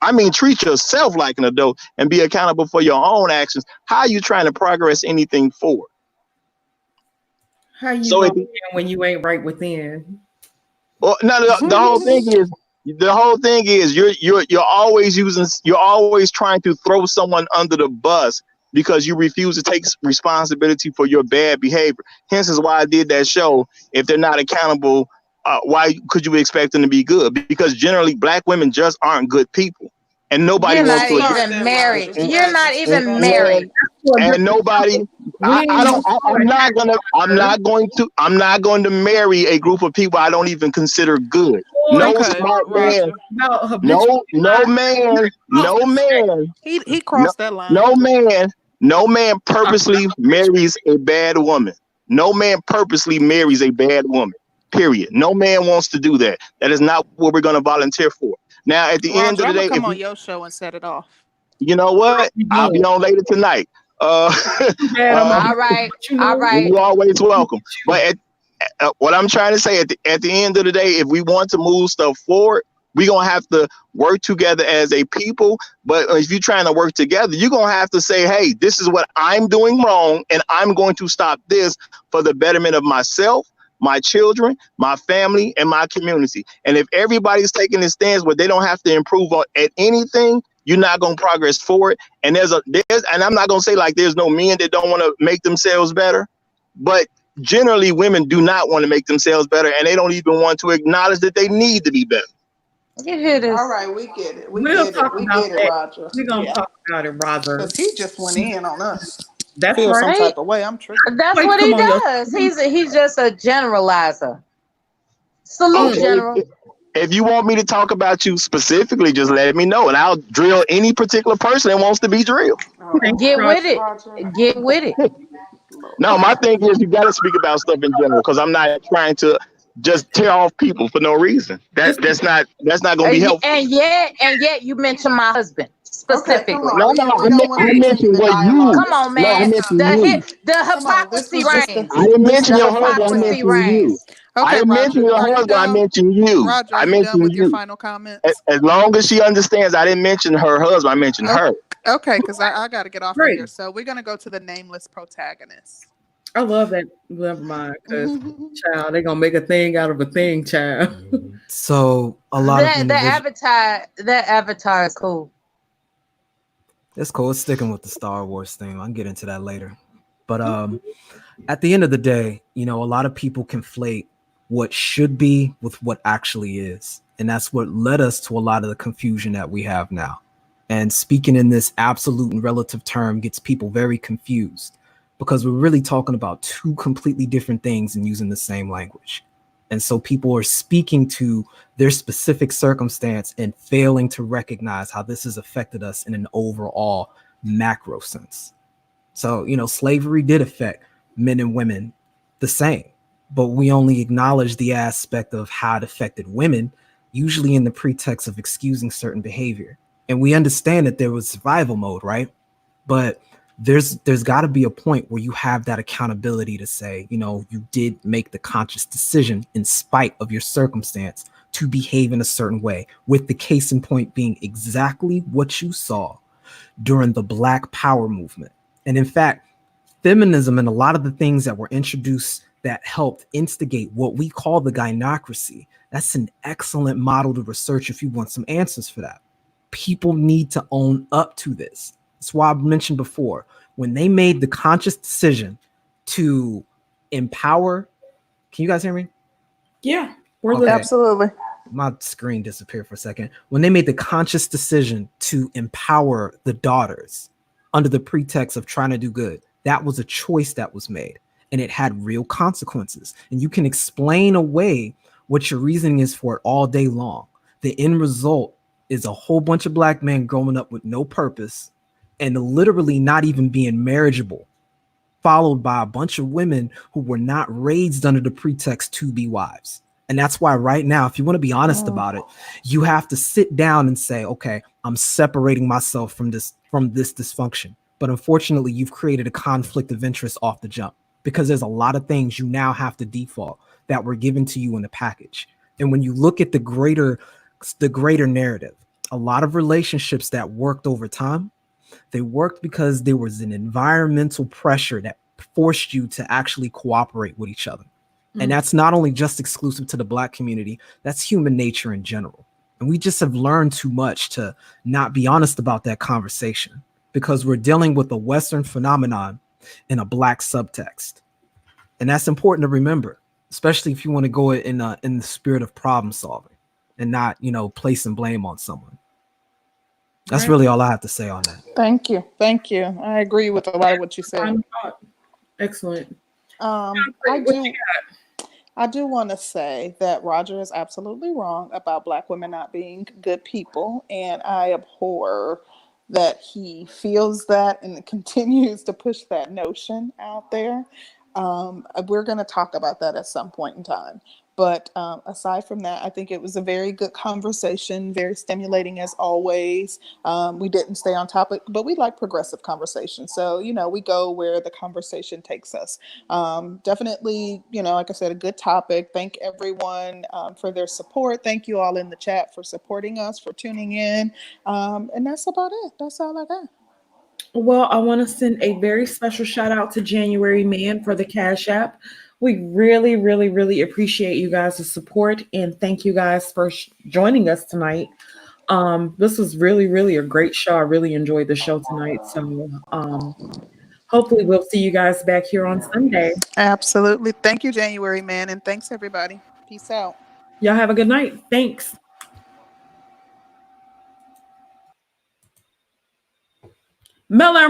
I mean, treat yourself like an adult and be accountable for your own actions, how are you trying to progress anything forward? How you So gonna win when you ain't right within? Well, no, the whole thing is you're always trying to throw someone under the bus because you refuse to take responsibility for your bad behavior. Hence is why I did that show. If they're not accountable, why could you expect them to be good? Because generally black women just aren't good people, and nobody You're wants not to Start admit. even there, married. Roger. You You're gotta not just take even that back. married. And nobody, We ain't I even don't, I'm not going to marry a group of people I don't even consider good. No Okay, smart man, Roger. about habitual. no man, Oh, no man, he no, crossed that line. no man, no man purposely marries a bad woman. No man purposely marries a bad woman. Period. No man wants to do that. That is not what we're going to volunteer for. Now, at the end Roger, of the I'm gonna day, come on your show and set it off. you know what, I'll be on later tonight. Uh, Bad on my um, All right. but you All know, right. you're always welcome. But what I'm trying to say at the end of the day, if we want to move stuff forward, we're going to have to work together as a people. But if you're trying to work together, you're going to have to say, hey, this is what I'm doing wrong, and I'm going to stop this for the betterment of myself, my children, my family, and my community. And if everybody's taking this stance where they don't have to improve at anything, you're not going to progress forward. And and I'm not going to say like there's no men that don't want to make themselves better, but generally women do not want to make themselves better, and they don't even want to acknowledge that they need to be better. You hear All this? right, we get it. We we'll get it. talk We about get it, that. Roger. We're gonna Yeah, talk about it, Roger. because he just went in on us. That's Feel right. some Hey, type of way. I'm triggered. that's Like, what come he on, yo. does. He's just a generalizer. Salute, Okay, General. if you want me to talk about you specifically, just let me know, and I'll drill any particular person that wants to be drilled. Oh, Thank you, Get Roger. with it. Roger. Get with it. No, my thing is you got to speak about stuff in general because I'm not trying to just tear off people for no reason. Listen, That's not going to be helpful. And yet you mentioned my husband Okay, come specifically. on. No, no, We don't want to I continue mentioned the what dialogue. you. Come This on, is the No, I man. last mentioned topic. you. The Come on. This hypocrisy was just the. I reigns. didn't This mention The was your just the husband. I hypocrisy preamble. mentioned you. reigns. I Okay, didn't mention Roger. your Are you husband. I done? mentioned you. Roger, are I you done mentioned with your you. final comments? As long as she understands, I didn't mention her husband. I mentioned Okay, her. okay, because I got to get off of great. here. So we're gonna go to the nameless protagonist. I love that. Never mind, because child, they gonna make a thing out of a thing, child. So a lot of That individuals. avatar is cool. It's cool. It's sticking with the Star Wars thing. I'll get into that later. But at the end of the day, you know, a lot of people conflate what should be with what actually is. And that's what led us to a lot of the confusion that we have now. And speaking in this absolute and relative term gets people very confused because we're really talking about two completely different things and using the same language. And so people are speaking to their specific circumstance and failing to recognize how this has affected us in an overall macro sense. So, you know, slavery did affect men and women the same, but we only acknowledge the aspect of how it affected women, usually in the pretext of excusing certain behavior. And we understand that there was survival mode, right? But there's got to be a point where you have that accountability to say, you know, you did make the conscious decision in spite of your circumstance to behave in a certain way, with the case in point being exactly what you saw during the Black Power movement. And in fact, feminism and a lot of the things that were introduced that helped instigate what we call the gynocracy, that's an excellent model to research if you want some answers for that. People need to own up to this. That's why I mentioned before, when they made the conscious decision to empower, can you guys hear me? Yeah, we're Okay. Absolutely. My screen disappeared for a second. When they made the conscious decision to empower the daughters under the pretext of trying to do good, that was a choice that was made, and it had real consequences. And you can explain away what your reasoning is for it all day long. The end result is a whole bunch of Black men growing up with no purpose and literally not even being marriageable, followed by a bunch of women who were not raised under the pretext to be wives. And that's why right now, if you want to be honest about it, you have to sit down and say, okay, I'm separating myself from this dysfunction. But unfortunately, you've created a conflict of interest off the jump because there's a lot of things you now have to default that were given to you in the package. And when you look at the greater narrative, a lot of relationships that worked over time, they worked because there was an environmental pressure that forced you to actually cooperate with each other. And that's not only just exclusive to the Black community, that's human nature in general. And we just have learned too much to not be honest about that conversation because we're dealing with a Western phenomenon in a Black subtext. And that's important to remember, especially if you want to go in the spirit of problem solving and not, placing blame on someone. That's really all I have to say on that. Thank you. Thank you. I agree with a lot of what you said. Excellent. I do want to say that Roger is absolutely wrong about Black women not being good people, and I abhor that he feels that and continues to push that notion out there. We're going to talk about that at some point in time. But aside from that, I think it was a very good conversation, very stimulating as always. We didn't stay on topic, but we like progressive conversation. So, we go where the conversation takes us. Definitely, like I said, a good topic. Thank everyone for their support. Thank you all in the chat for supporting us, for tuning in. And that's about it. That's all I got. Well, I want to send a very special shout out to January Man for the Cash App. We really, really, really appreciate you guys' support and thank you guys for joining us tonight. This was really, really a great show. I really enjoyed the show tonight. So hopefully we'll see you guys back here on Sunday. Absolutely. Thank you, January Man, and thanks everybody. Peace out. Y'all have a good night. Thanks. Miller